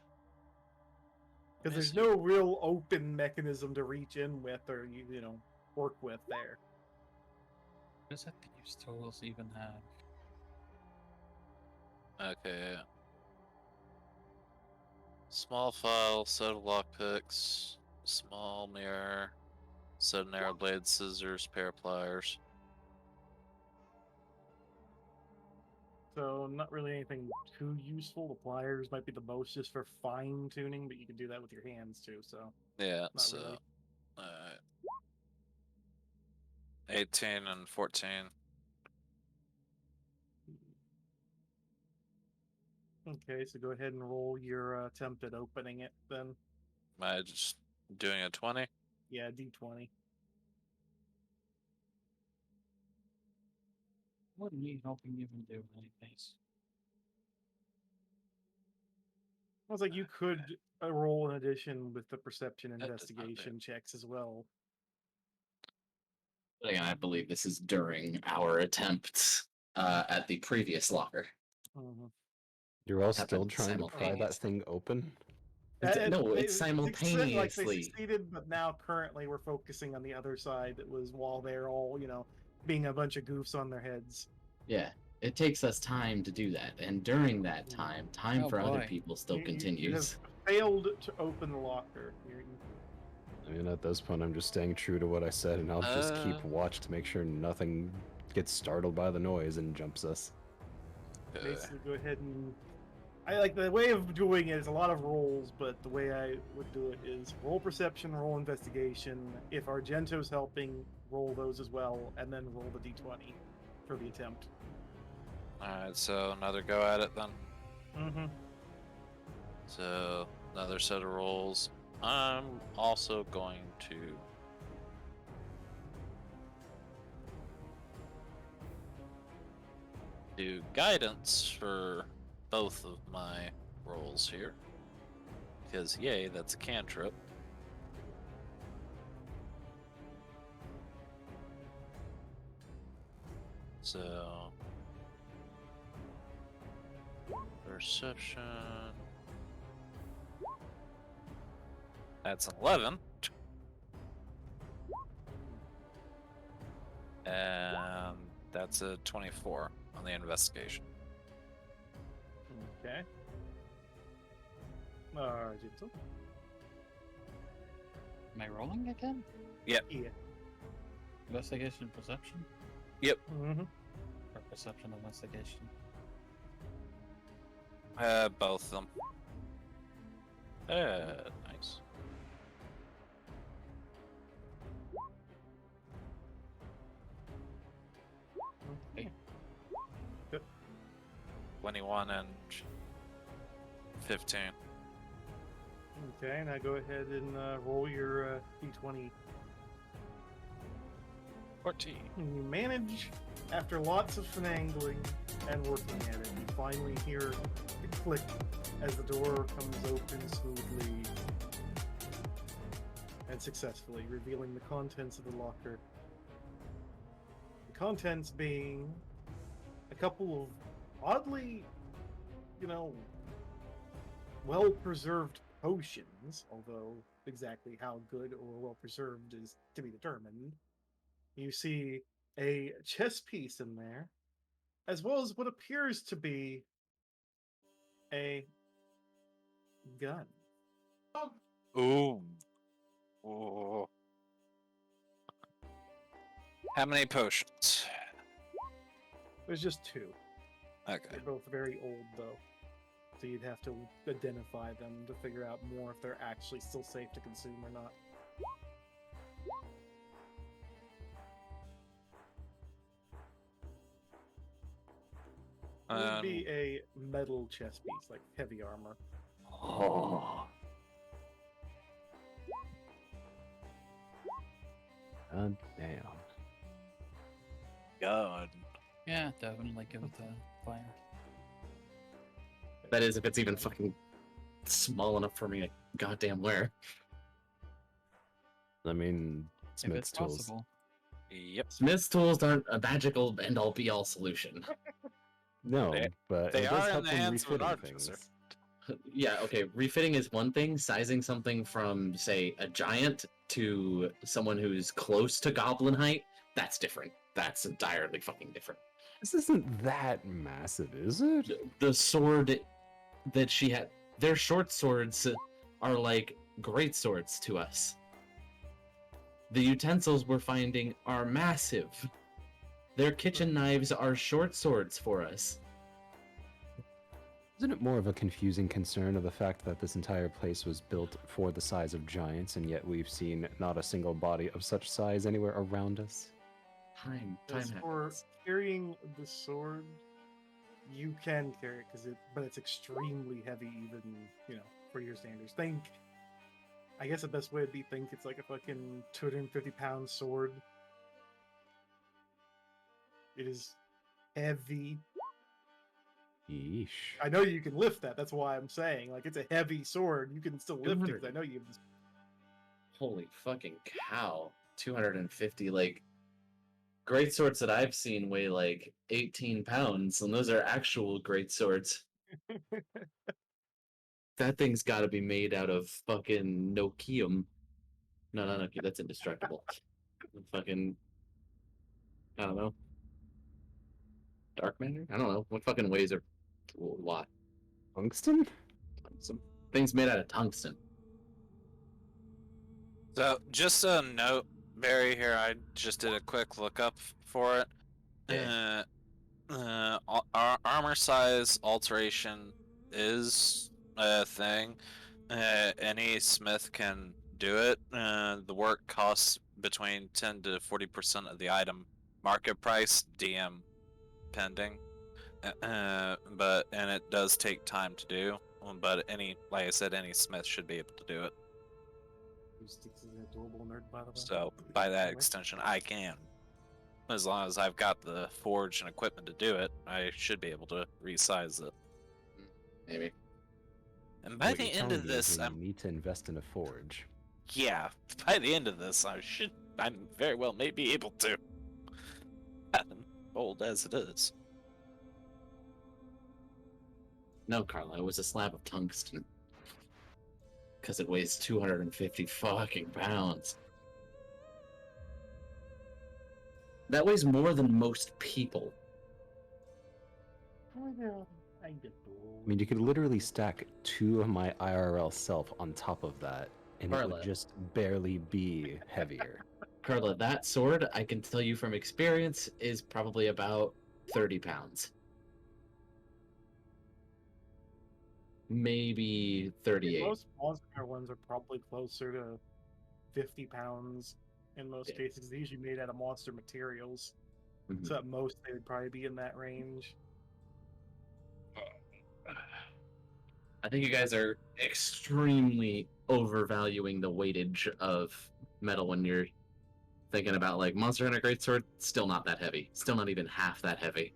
Because Yes, there's no real open mechanism to reach in with or work with there. What does that thieves' tools even have? okay. Small file, set of lockpicks, small mirror, set of narrow blade scissors, pair of pliers. So not really anything too useful. The pliers might be the most just for fine tuning, but you can do that with your hands too. So Yeah, Not so really. 18 and 14. okay, so go ahead and roll your attempt at opening it then. Am I just doing a 20? Yeah, D20. What need helping even do anything? I was like, you could roll in addition with the perception That did not investigation checks as well. But again, I believe this is during our attempt at the previous locker. Mhm. You're all Happened still trying to pry that simultaneously. thing open? No, it's Like simultaneously. they succeeded, but now currently we're focusing on the other side. That was while they're all, being a bunch of goofs on their heads. Yeah, it takes us time to do that, and during that time, Oh, for other boy. people still You have continues. failed to open the locker. I mean, at this point, I'm just staying true to what I said, and I'll just keep Uh. watch to make sure nothing gets startled by the noise and jumps us. Basically, go ahead and. I like the way of doing it is a lot of rolls, but the way I would do it is roll perception, roll investigation. If Argento's helping, roll those as well, and then roll the d20 for the attempt. Alright, so another go at it then. Mm-hmm. So another set of rolls. I'm also going to do guidance for both of my rolls here. Because yay, that's a cantrip. So perception. That's an 11. And that's a 24 on the investigation. Okay. Argento. Am I rolling again? Yeah. Investigation, perception, Mm-hmm. or perception, investigation? Both of them. Nice. Okay. 21 and 15. Okay, now go ahead and roll your d20. 14. And you manage, after lots of finagling and working at it, you finally hear the click as the door comes open smoothly and successfully, revealing the contents of the locker. The contents being a couple of oddly, well-preserved potions, although exactly how good or well-preserved is to be determined. You see a chess piece in there, as well as what appears to be a gun. Ooh. Ooh. How many potions? There's just two. Okay. They're both very old, though. So you'd have to identify them to figure out more if they're actually still safe to consume or not. It would be a metal chess piece, like heavy armor. Oh, God damn. God. Yeah, definitely give it a fire. that is if it's even fucking small enough for me to goddamn wear. I mean, If Smith's it's tools. possible. Yep. Smith's tools aren't a magical end-all be-all solution. No, They- but they it does are in help the when hands of an refitting artificer. things. Yeah, okay, refitting is one thing, sizing something from, say, a giant to someone who's close to goblin height, that's different. That's entirely fucking different. This isn't that massive, is it? The sword that she had, their short swords are like great swords to us. The utensils we're finding are massive. Their kitchen knives are short swords for us. Isn't it more of a confusing concern of the fact that this entire place was built for the size of giants, and yet we've seen not a single body of such size anywhere around us? Time As for happens. carrying the sword, you can carry it, but it's extremely heavy, even, for your standards. I guess the best way would be think it's like a fucking 250-pound sword. It is heavy. Yeesh. I know you can lift that. That's why I'm saying, like, it's a heavy sword. You can still lift it, 'cause I know you. Holy fucking cow. 250, like, great swords that I've seen weigh like 18 pounds, and those are actual great swords. That thing's gotta be made out of fucking Nokium. No, not Nokium, that's indestructible. Fucking I don't know. Dark matter? I don't know. What fucking ways are what? Tungsten? Some things made out of tungsten. So, just a note, Barry, here, I just did a quick lookup for it. Yeah. Our armor size alteration is a thing. Any smith can do it. The work costs between 10 to 40% of the item market price, DM pending. And it does take time to do. But like I said, any smith should be able to do it. Sticks is an adorable nerd, by the way. So by that extension, I can. As long as I've got the forge and equipment to do it, I should be able to resize it. Maybe. And by What the you're end telling of me is this, we need to invest in a forge. yeah, by the end of this, I'm very well may be able to. Old as it is. No, Karla, it was a slab of tungsten. Because it weighs 250 fucking pounds. That weighs more than most people. I mean, you could literally stack 2 of my IRL self on top of that, and it Karla. would just barely be heavier. Karla, that sword, I can tell you from experience, is probably about 30 pounds. Maybe 38. Most monster ones are probably closer to 50 pounds in most cases. They're usually made out of monster materials. Mhm. So at most, they would probably be in that range. I think you guys are extremely overvaluing the weightage of metal when you're thinking about, like, Monster Hunter Greatsword, still not that heavy. Still not even half that heavy.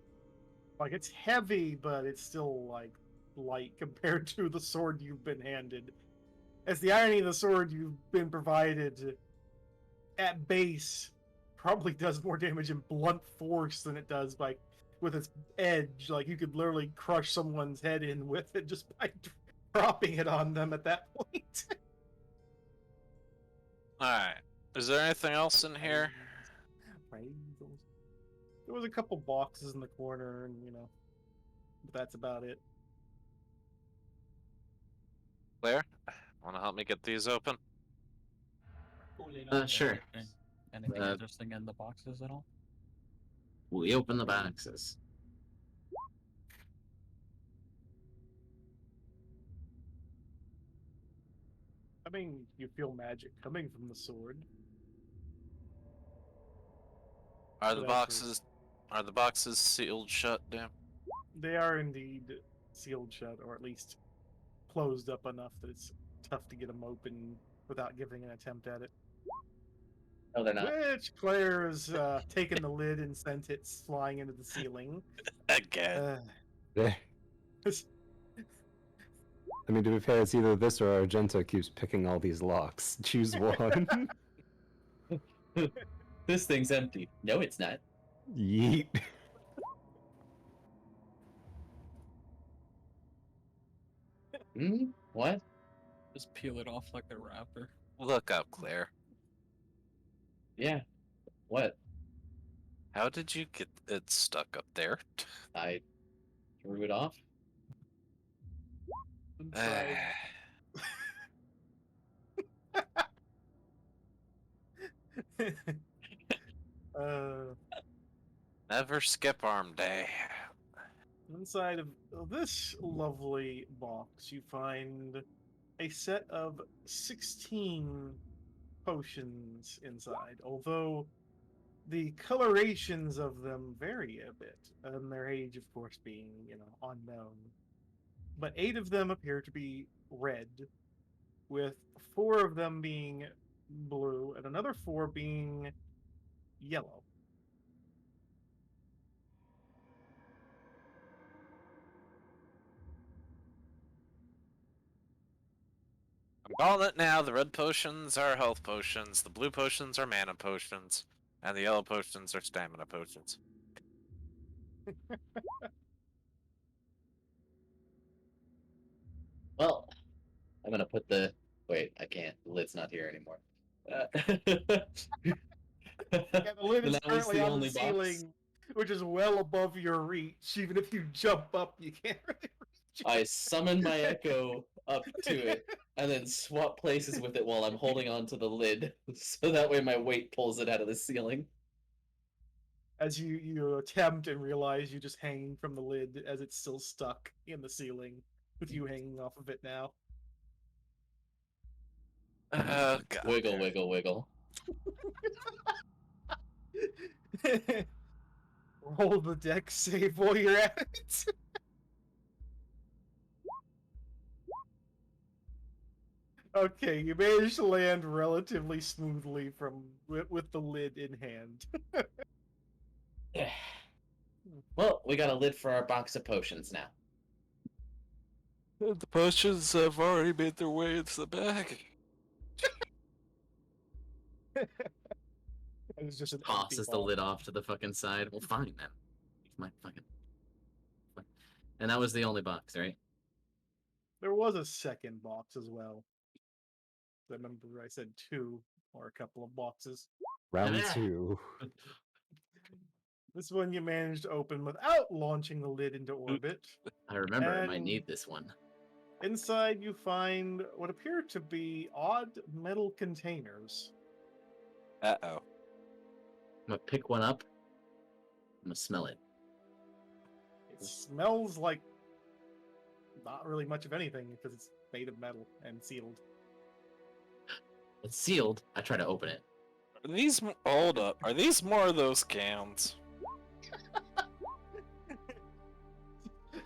Like, it's heavy, but it's still, like, light compared to the sword you've been handed. As the irony of the sword you've been provided, at base, probably does more damage in blunt force than it does by with its edge. Like, you could literally crush someone's head in with it just by dropping it on them at that point. Alright. Is there anything else in here? There was a couple boxes in the corner, and but that's about it. Claire? Want to help me get these open? Sure. Anything Uh, interesting in the boxes at all? We open the boxes. I mean, you feel magic coming from the sword. Are the But actually- boxes sealed shut, Dan? They are indeed sealed shut, or at least closed up enough that it's tough to get them open without giving an attempt at it. No, they're not. Which Claire's taken the lid and sent it flying into the ceiling. Again. There. I mean, to be fair, it's either this or Argento keeps picking all these locks. Choose one. This thing's empty. No, it's not. Yeet. What? Just peel it off like a wrapper. Look up, Claire. Yeah. What? How did you get it stuck up there? I threw it off? Inside. Never skip arm day. Inside of this lovely box, you find a set of 16 potions inside, although the colorations of them vary a bit, and their age, of course, being, unknown. But 8 of them appear to be red, with 4 of them being blue, and another 4 being yellow. I'm calling it now. The red potions are health potions, the blue potions are mana potions, and the yellow potions are stamina potions. Well, I'm gonna put the... Wait, I can't. The lid's not here anymore. Yeah, the lid is Then that was currently the on only the box. ceiling, which is well above your reach. Even if you jump up, you can't really reach it. I summon my echo up to it, and then swap places with it while I'm holding on to the lid, so that way my weight pulls it out of the ceiling. As you attempt and realize you're just hanging from the lid as it's still stuck in the ceiling, with you hanging off of it now. Oh, God. Wiggle, wiggle, wiggle. Roll the deck save while you're at it. Okay, you managed to land relatively smoothly with the lid in hand. Well, we got a lid for our box of potions now. The potions have already made their way into the bag. It was just an empty Tosses the box. lid off to the fucking side. Well, fine then. My fucking. And that was the only box, right? There was a second box as well. I remember I said 2 or a couple of boxes. Round Yeah. 2. This one you managed to open without launching the lid into orbit. I remember I might And- need this one. Inside you find what appear to be odd metal containers. Uh-oh. I'm gonna pick one up. I'm gonna smell it. It smells like not really much of anything because it's made of metal and sealed. It's sealed. I try to open it. Are these... Hold up. Are these more of those cans?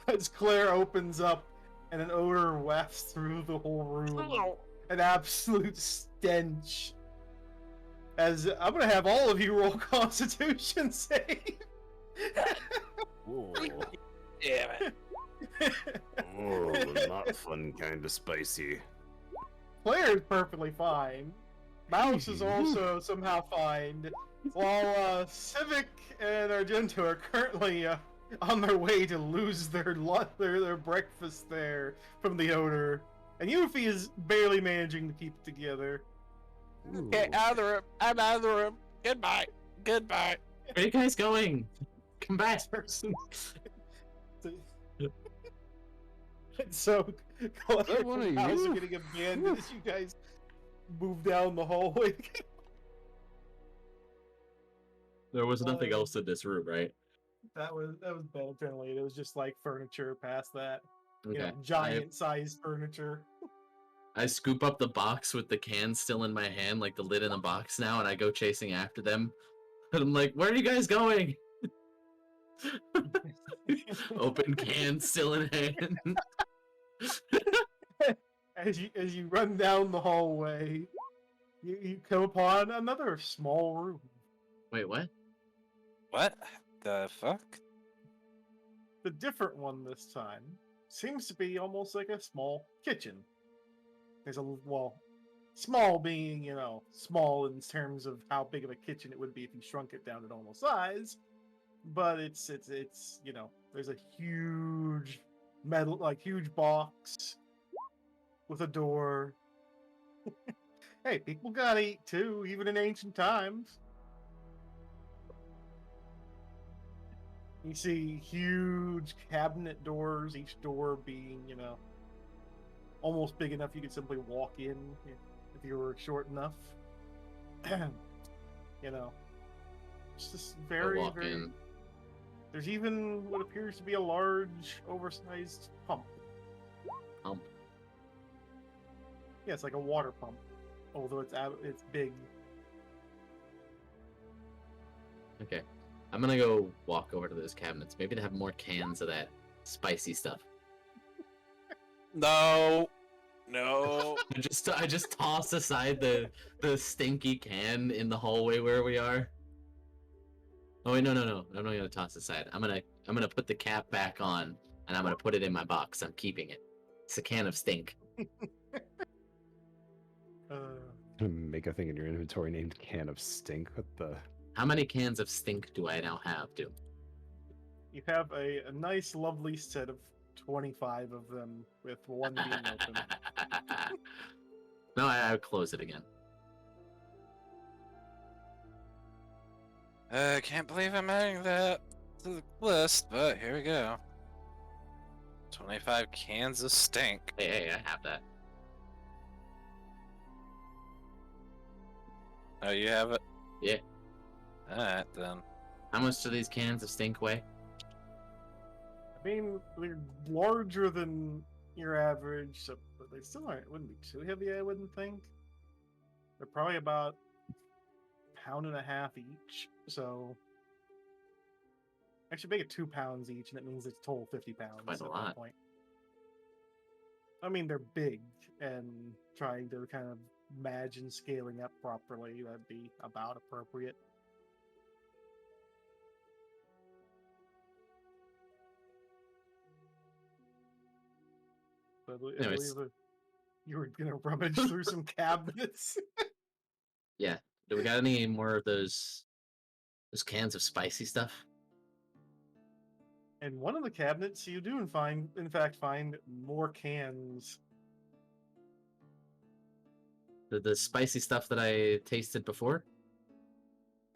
As Claire opens up and an odor wafts through the whole room. An absolute stench. As I'm gonna have all of you roll Constitution save. Ooh. Damn it. Oh, not fun kind of spicy. Claire is perfectly fine. Mouse is also somehow fine. While Sylvic and Argento are currently on their way to lose their breakfast there from the odor. And Yuffie is barely managing to keep it together. Okay, out of the room. I'm out of the room. Goodbye. Goodbye. Where are you guys going? Come back. So, Claire one and of Mouse you? are getting abandoned as you guys move down the hallway. There was nothing else in this room, right? That was better generally. It was just like furniture past that. Okay. You know, giant sized furniture. I scoop up the box with the can still in my hand, like the lid in the box now, and I go chasing after them. And I'm like, where are you guys going? Open can still in hand. As you run down the hallway, you come upon another small room. Wait, what? What the fuck? The different one this time seems to be almost like a small kitchen. There's small being, you know, small in terms of how big of a kitchen it would be if you shrunk it down to normal size. But it's you know, there's a huge huge box with a door. Hey, people gotta eat too, even in ancient times. You see huge cabinet doors, each door being, you know, almost big enough you could simply walk in if you were short enough. You know, it's just very, walk very. in. There's even what appears to be a large, oversized pump. Pump. Yeah, it's like a water pump, although it's big. Okay. I'm gonna go walk over to those cabinets. Maybe they have more cans of that spicy stuff. No. No. I just toss aside the stinky can in the hallway where we are. Oh wait, no. I'm not gonna toss it aside. I'm gonna put the cap back on and I'm gonna put it in my box. I'm keeping it. It's a can of stink. Make a thing in your inventory named Can of Stink. What the? How many cans of stink do I now have, dude? You have a nice, lovely set of 25 of them, with one being open. No, I close it again. Can't believe I'm adding that to the list, but here we go. 25 cans of stink. Hey, I have that. Oh, you have it? Yeah. Alright, then. How much do these cans of stink weigh? I mean, they're larger than your average, so, but they still wouldn't be too heavy, I wouldn't think. They're probably about a pound and a half each, so actually make it 2 pounds each, and that means it's total 50 pounds Quite a at lot. that point. I mean, they're big, and trying to kind of imagine scaling up properly, that'd be about appropriate. So I Anyways. believe you were gonna rummage through some cabinets. Yeah. Do we got any more of those cans of spicy stuff? In one of the cabinets, you do in fact find more cans. The spicy stuff that I tasted before?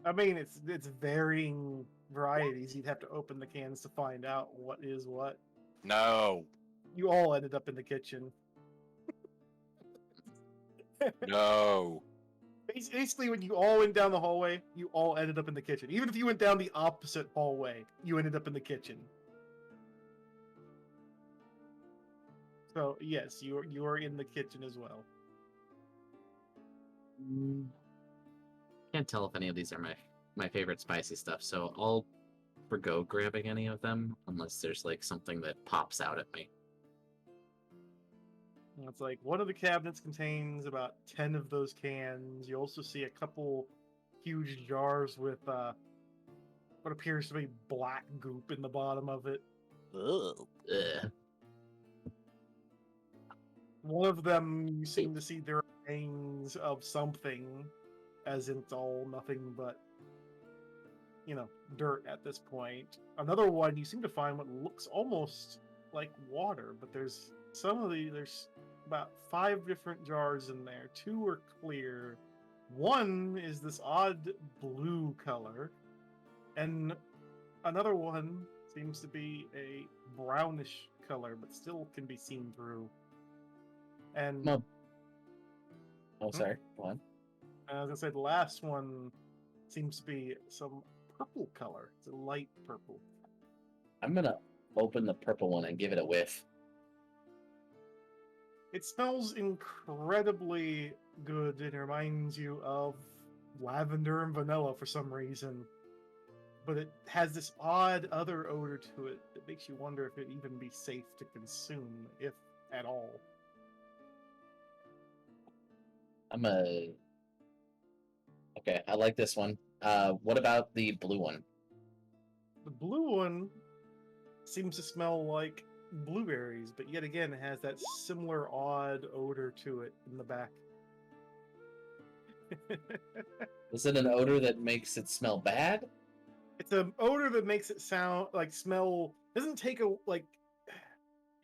I mean, it's varying varieties. You'd have to open the cans to find out what is what. No. You all ended up in the kitchen. No. Basically, when you all went down the hallway, you all ended up in the kitchen. Even if you went down the opposite hallway, you ended up in the kitchen. So yes, you are in the kitchen as well. Can't tell if any of these are my favorite spicy stuff, so I'll forgo grabbing any of them unless there's like something that pops out at me. It's like one of the cabinets contains about 10 of those cans. You also see a couple huge jars with what appears to be black goop in the bottom of it. Ugh. One of them, you seem to see the remains of something, as in it's all nothing but, dirt at this point. Another one, you seem to find what looks almost like water, but there's about 5 different jars in there. 2 are clear. One is this odd blue color, and another one seems to be a brownish color, but still can be seen through. And sorry. Go on. I was gonna say the last one seems to be some purple color. It's a light purple. I'm gonna open the purple one and give it a whiff. It smells incredibly good. It reminds you of lavender and vanilla for some reason. But it has this odd other odor to it that makes you wonder if it'd even be safe to consume, if at all. Okay, I like this one. What about the blue one? The blue one seems to smell like blueberries, but yet again it has that similar odd odor to it in the back. Is it an odor that makes it smell bad? It's an odor that makes it doesn't take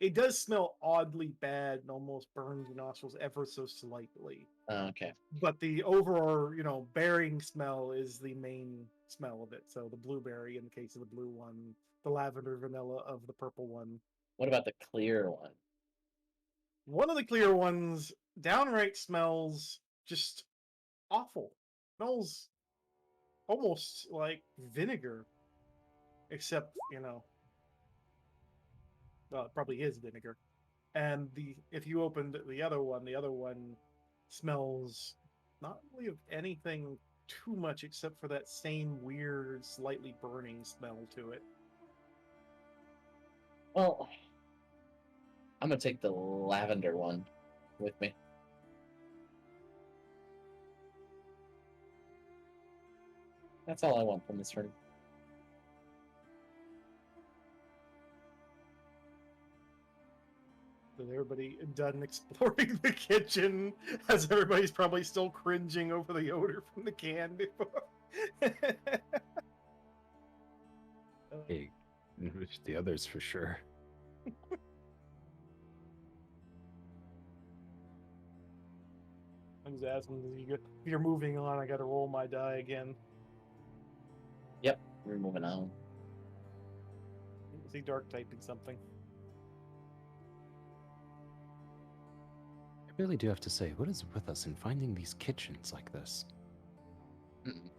it does smell oddly bad and almost burns your nostrils ever so slightly. Okay. But the overall, bearing smell is the main smell of it. So the blueberry in the case of the blue one, the lavender vanilla of the purple one. What about the clear one? One of the clear ones downright smells just awful. Smells almost like vinegar. Except, well, it probably is vinegar. And if you opened the other one smells not really of anything too much except for that same weird, slightly burning smell to it. Well, I'm gonna take the lavender one with me. That's all I want from this room. Is everybody done exploring the kitchen? As everybody's probably still cringing over the odor from the can before. Hey, the others for sure. I'm just asking, if you're moving on, I gotta roll my die again. Yep, we're moving on. You see Dark typing something. I really do have to say, what is with us in finding these kitchens like this? Mm-mm.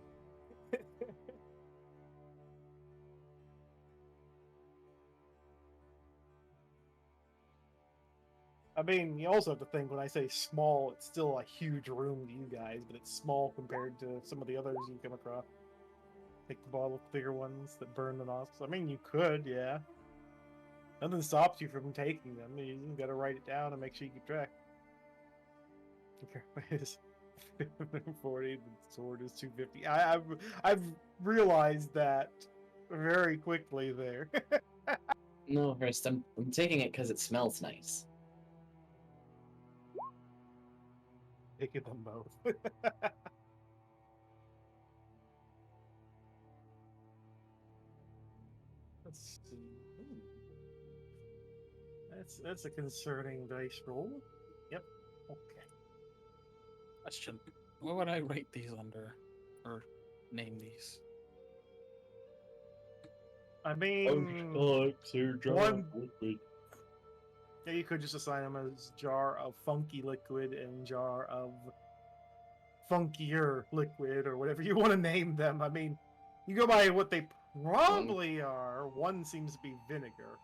I mean, you also have to think when I say small, it's still a huge room to you guys, but it's small compared to some of the others you come across. Take the bottle of bigger ones that burn the nostrils. I mean, you could, yeah. Nothing stops you from taking them. You got to write it down and make sure you keep track. It's 40. The sword is 250. I've realized that very quickly there. No, Hrist, I'm taking it because it smells nice. Taking them both. Let's see. Ooh. That's a concerning dice roll. Yep. Okay. Question: what would I rate these under, or name these? I mean, one. Yeah, you could just assign them as jar of funky liquid and jar of funkier liquid, or whatever you want to name them. I mean, you go by what they probably are. One seems to be vinegar.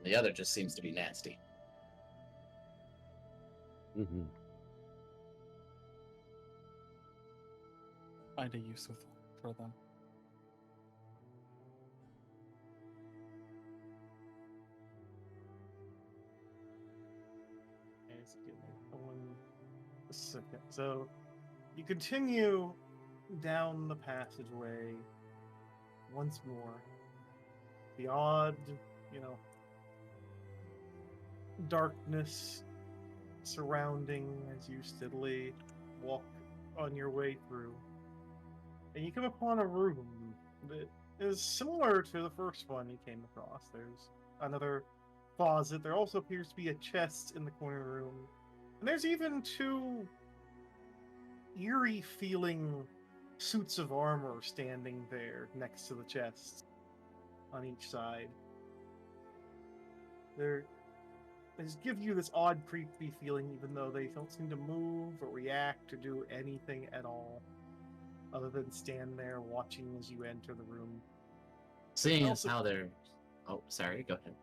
The other just seems to be nasty. Mm-hmm. Find a use for them. Give me 1 second. So you continue down the passageway once more. The odd, darkness surrounding as you steadily walk on your way through. And you come upon a room that is similar to the first one you came across. There's another closet. There also appears to be a chest in the corner of the room. And there's even 2 eerie feeling suits of armor standing there next to the chest on each side. They just give you this odd, creepy feeling, even though they don't seem to move or react or do anything at all, other than stand there watching as you enter the room. Seeing as how they're... Oh, sorry, go ahead.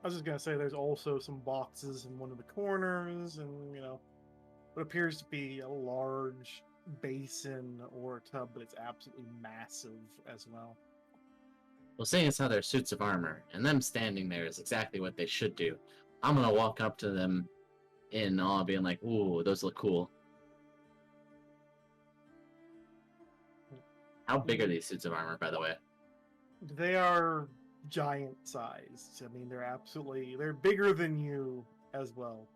I was just gonna say there's also some boxes in one of the corners, and what appears to be a large basin or a tub, but it's absolutely massive as well. Well, seeing as how they're suits of armor, and them standing there is exactly what they should do, I'm gonna walk up to them in awe, being like, ooh, those look cool. How big are these suits of armor, by the way? They are giant sized. I mean, they're bigger than you as well.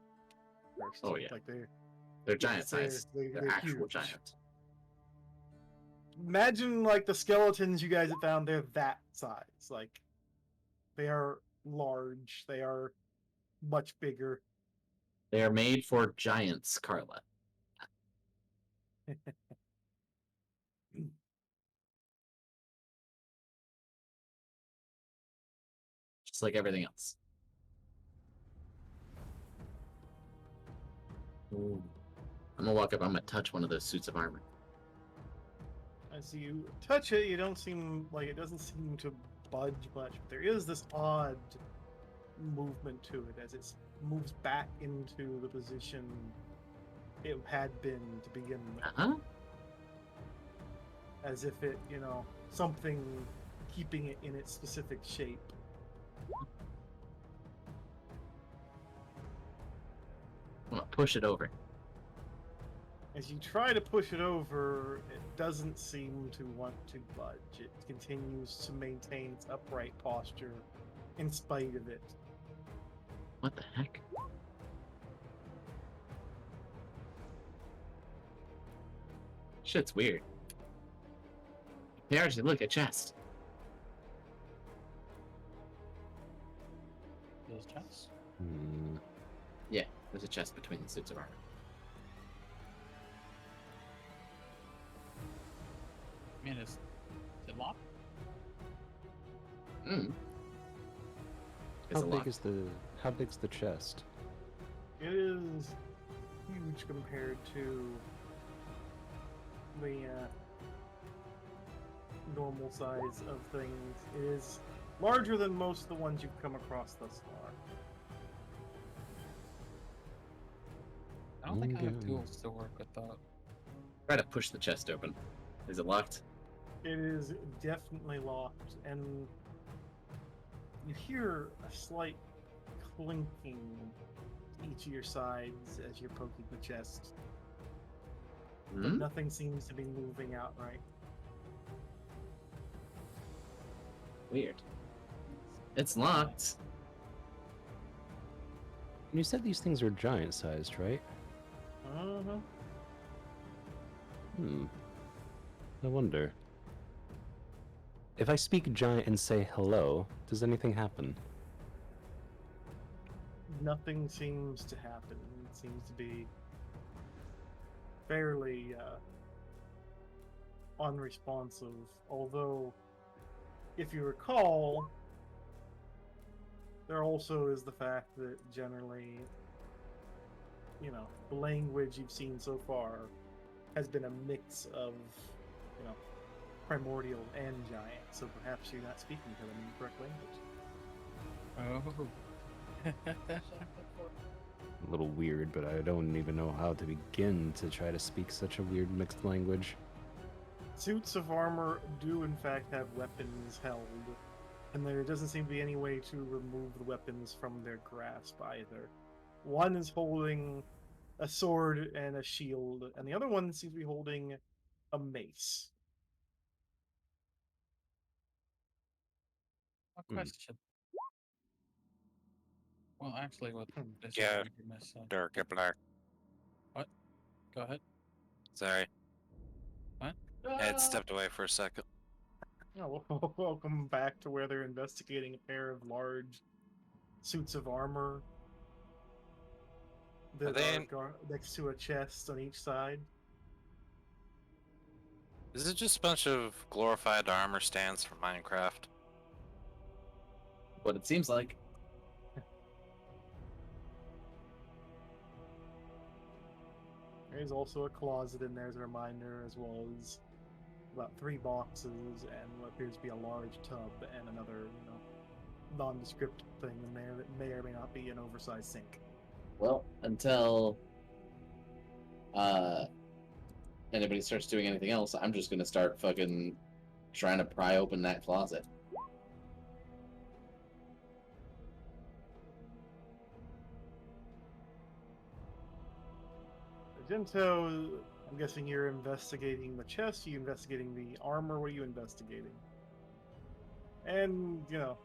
First. Oh, yeah. Like They're giant sized. They're actual huge. giant. Imagine like the skeletons you guys have found, they're that size. Like, they are large. They are much bigger. They are made for giants, Karla. Just like everything else. Ooh. I'm gonna walk up, I'm gonna touch one of those suits of armor. As you touch it, you don't seem like it doesn't seem to budge much. But there is this odd movement to it as it moves back into the position it had been to begin with. Uh-huh. As if it, something keeping it in its specific shape. I'm gonna push it over. As you try to push it over, it doesn't seem to want to budge. It continues to maintain its upright posture in spite of it. What the heck? Shit's weird. Hey, Archie, look, a chest. Those chests? Hmm. Yeah. There's a chest between the suits of armor. I mean, is it locked? Mm. How big's the chest? It is huge compared to the normal size of things. It is larger than most of the ones you've come across thus far. I don't think I have Okay. tools to work with that. Try to push the chest open. Is it locked? It is definitely locked, and you hear a slight clinking to each of your sides as you're poking the chest, but Hmm? nothing seems to be moving outright. Weird. It's locked. And you said these things are giant-sized, right? Uh-huh. I wonder. If I speak giant and say hello, does anything happen? Nothing seems to happen. It seems to be fairly unresponsive. Although, if you recall, there also is the fact that generally, the language you've seen so far has been a mix of, primordial and giant. So perhaps you're not speaking to them in the correct language. Oh. A little weird, but I don't even know how to begin to try to speak such a weird mixed language. Suits of armor do in fact have weapons held, and there doesn't seem to be any way to remove the weapons from their grasp either. One is holding a sword and a shield, and the other one seems to be holding a mace. A question. Well, actually, what this Yeah. is missing. Dark and black. What? Go ahead. Sorry. What? I had stepped away for a second. Oh, welcome back to where they're investigating a pair of large suits of armor that they are next to a chest on each side. Is it just a bunch of glorified armor stands from Minecraft? What it seems like. There's also a closet in there as a reminder, as well as about 3 boxes and what appears to be a large tub and another, nondescript thing in there that may or may not be an oversized sink. Well, until anybody starts doing anything else, I'm just gonna start fucking trying to pry open that closet. Argento, I'm guessing you're investigating the chest, you investigating the armor, what are you investigating? And, Oh,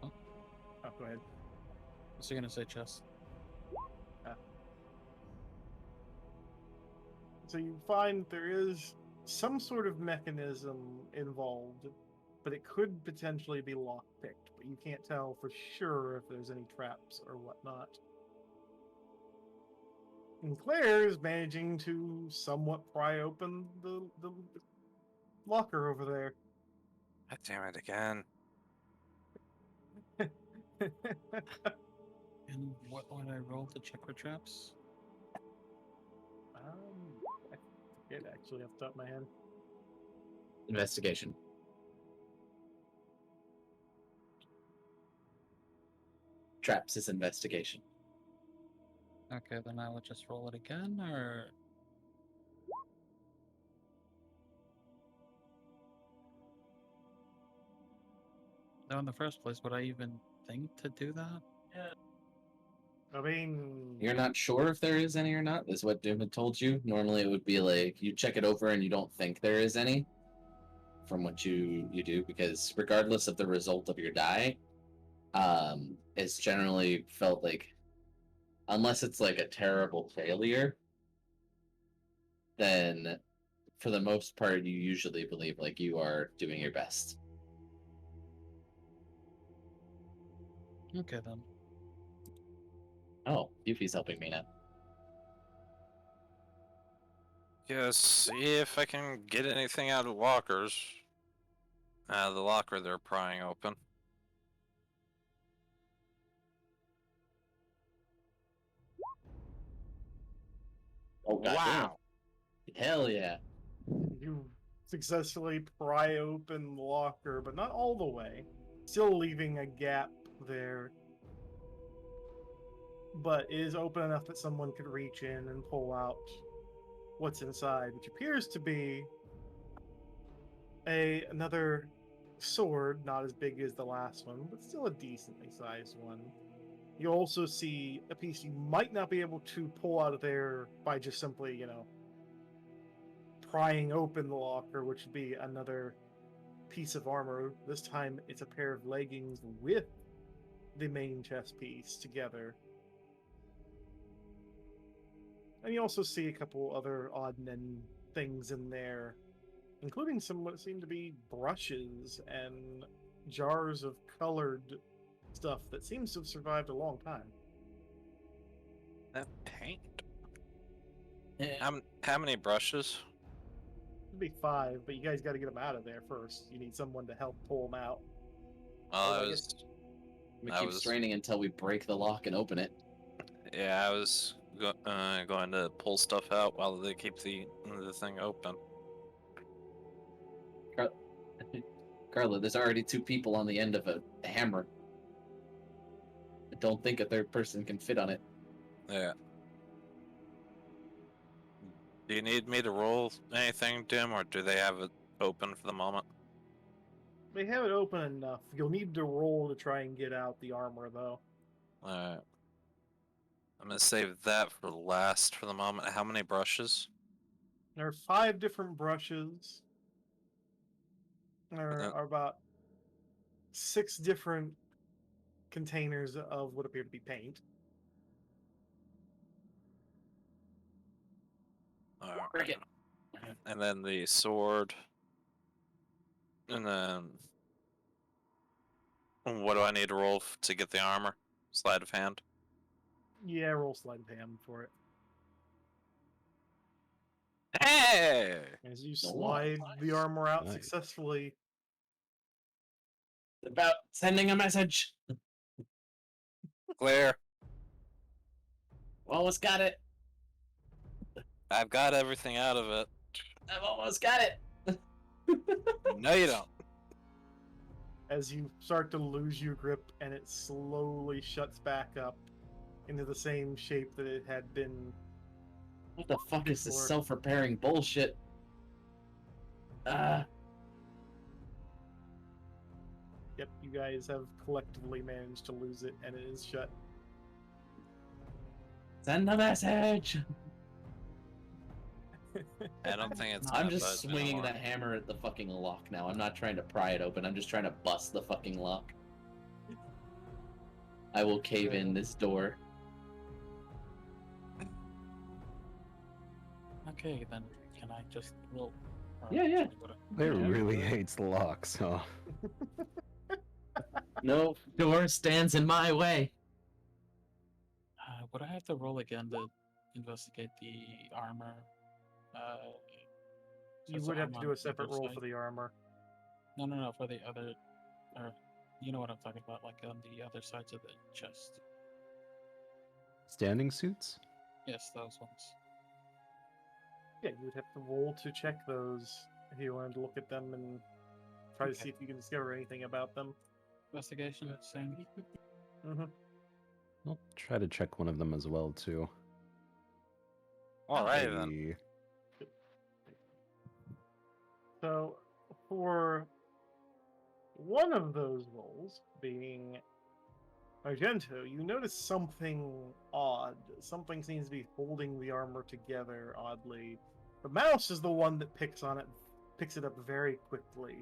oh, go ahead. what's he gonna say, Chess? So you find there is some sort of mechanism involved, but it could potentially be lockpicked, but you can't tell for sure if there's any traps or whatnot. And Claire is managing to somewhat pry open the locker over there. God damn it again. And what would I roll to check for traps? I forget actually off the top of my head. Investigation. Traps is investigation. Okay, then I would just roll it again, or... No, in the first place, would I even think to do that? I mean, You're not sure if there is any or not, is what Doom had told you. Normally it would be like, you check it over and you don't think there is any from what you do, because regardless of the result of your die, it's generally felt like, unless it's like a terrible failure, then for the most part you usually believe like you are doing your best. Okay, then. Oh, Yuffie's helping me now. Yes, see if I can get anything out of lockers. The locker they're prying open. Oh, goddamn. Wow. Hell yeah. You successfully pry open the locker, but not all the way. Still leaving a gap there. But it is open enough that someone could reach in and pull out what's inside, which appears to be another sword, not as big as the last one, but still a decently sized one. You also see a piece you might not be able to pull out of there by just simply, prying open the locker, which would be another piece of armor. This time it's a pair of leggings with the main chest piece together. And you also see a couple other odd and end things in there, including some what seem to be brushes and jars of colored stuff that seems to have survived a long time. That paint. Yeah. How many brushes? It'd be 5, but you guys got to get them out of there first. You need someone to help pull them out. Well, Well, I I was. We I keep was- straining until we break the lock and open it. Yeah, I was going to pull stuff out while they keep the thing open. Karla, there's already 2 people on the end of a hammer. I don't think a third person can fit on it. Yeah. Do you need me to roll anything, Dim, or do they have it open for the moment? They have it open enough. You'll need to roll to try and get out the armor, though. Alright. I'm gonna save that for last for the moment. How many brushes? There are 5 different brushes. There are about 6 different containers of what appear to be paint. Break it. And then the sword. And then what do I need to roll to get the armor? Sleight of hand. Yeah, roll sleight of hand for it. Hey! As you No, slide the armor out Nice. successfully, About sending a message. Claire, Almost got it. I've got everything out of it. I've almost got it. No, you don't. as you start to lose your grip and it slowly shuts back up into the same shape that it had been. What the fuck is this Before. self-repairing bullshit? Yep, you guys have collectively managed to lose it, and it is shut. Send a message. I don't think it's. I'm gonna just budge swinging anymore. that hammer at the fucking lock now. I'm not trying to pry it open. I'm just trying to bust the fucking lock. I will cave in this door. Okay, then can I just roll? Or Yeah, yeah. Claire Yeah, really good. hates locks, huh? No door stands in my way. Would I have to roll again to investigate the armor? You since would have I'm to on do the a separate other roll side? for the armor. No, for the other, or you know what I'm talking about, like on the other sides of the chest. Standing suits? Yes, those ones. Yeah, you would have to roll to check those if you wanted to look at them and try to Okay. see if you can discover anything about them. Investigation, same. Mm-hmm. I'll try to check one of them as well, too. Alright then. Hey. So, for one of those rolls, being Argento, you notice something odd. Something seems to be holding the armor together oddly. The mouse is the one that picks it up very quickly.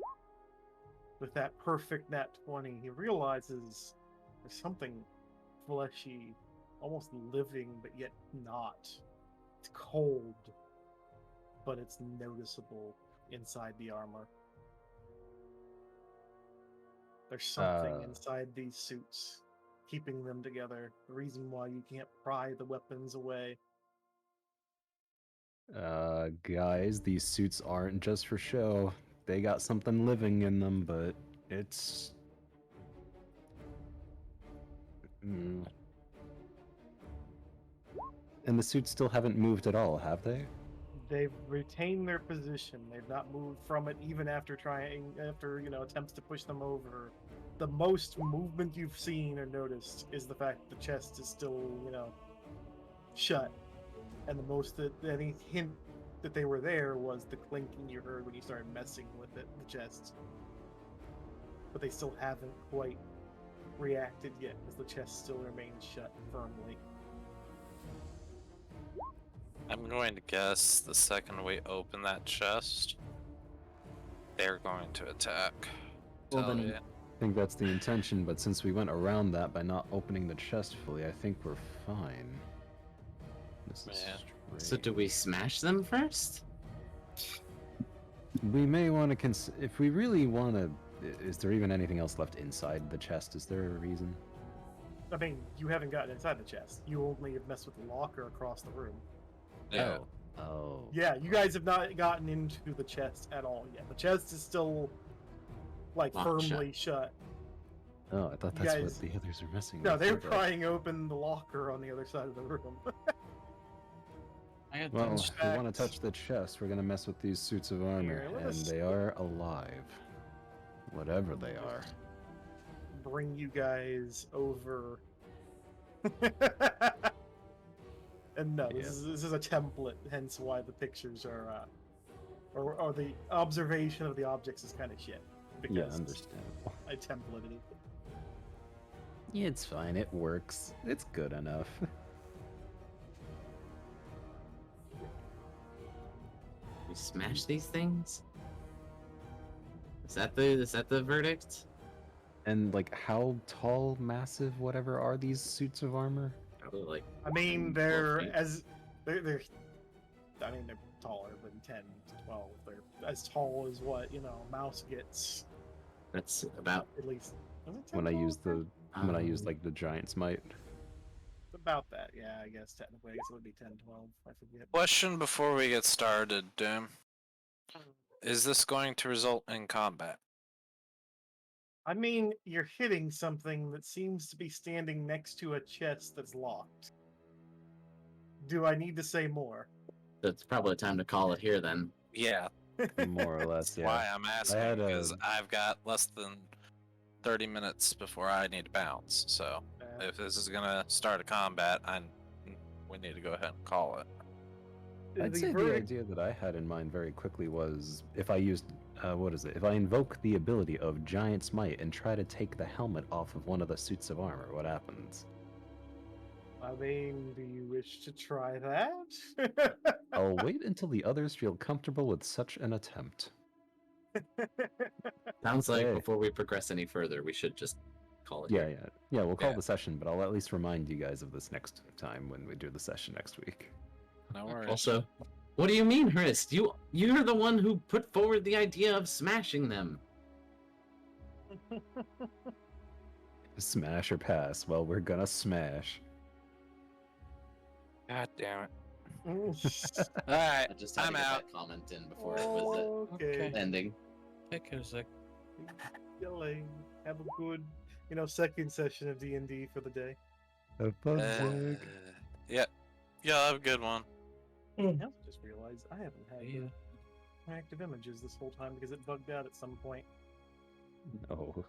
With that perfect nat 20, he realizes there's something fleshy, almost living, but yet not. It's cold, but it's noticeable inside the armor. There's something inside these suits keeping them together. The reason why you can't pry the weapons away. Guys, these suits aren't just for show. They got something living in them, but it's... And the suits still haven't moved at all, have they? They've retained their position. They've not moved from it even after attempts to push them over. The most movement you've seen or noticed is the fact that the chest is still, shut. And the most that any hint that they were there was the clinking you heard when you started messing with it, the chest. But they still haven't quite reacted yet, as the chest still remains shut firmly. I'm going to guess the second we open that chest, they're going to attack. Well, Tell then- ya. I think that's the intention, but since we went around that by not opening the chest fully, I think we're fine. This is Yeah. So do we smash them first? We may want to if we really want to... Is there even anything else left inside the chest? Is there a reason? I mean, you haven't gotten inside the chest. You only have messed with the locker across the room. Yeah. Oh. Yeah, you guys have not gotten into the chest at all yet. The chest is still, Locked firmly shut. Oh, I thought You that's guys- what the others are messing No, with. they're Okay. prying open the locker on the other side of the room. I had Well, to- if we want to touch the chest, we're going to mess with these suits of armor, Here, let and us- they are alive. Whatever they are. Bring you guys over. And no, this is a template, hence why the pictures are, or the observation of the objects is kind of shit. Because Yeah, understandable. I templated it. Yeah, it's fine. It works. It's good enough. We smash these things? Is that the verdict? And, how tall, massive, whatever are these suits of armor? Probably like I mean, 12 they're feet. they're they're taller than 10 to 12. They're as tall as what Mouse gets That's about at least. Was it 10 When I 12? use the giant's might. About that, yeah. I guess technically, I guess it would be 10 12. I forget. Question before we get started, Doom. Is this going to result in combat? I mean, you're hitting something that seems to be standing next to a chest that's locked. Do I need to say more? That's probably time to call it here then. Yeah, More or less, that's yeah. why I'm asking, had a- because I've got less than 30 minutes before I need to bounce. So if this is going to start a combat, we need to go ahead and call it. I'd say the idea that I had in mind very quickly was if I used, if I invoke the ability of Giant's Might and try to take the helmet off of one of the suits of armor, what happens? I mean, do you wish to try that? I'll wait until the others feel comfortable with such an attempt. Sounds like Hey. before we progress any further, we should just call it Yeah, here. yeah. We'll call Yeah. the session, but I'll at least remind you guys of this next time when we do the session next week. No worries. Also, what do you mean, Hrist? You're the one who put forward the idea of smashing them. Smash or pass? Well, we're gonna smash. God damn it. All Okay. right, I just had I'm to get out. that comment in before it was Okay. ending. Take care, Zach. Yelling. Have a good, second session of D&D for the day. Have fun, Yeah, have a good one. I also just realized I haven't had Yeah. active images this whole time because it bugged out at some point No.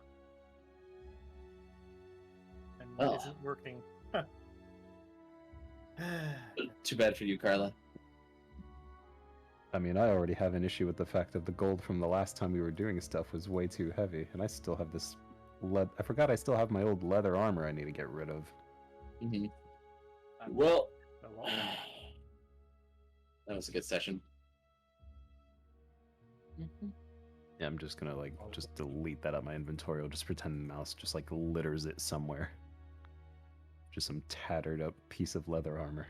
and Oh. isn't working. Too bad for you, Karla. I mean, I already have an issue with the fact that the gold from the last time we were doing stuff was way too heavy, and I still have this I forgot I still have my old leather armor I need to get rid of. Mm-hmm. I'm- Well, Oh, well. that was a good session. Yeah, I'm just gonna just delete that out of my inventory. I'll just pretend the mouse just litters it somewhere. Just some tattered up piece of leather armor.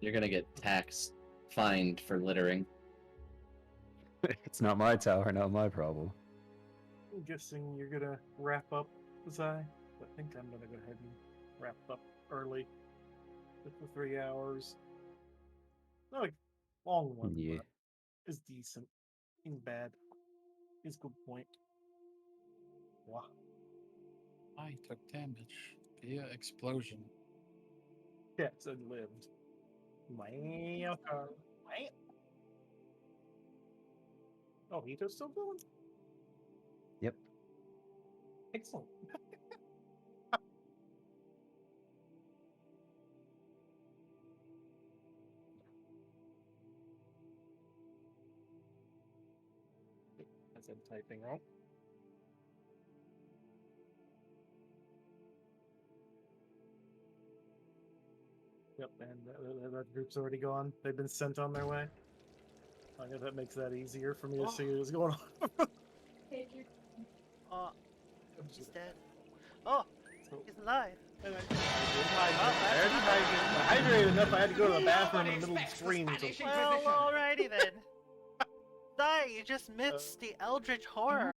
You're gonna get fined for littering. It's not my tower, not my problem. I'm guessing you're gonna wrap up, Zai. I think I'm gonna go ahead and wrap up early with the 3 hours. Not a long one, Yeah. but it's decent. Ain't bad. It's a good point. Wow. I took damage via explosion. Cats unlived. Wow. Oh, Hito's still going? Yep. Excellent. As I'm typing out. Yep, and that group's already gone. They've been sent on their way. I know that makes that easier for me to see what's going on. Oh, he's dead. Oh, he's alive. I hydrated enough. I had to go to the bathroom in the middle of the stream. So. Well, alrighty then. Die, you just missed the eldritch horror.